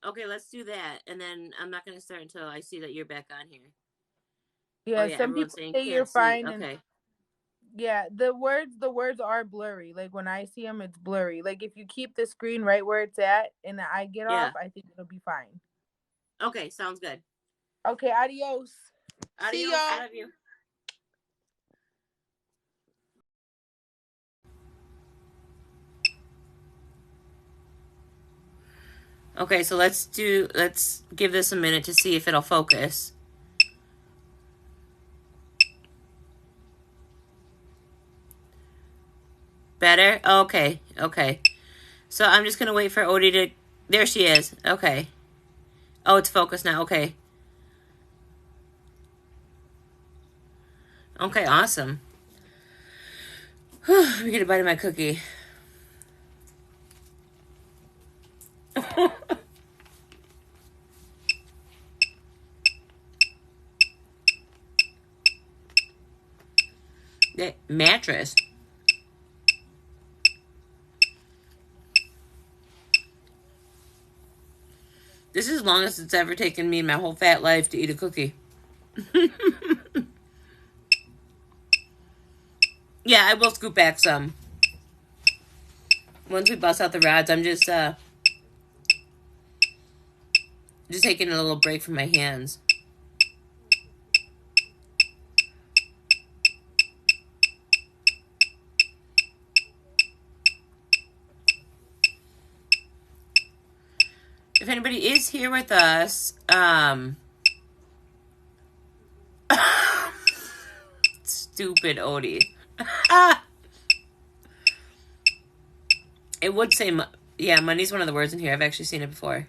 Okay, let's do that. And then I'm not going to start until I see that you're back on here. Yeah, some people say you're fine. Okay. Yeah, the words are blurry. Like when I see them, it's blurry. Like if you keep the screen right where it's at and I get off, I think it'll be fine. Okay, sounds good. Okay, adios. See y'all. I love you. Okay, so let's give this a minute to see if it'll focus. Better? Okay, okay. So I'm just going to wait for Odie to... There she is. Okay. Oh, it's focused now. Okay. Okay, awesome. Let me get a bite of my cookie. That mattress. This is the longest it's ever taken me in my whole fat life to eat a cookie. Yeah, I will scoop back some. Once we bust out the rods, I'm just taking a little break from my hands. If anybody is here with us, stupid Odie. It would say, yeah, money's one of the words in here. I've actually seen it before.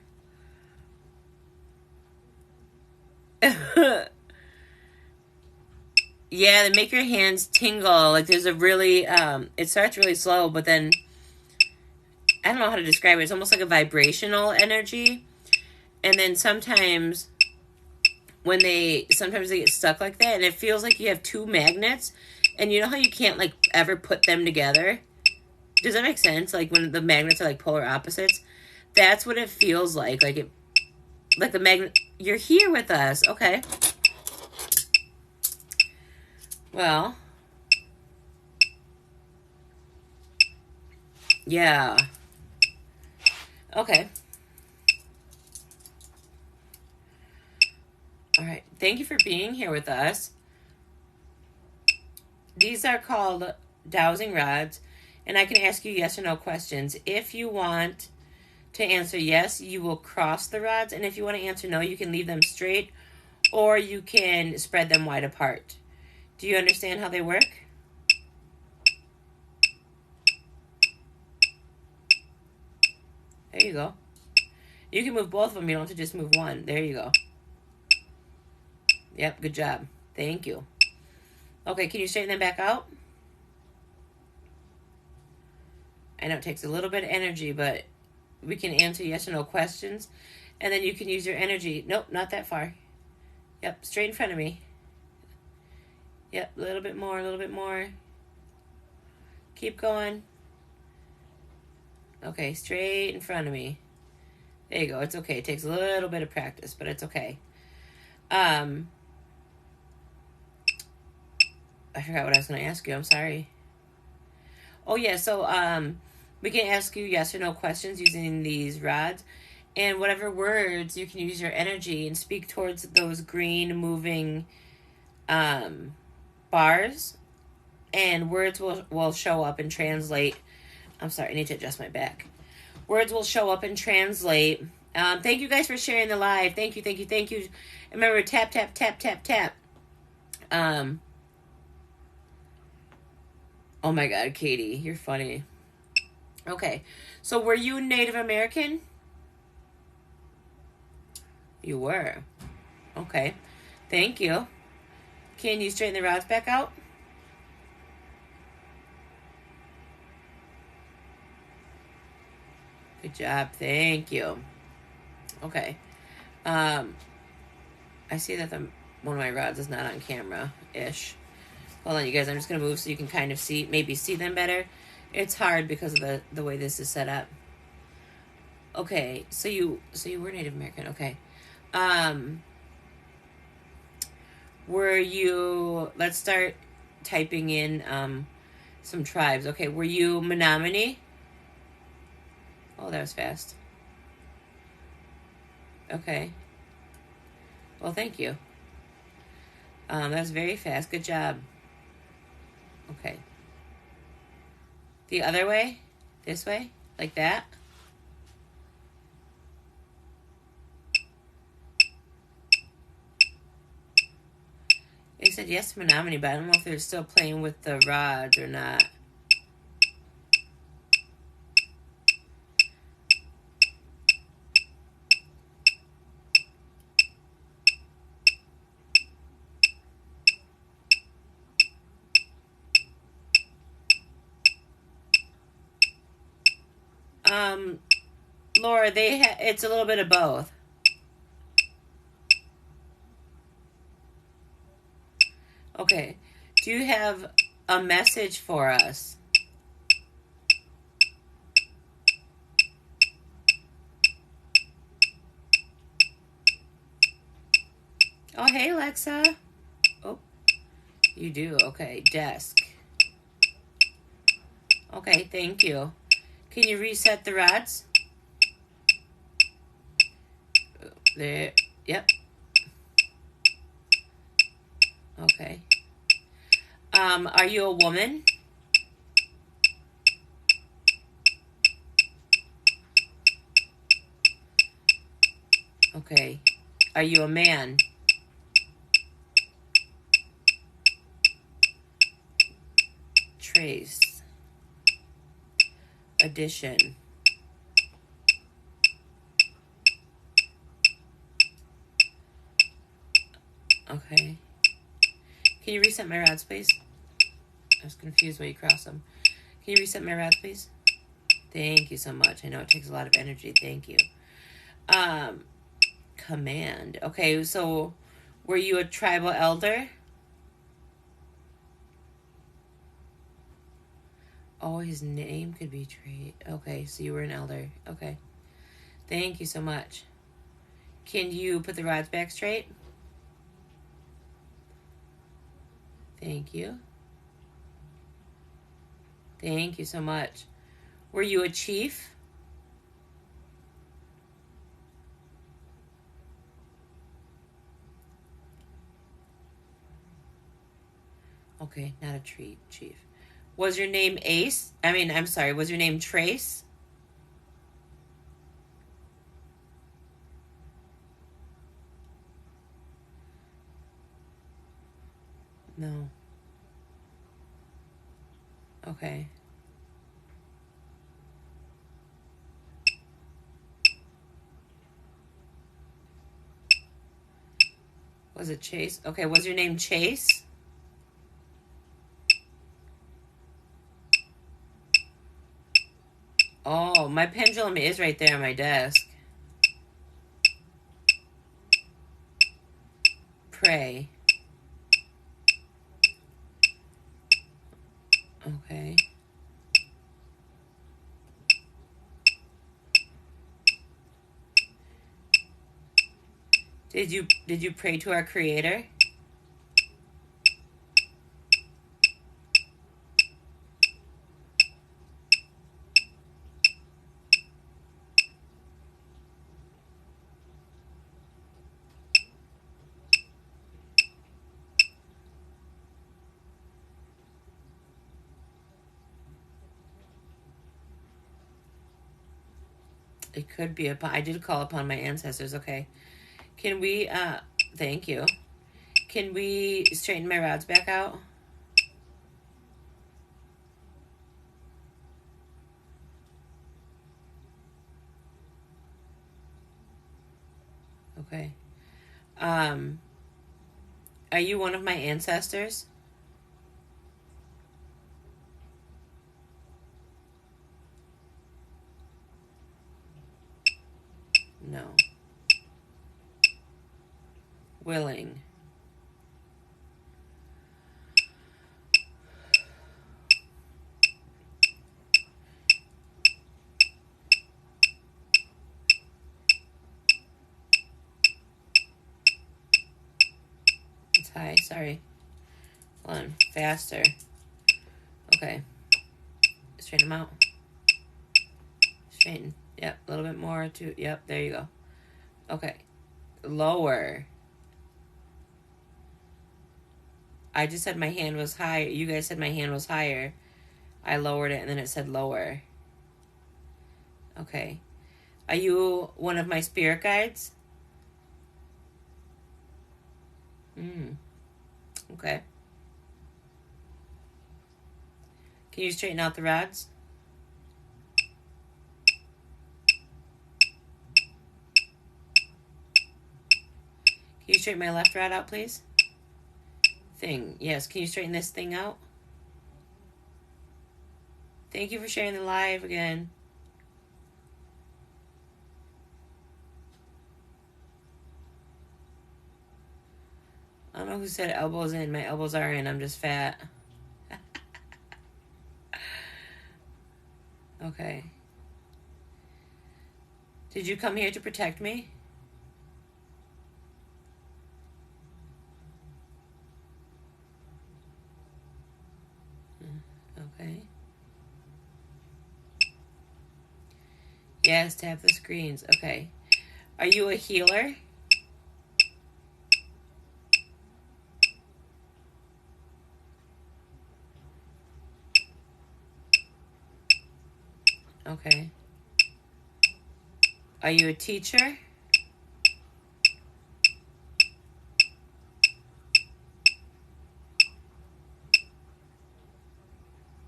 Yeah, they make your hands tingle. Like there's a really, it starts really slow, but then, I don't know how to describe it. It's almost like a vibrational energy. And then sometimes they get stuck like that, and it feels like you have two magnets, and you know how you can't like ever put them together? Does that make sense? Like when the magnets are like polar opposites? That's what it feels like. Like the magnet, you're here with us. Okay. Well. Yeah. Okay. All right. Thank you for being here with us. These are called dowsing rods, and I can ask you yes or no questions. If you want to answer yes, you will cross the rods, and if you want to answer no, you can leave them straight, or you can spread them wide apart. Do you understand how they work? There you go. You can move both of them. You don't have to just move one. There you go. Yep, good job. Thank you. Okay, can you straighten them back out? I know it takes a little bit of energy, but we can answer yes or no questions. And then you can use your energy. Nope, not that far. Yep, straight in front of me. Yep, a little bit more, a little bit more. Keep going. Okay, straight in front of me. There you go. It's okay. It takes a little bit of practice, but it's okay. I forgot what I was going to ask you. I'm sorry. Oh, yeah. So, we can ask you yes or no questions using these rods. And whatever words, you can use your energy and speak towards those green moving bars. And words will show up and translate. I'm sorry, I need to adjust my back. Words will show up and translate. Thank you guys for sharing the live. Thank you, thank you, thank you. Remember, tap, tap, tap, tap, tap. Oh my God, Katie, you're funny. Okay, so were you Native American? You were. Okay, thank you. Can you straighten the rods back out? Good job, thank you. Okay. I see that one of my rods is not on camera-ish. Hold on, you guys. I'm just going to move so you can kind of maybe see them better. It's hard because of the way this is set up. Okay, so you were Native American. Okay. Were you, let's start typing in some tribes. Okay, were you Menominee? Oh, that was fast. Okay. Well, thank you. That was very fast. Good job. Okay. The other way? This way? Like that? They said yes to Menominee, but I don't know if they're still playing with the rods or not. Laura, it's a little bit of both. Okay. Do you have a message for us. Oh, hey, Alexa. Oh, you do. Okay, desk. Okay, thank you. Can you reset the rods? There. Yep. Okay. Are you a woman? Okay. Are you a man? Trace. Addition. Okay. Can you reset my rods, please? I was confused why you crossed them. Can you reset my rods, please? Thank you so much. I know it takes a lot of energy. Thank you. Command. Okay, so were you a tribal elder? Oh, his name could be Trey. Okay, so you were an elder. Okay. Thank you so much. Can you put the rods back straight? Thank you. Thank you so much. Were you a chief? Okay, not a chief. Was your name Ace? I'm sorry. Was your name Trace? No. Okay. Was it Chase? Okay, was your name Chase? Oh, my pendulum is right there on my desk. Pray. Okay. Did you pray to our creator? It could be I did call upon my ancestors. Okay. Can we thank you. Can we straighten my rods back out? Okay. Are you one of my ancestors? No. Willing. It's high. Sorry. Hold on. Faster. Okay. Straighten them out. Straighten. Yep. A little bit more. Yep. There you go. Okay. Lower. I just said my hand was higher. You guys said my hand was higher. I lowered it and then it said lower. Okay. Are you one of my spirit guides? Okay. Can you straighten out the rods? Can you straighten my left rod out, please? Yes. Can you straighten this thing out? Thank you for sharing the live again. I don't know who said elbows in. My elbows are in. I'm just fat. Okay. Did you come here to protect me? Okay. Yes, tap the screens. Okay. Are you a healer? Okay. Are you a teacher?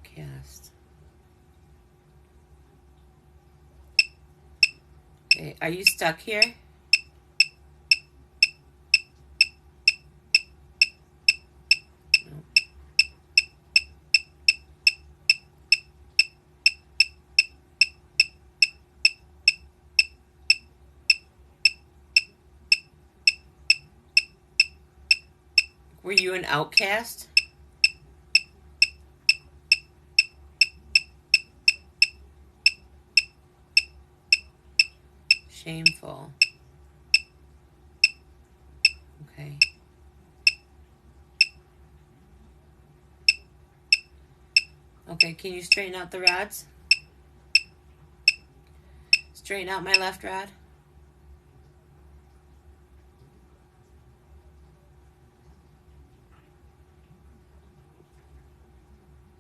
Cast. Okay. Are you stuck here? No. Were you an outcast? Shameful. Okay. Okay, can you straighten out the rods? Straighten out my left rod.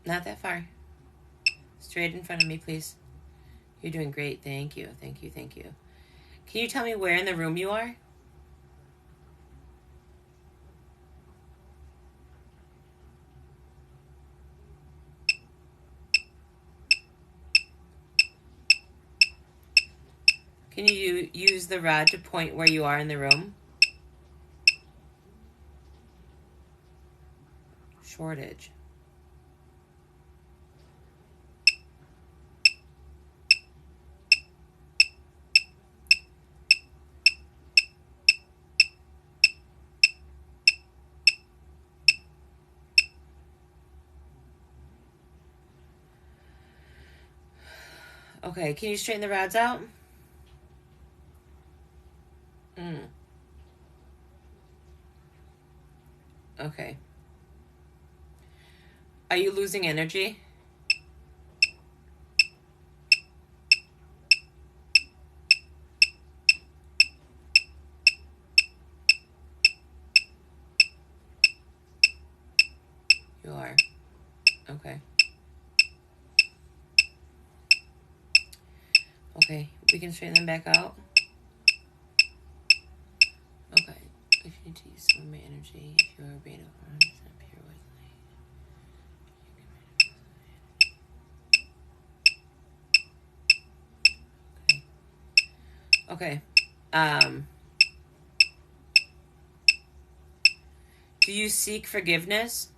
Not that far. Straight in front of me, please. You're doing great. Thank you. Thank you. Thank you. Can you tell me where in the room you are? Can you use the rod to point where you are in the room? Shortage. Okay, can you straighten the rods out? Okay. Are you losing energy? You are. Okay. Okay, we can straighten them back out. Okay. If you need to use some of my energy, if you are being 100% pure white light. Okay. Do you seek forgiveness?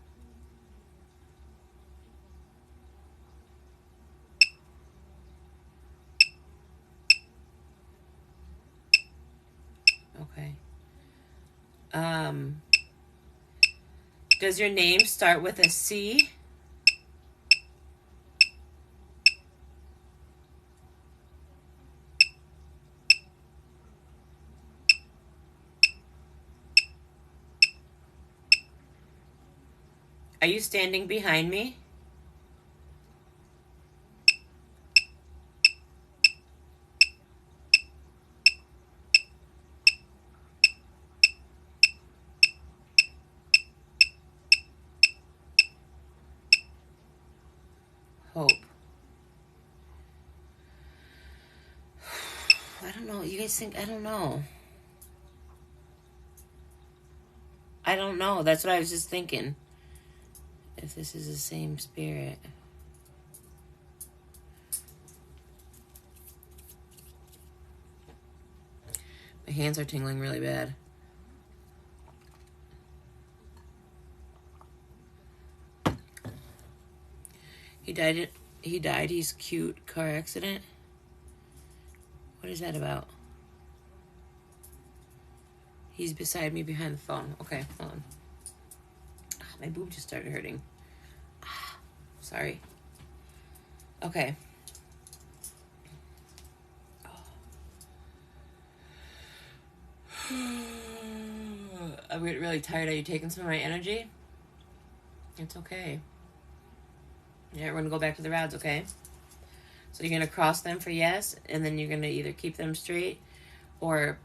Okay. Does your name start with a C? Are you standing behind me? Hope. I don't know. You guys think, I don't know. I don't know. That's what I was just thinking. If this is the same spirit. My hands are tingling really bad. He died. He's cute. Car accident. What is that about? He's beside me behind the phone. Okay, hold on. My boob just started hurting. Sorry. Okay. I'm getting really tired. Are you taking some of my energy? It's okay. Yeah, we're going to go back to the rods, okay? So you're going to cross them for yes, and then you're going to either keep them straight or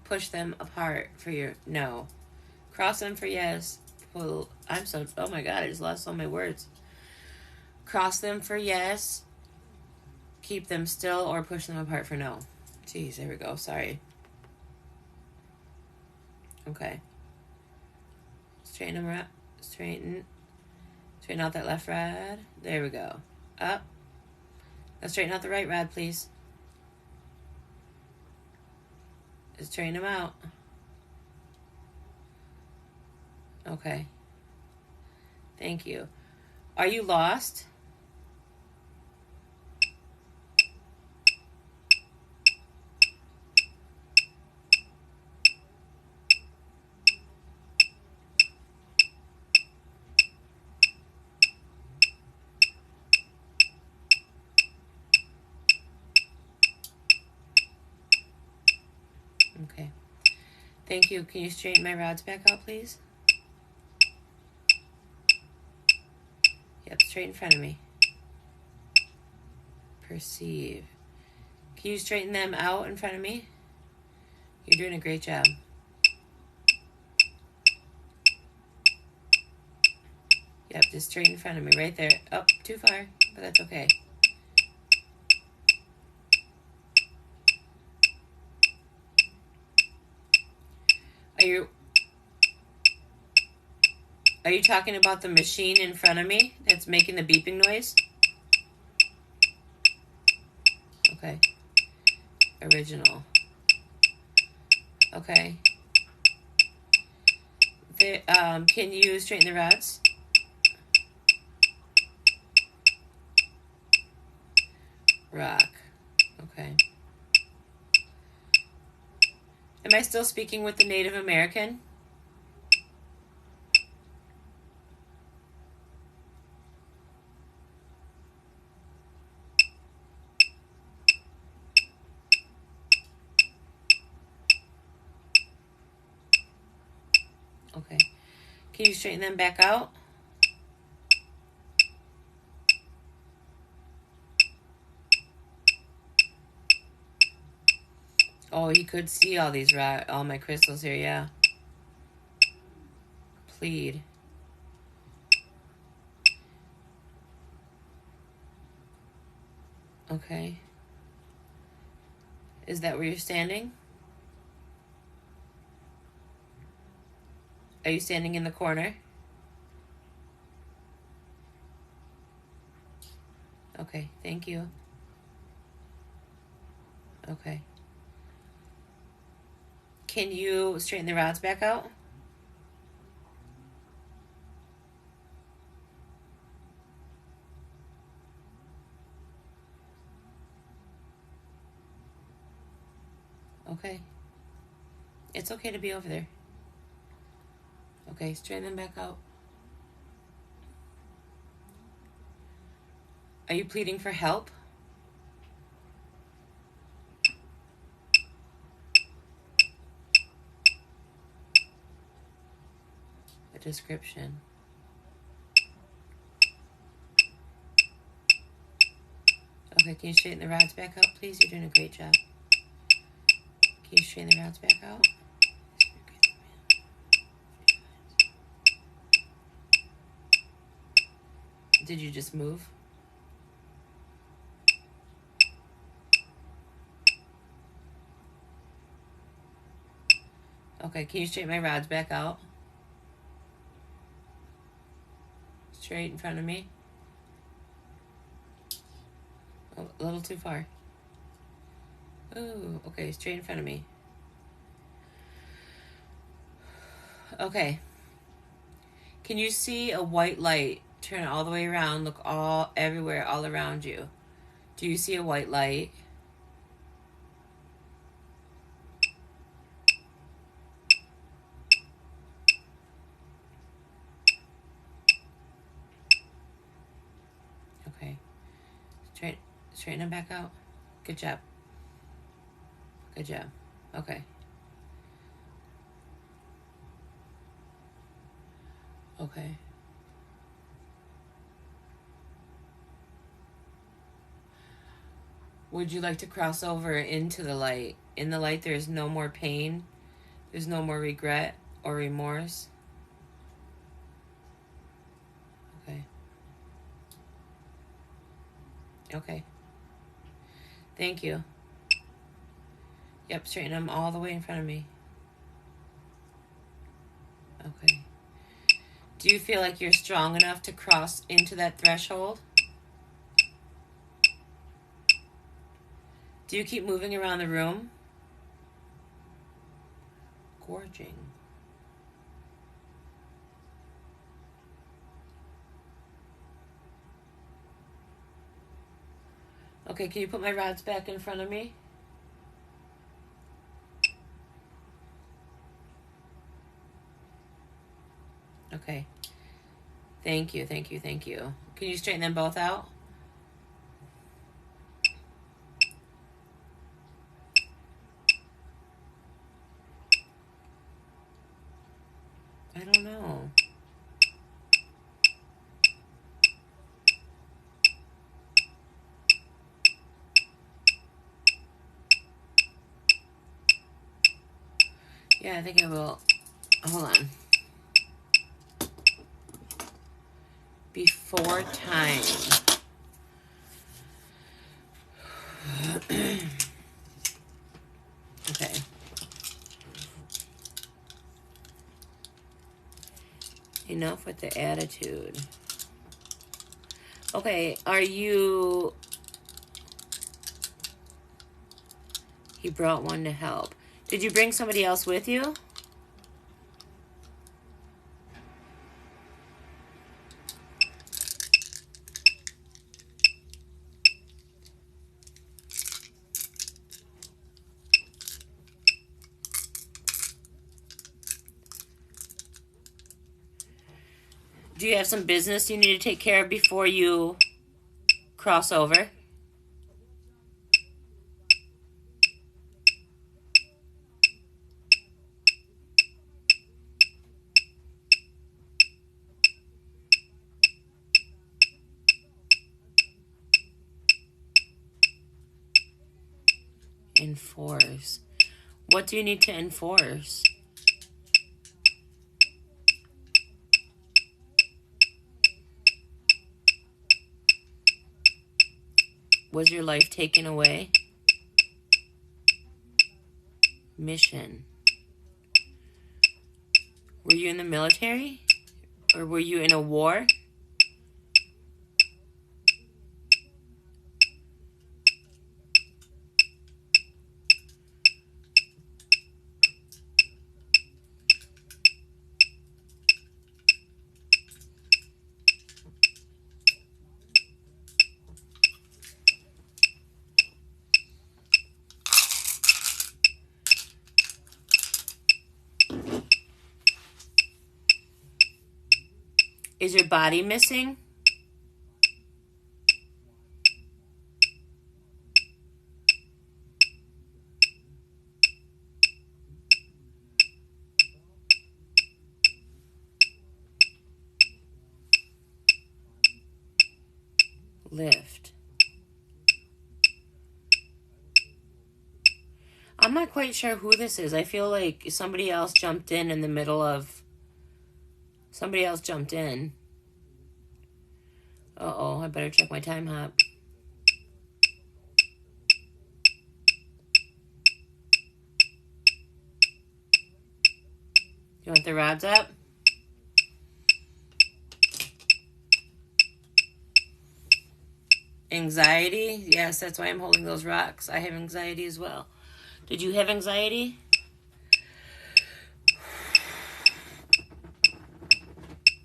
push them apart for your no. Cross them for yes. Oh my God, I just lost all my words. Cross them for yes. Keep them still or push them apart for no. Jeez, there we go. Sorry. Okay. Straighten them out. Straighten out that left rod. There we go. Up. Now straighten out the right rod, please. Straighten them out. Okay. Thank you. Are you lost? Okay. Thank you. Can you straighten my rods back out, please? Yep, straight in front of me. Perceive. Can you straighten them out in front of me? You're doing a great job. Yep, just straight in front of me, right there. Oh, too far, but that's okay. Are you talking about the machine in front of me that's making the beeping noise? Okay. Original. Okay. Can you straighten the rods? Rock. Okay. Am I still speaking with the Native American? Okay. Can you straighten them back out? Oh, he could see all my crystals here, yeah. Plead. Okay. Is that where you're standing? Are you standing in the corner? Okay, thank you. Okay. Can you straighten the rods back out? Okay. It's okay to be over there. Okay, straighten them back out. Are you pleading for help? A description. Okay, can you straighten the rods back out, please? You're doing a great job. Can you straighten the rods back out? Did you just move? Okay, can you straighten my rods back out? Straight in front of me. Oh, a little too far. Oh, okay, straight in front of me. Okay. Can you see a white light? Turn it all the way around. Look everywhere, all around you. Do you see a white light? Okay. Straighten them back out. Good job. Good job. Okay. Okay. Would you like to cross over into the light? In the light, there is no more pain. There's no more regret or remorse. Okay. Okay. Thank you. Yep, straighten them all the way in front of me. Okay. Do you feel like you're strong enough to cross into that threshold? Do you keep moving around the room? Gorging. Okay, can you put my rods back in front of me? Okay. Thank you, thank you, thank you. Can you straighten them both out? I don't know. Yeah, I think I will. Hold on. Before time. Okay. Enough with the attitude. Okay, are you... He brought one to help. Did you bring somebody else with you? Do you have some business you need to take care of before you cross over? Enforce. What do you need to enforce? Was your life taken away? Mission. Were you in the military? Or were you in a war? Is your body missing? Lift. I'm not quite sure who this is. I feel like somebody else jumped in the middle of... Somebody else jumped in. Uh-oh, I better check my time hop. You want the rods up? Anxiety? Yes, that's why I'm holding those rocks. I have anxiety as well. Did you have anxiety?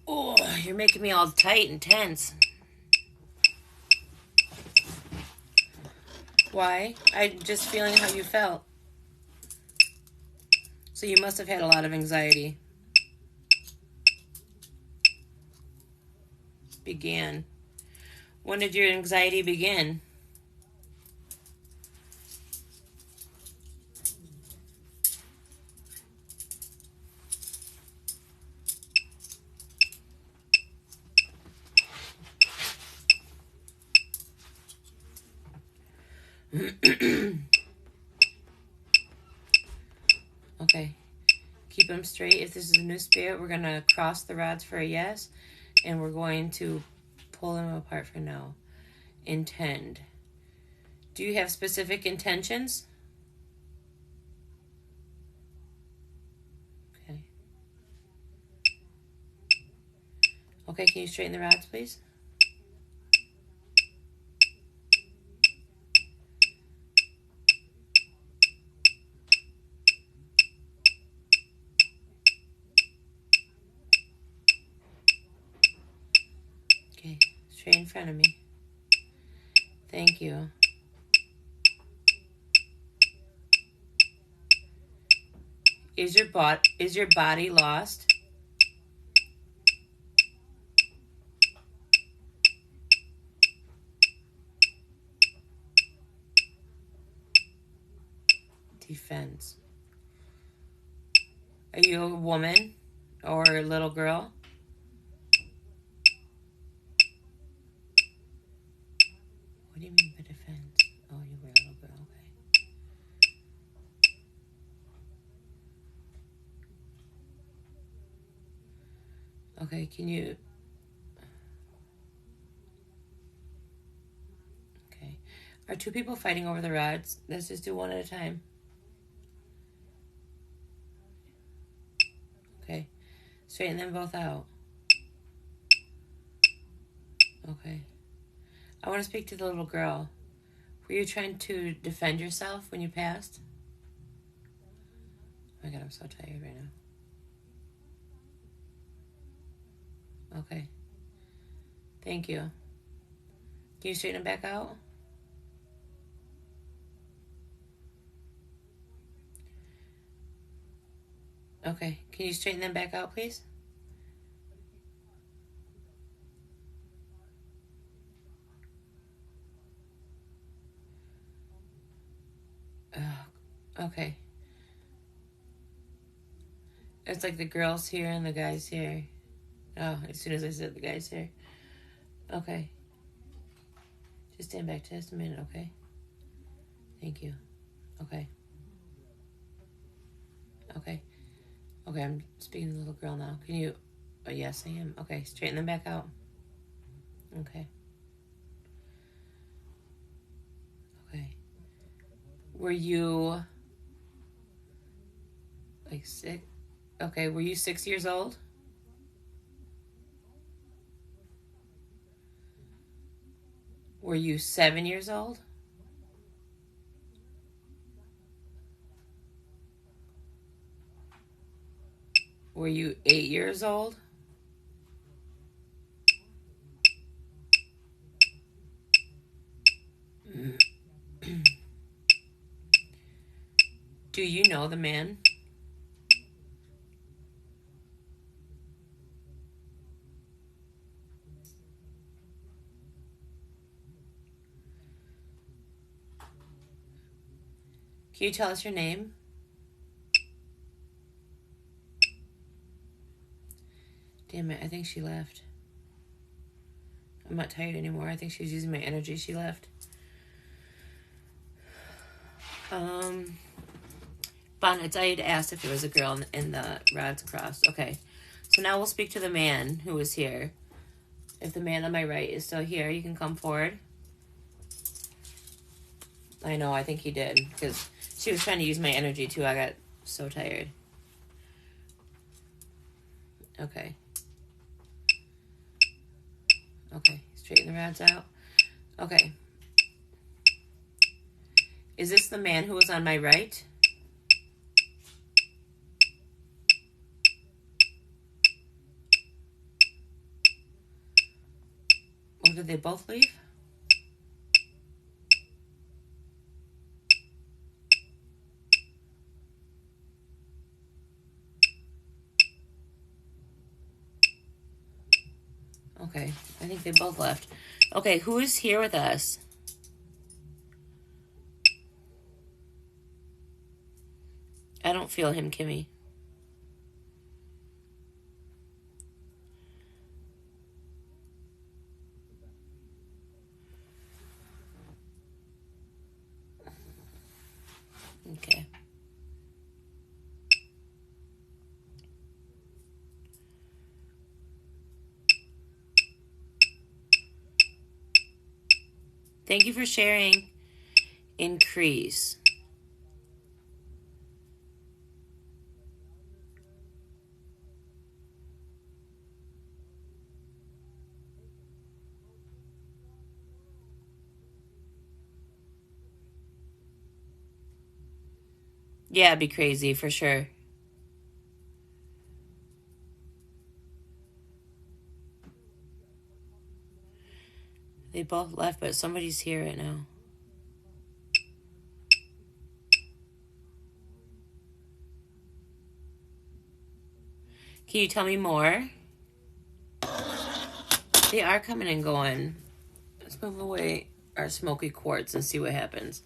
Oh, you're making me all tight and tense. Why? I'm just feeling how you felt. So you must have had a lot of anxiety. Began. When did your anxiety begin? Okay. Keep them straight. If this is a new spirit, we're going to cross the rods for a yes. And we're going to pull them apart for no. Intend. Do you have specific intentions? Okay. Okay, can you straighten the rods, please? Okay, straight in front of me. Thank you. Is your body lost? Defense. Are you a woman or a little girl? What do you mean by defense? Oh, you were a little girl. Okay. Okay, can you... Okay. Are two people fighting over the rods? Let's just do one at a time. Okay. Straighten them both out. Okay. I want to speak to the little girl. Were you trying to defend yourself when you passed? Oh my God, I'm so tired right now. Okay. Thank you. Can you straighten them back out? Okay. Can you straighten them back out, please? Okay. It's like the girl's here and the guy's here. Oh, as soon as I said the guy's here. Okay. Just stand back just a minute, okay? Thank you. Okay. Okay. Okay, I'm speaking to the little girl now. Can you... Oh, yes, I am. Okay, straighten them back out. Okay. Okay. Were you... like 6? Okay, were you 6 years old? Were you 7 years old? Were you 8 years old? Do you know the man? Can you tell us your name? Damn it, I think she left. I'm not tired anymore. I think she's using my energy. She left. Bonnets, I had asked if there was a girl in the rods crossed. Okay. So now we'll speak to the man who was here. If the man on my right is still here, you can come forward. I know, I think he did. Because she was trying to use my energy too. I got so tired. Okay. Okay. Straighten the rods out. Okay. Is this the man who was on my right? Or did they both leave? Okay, I think they both left. Okay, who is here with us? I don't feel him, Kimmy. Thank you for sharing. Increase. Yeah, it'd be crazy for sure. They both left, but somebody's here right now. Can you tell me more? They are coming and going. Let's move away our smoky quartz and see what happens.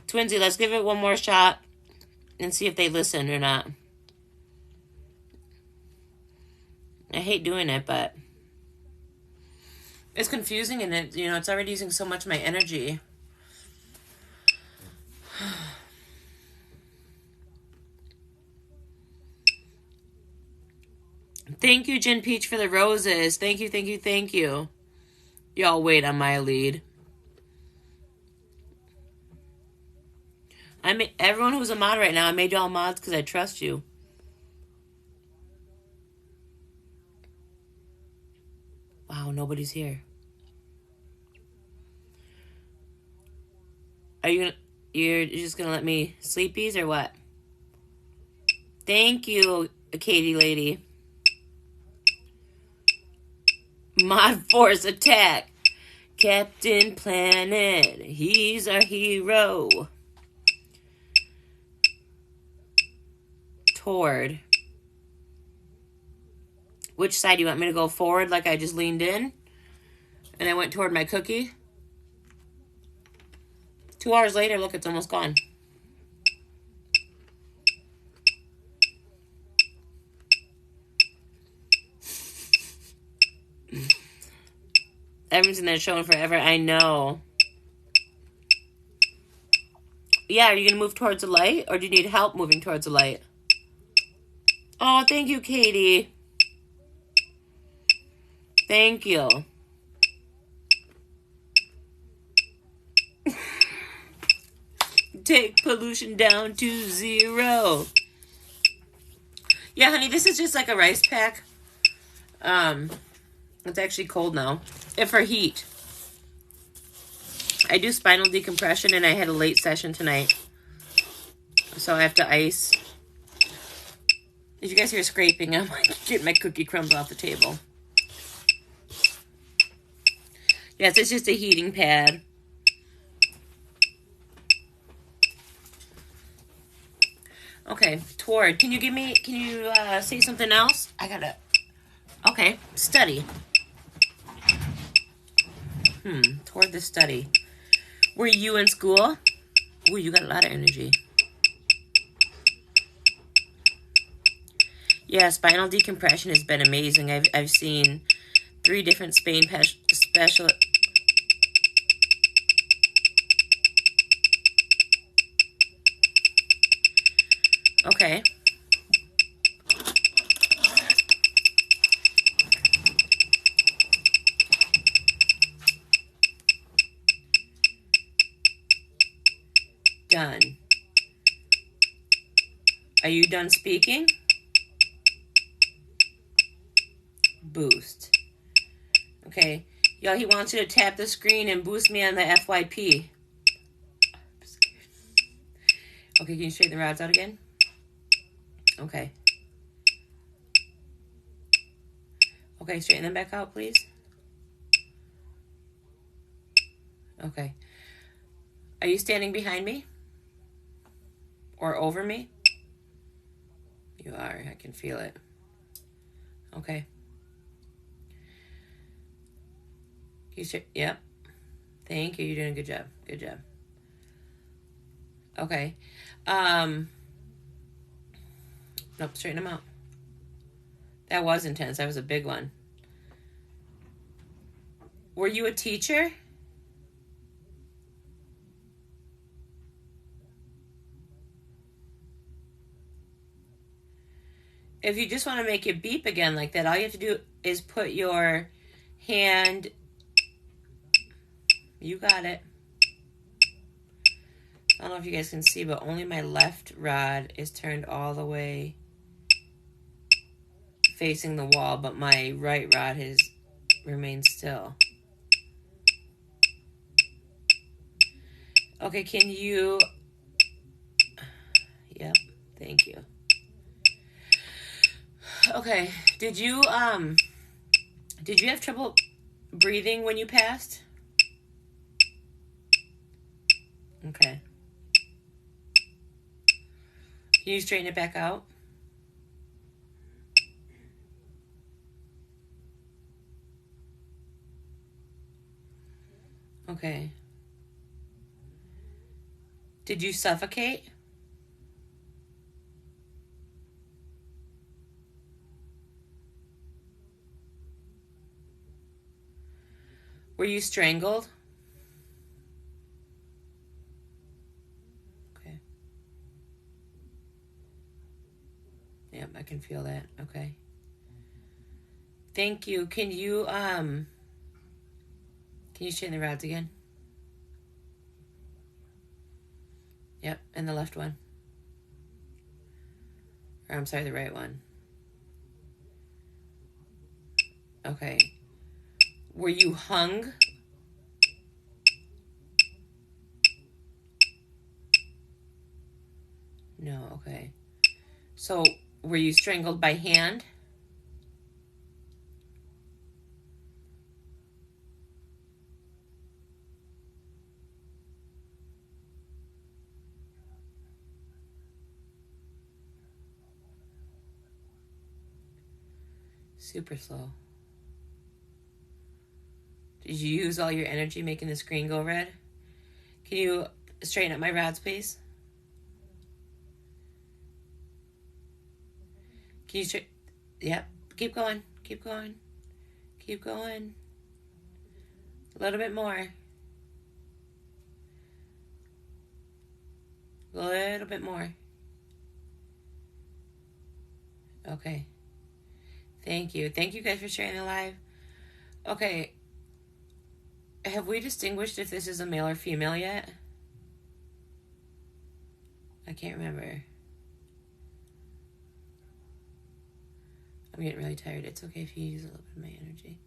Twinsy, let's give it one more shot and see if they listen or not. I hate doing it, but it's confusing and it's already using so much of my energy. Thank you, Jen Peach, for the roses. Thank you, thank you, thank you. Y'all wait on my lead. Everyone who's a mod right now, I made y'all mods because I trust you. Wow, nobody's here. You're just gonna let me sleepies or what? Thank you, Katie lady. Mod Force attack. Captain Planet, he's our hero. Toward. Which side do you want me to go forward like I just leaned in? And I went toward my cookie? 2 hours later, look, it's almost gone. Everyone's in there showing forever. I know. Yeah, are you going to move towards the light? Or do you need help moving towards the light? Oh, thank you, Katie. Thank you. Take pollution down to 0. Yeah, honey, this is just like a rice pack. It's actually cold now. If for heat. I do spinal decompression and I had a late session tonight. So I have to ice. Did you guys hear scraping? I'm like getting my cookie crumbs off the table. Yes, it's just a heating pad. Okay, Toward, can you say something else? Okay, study. Toward the study. Were you in school? Ooh, you got a lot of energy. Yeah, spinal decompression has been amazing. I've seen 3 different special. Okay. Done. Are you done speaking? Boost. Okay. Y'all, he wants you to tap the screen and boost me on the FYP. Okay, can you straighten the rods out again? Okay. Okay, straighten them back out, please. Okay. Are you standing behind me? Or over me? You are. I can feel it. Okay. You should. Yep. Thank you. You're doing a good job. Good job. Okay. Nope. Straighten them out. That was intense. That was a big one. Were you a teacher? if you just want to make it beep again like that, all you have to do is put your hand, you got it. I don't know if you guys can see, but only my left rod is turned all the way facing the wall, but my right rod has remained still. Okay, can you... Yep, thank you. Okay, did you have trouble breathing when you passed? Okay. Can you straighten it back out? Okay. Did you suffocate? Were you strangled? Okay. Yep, I can feel that. Okay. Thank you. Can you straighten the rods again? Yep, and the left one. Or I'm sorry, the right one. Okay. Were you hung? No, okay. So, were you strangled by hand? Super slow. Did you use all your energy making the screen go red? Can you straighten up my rods, please? Can you straighten... Yep. Keep going. Keep going. Keep going. A little bit more. A little bit more. Okay. Thank you. Thank you guys for sharing the live. Okay. Have we distinguished if this is a male or female yet? I can't remember. I'm getting really tired. It's okay if you use a little bit of my energy.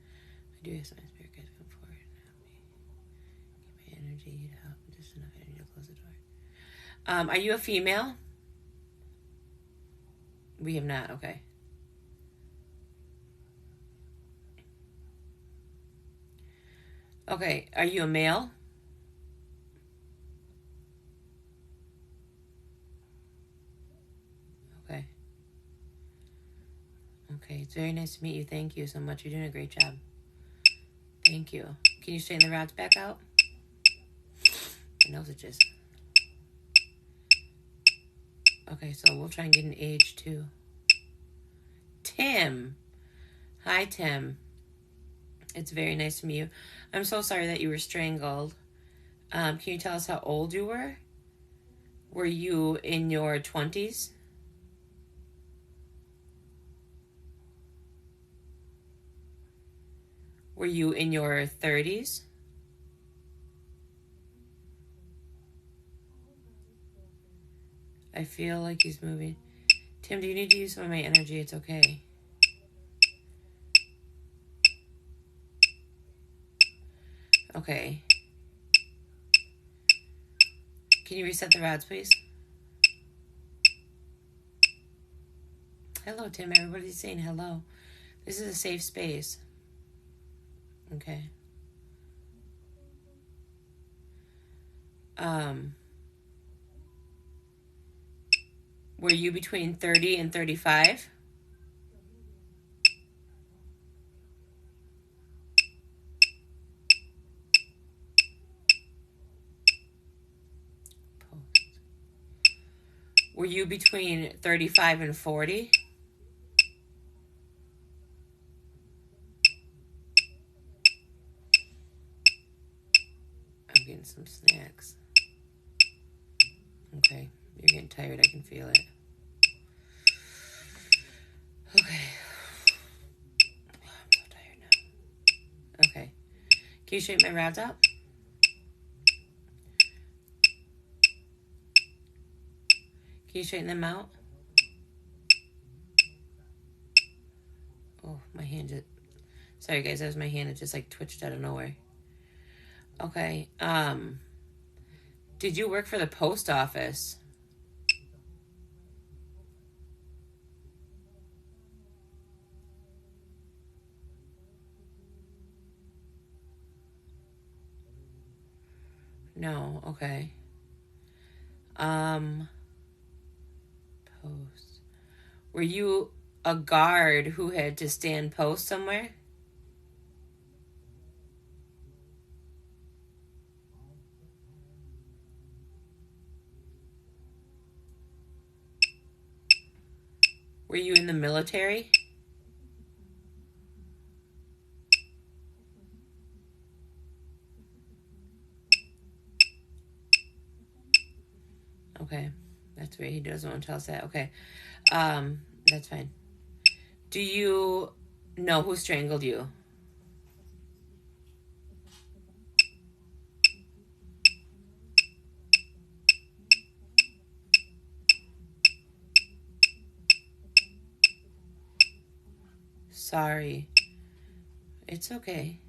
I do ask my spirit guys to come forward and help me. Give my energy to help. Just enough energy to close the door. Are you a female? We have not. Okay. Okay. Are you a male? Okay. Okay. It's very nice to meet you. Thank you so much. You're doing a great job. Thank you. Can you straighten the rods back out? My nose itches. Okay, so we'll try and get an age too. Tim. Hi, Tim. It's very nice to meet you. I'm so sorry that you were strangled. Can you tell us how old you were? Were you in your 20s? Were you in your 30s? I feel like he's moving. Tim, do you need to use some of my energy? It's okay. Okay. Can you reset the rods, please? Hello, Tim. Everybody's saying hello. This is a safe space. Okay. Were you between 30 and 35? Were you between 35 and 40? I'm getting some snacks. Okay, you're getting tired. I can feel it. Okay. Can you straighten my rods out? Can you straighten them out? Oh, my hand just... Sorry, guys. That was my hand. It just, like, twitched out of nowhere. Okay. Did you work for the post office? No. Okay. Post. Were you a guard who had to stand post somewhere? Were you in the military? Okay. That's weird. He doesn't want to tell us that. Okay. That's fine. Do you know who strangled you? Sorry. It's okay.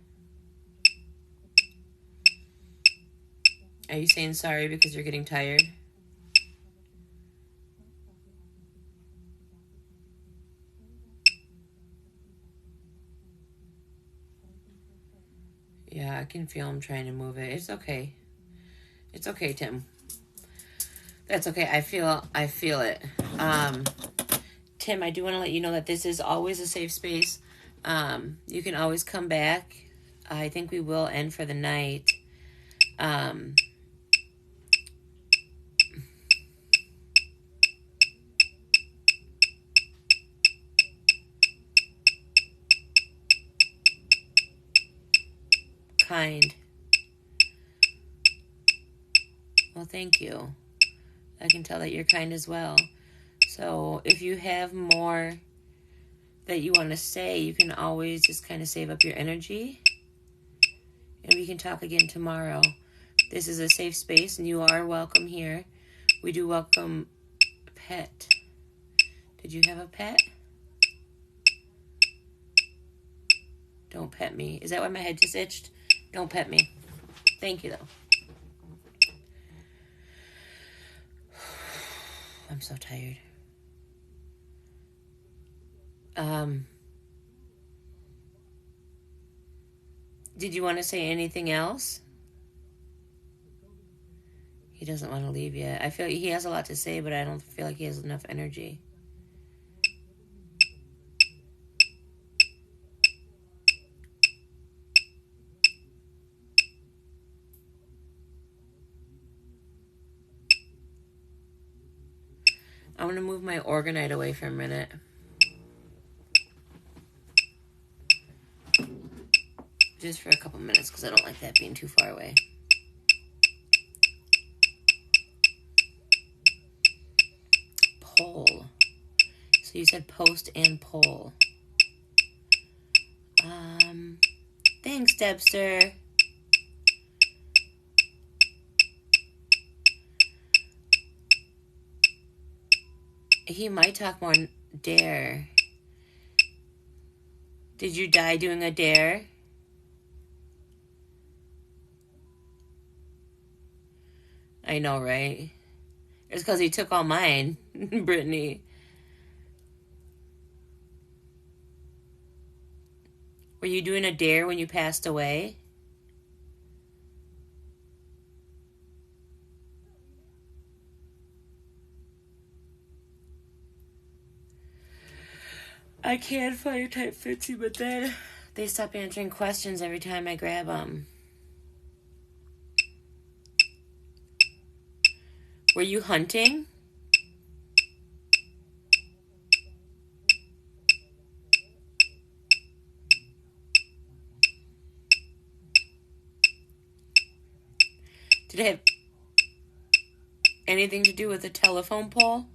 Are you saying sorry because you're getting tired? Yeah, I can feel him trying to move it. It's okay. It's okay, Tim. That's okay. I feel it. Tim, I do want to let you know that this is always a safe space. You can always come back. I think we will end for the night. Kind. Well, thank you. I can tell that you're kind as well. So if you have more that you want to say, you can always just kind of save up your energy. And we can talk again tomorrow. This is a safe space and you are welcome here. We do welcome a pet. Did you have a pet? Don't pet me. Is that why my head just itched? Don't pet me. Thank you, though. I'm so tired. Did you want to say anything else? He doesn't want to leave yet. I feel he has a lot to say, but I don't feel like he has enough energy. I'm going to move my orgonite away for a minute. Just for a couple minutes, because I don't like that being too far away. Poll. So you said post and poll. Thanks, Debster. He might talk more dare. Did you die doing a dare? I know, right? It's because he took all mine, Brittany. Were you doing a dare when you passed away? I can fire type Fitzy, but then they stop answering questions every time I grab them. Were you hunting? Did it have anything to do with the telephone pole?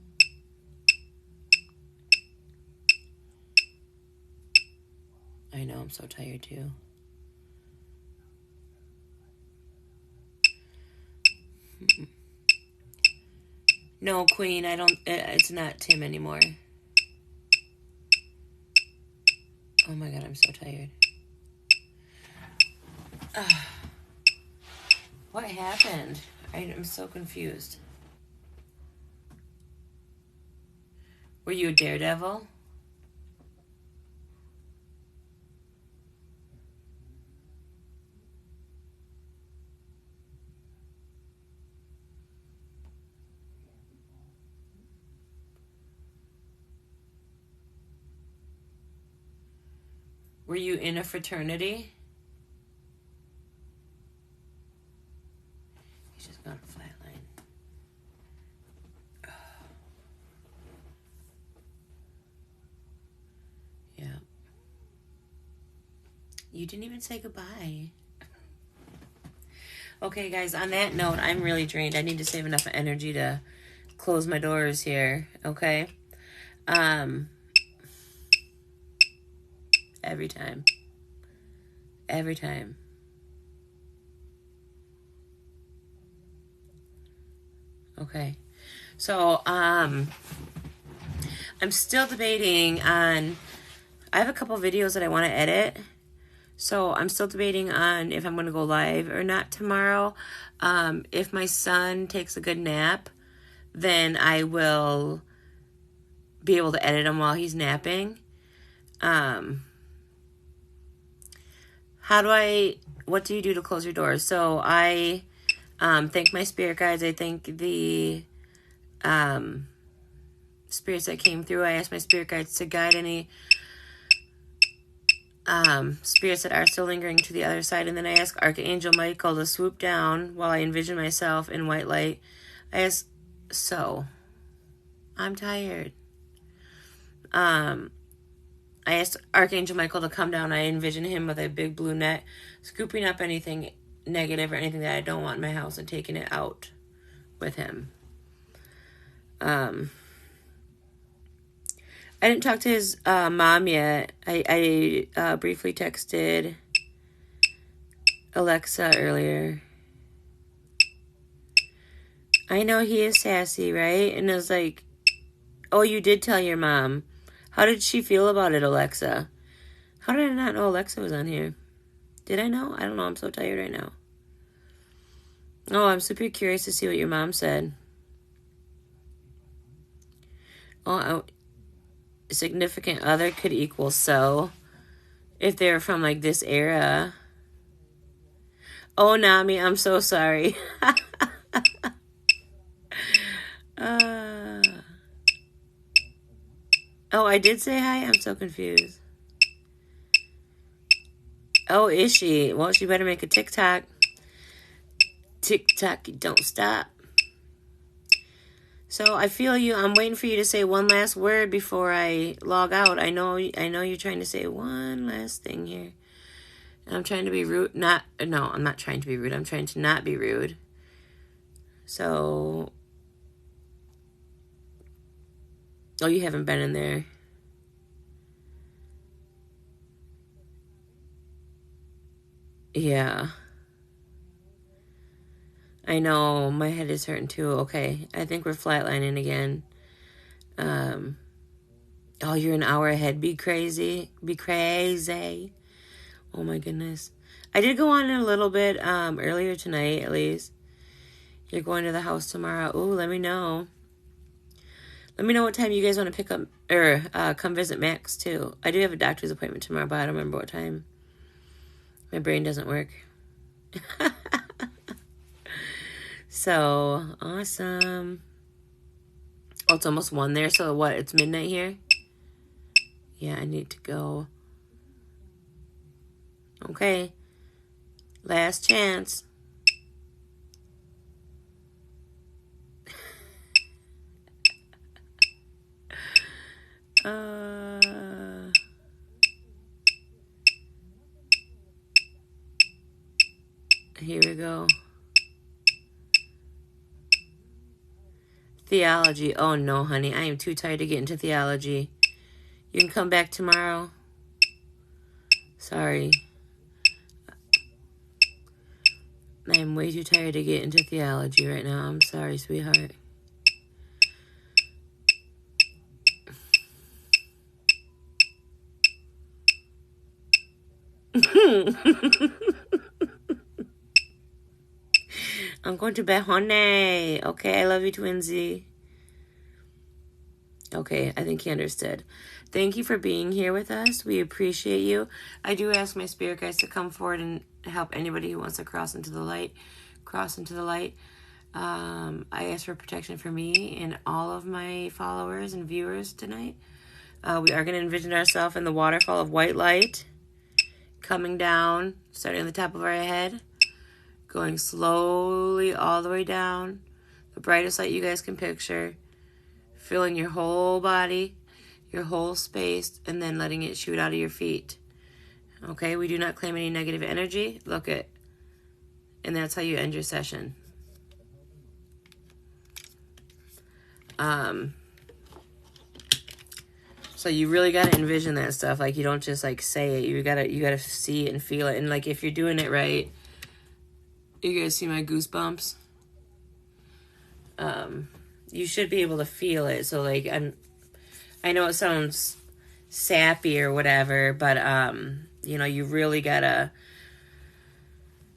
I know, I'm so tired too. No, Queen, I don't, it's not Tim anymore. Oh my God, I'm so tired. What happened? I'm so confused. Were you a daredevil? Were you in a fraternity? He's just gone flatline. Yeah. You didn't even say goodbye. Okay, guys, on that note, I'm really drained. I need to save enough energy to close my doors here, okay? Every time. Every time. Okay. So, I'm still debating on, I have a couple videos that I want to edit. So I'm still debating on if I'm going to go live or not tomorrow. If my son takes a good nap, then I will be able to edit him while he's napping. What do you do to close your doors? So I thank my spirit guides. I thank the spirits that came through. I asked my spirit guides to guide any spirits that are still lingering to the other side. And then I ask Archangel Michael to swoop down while I envision myself in white light. I'm tired. I asked Archangel Michael to come down. I envision him with a big blue net, scooping up anything negative or anything that I don't want in my house and taking it out with him. I didn't talk to his mom yet. I briefly texted Alexa earlier. I know he is sassy, right? And I was like, oh, you did tell your mom. How did she feel about it, Alexa? How did I not know Alexa was on here? Did I know? I don't know. I'm so tired right now. Oh, I'm super curious to see what your mom said. Oh, significant other could equal so. If they're from like this era. Oh, Nami, I'm so sorry. Oh, I did say hi? I'm so confused. Oh, is she? Well, she better make a TikTok. TikTok, don't stop. So I feel you. I'm waiting for you to say one last word before I log out. I know you're trying to say one last thing here. I'm trying to be rude. No, I'm not trying to be rude. I'm trying to not be rude. So, oh, you haven't been in there. Yeah. I know, my head is hurting too. Okay, I think we're flatlining again. Oh, you're an hour ahead. Be crazy. Be crazy. Oh my goodness. I did go on a little bit earlier tonight, at least. You're going to the house tomorrow. Ooh, let me know. Let me know what time you guys want to pick up or come visit Max too. I do have a doctor's appointment tomorrow, but I don't remember what time. My brain doesn't work. So, awesome. Oh, it's almost 1 there. So what? It's midnight here? Yeah, I need to go. Okay. Last chance. Here we go. Theology. Oh no, honey. I am too tired to get into theology. You can come back tomorrow. Sorry. I am way too tired to get into theology right now. I'm sorry, sweetheart. I'm going to bed, honey. Okay, I love you, Twinsy. Okay, I think he understood. Thank you for being here with us. We appreciate you. I do ask my spirit guides to come forward and help anybody who wants to cross into the light. Cross into the light. I ask for protection for me and all of my followers and viewers tonight. We are going to envision ourselves in the waterfall of white light coming down, starting at the top of our head, going slowly all the way down, the brightest light you guys can picture, filling your whole body, your whole space, and then letting it shoot out of your feet. Okay, we do not claim any negative energy. Look it. And that's how you end your session. So you really got to envision that stuff. Like, you don't just like say it. You gotta see it and feel it. And like, if you're doing it right, you guys see my goosebumps? You should be able to feel it. So like, I know it sounds sappy or whatever, but you know, you really gotta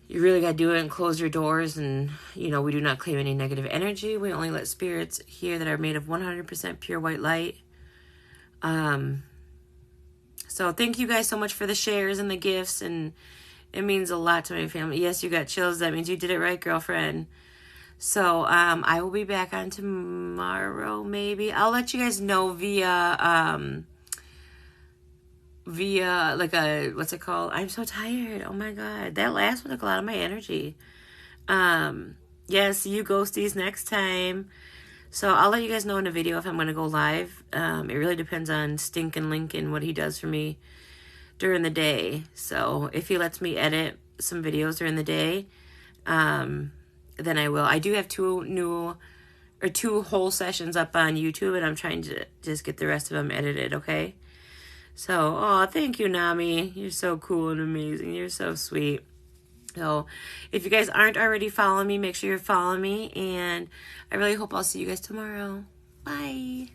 do it and close your doors. And you know, we do not claim any negative energy. We only let spirits here that are made of 100% pure white light. So thank you guys so much for the shares and the gifts, and it means a lot to my family. Yes, you got chills. That means you did it right, girlfriend. So, I will be back on tomorrow, maybe. I'll let you guys know via like what's it called? I'm so tired. Oh my God. That last one took a lot of my energy. Yeah, see you ghosties next time. So I'll let you guys know in a video if I'm going to go live. It really depends on Stinkin' Lincoln, what he does for me during the day. So if he lets me edit some videos during the day, then I will. I do have two whole sessions up on YouTube, and I'm trying to just get the rest of them edited, okay? So, oh, thank you, Nami. You're so cool and amazing. You're so sweet. So, if you guys aren't already following me, make sure you're following me, and I really hope I'll see you guys tomorrow. Bye.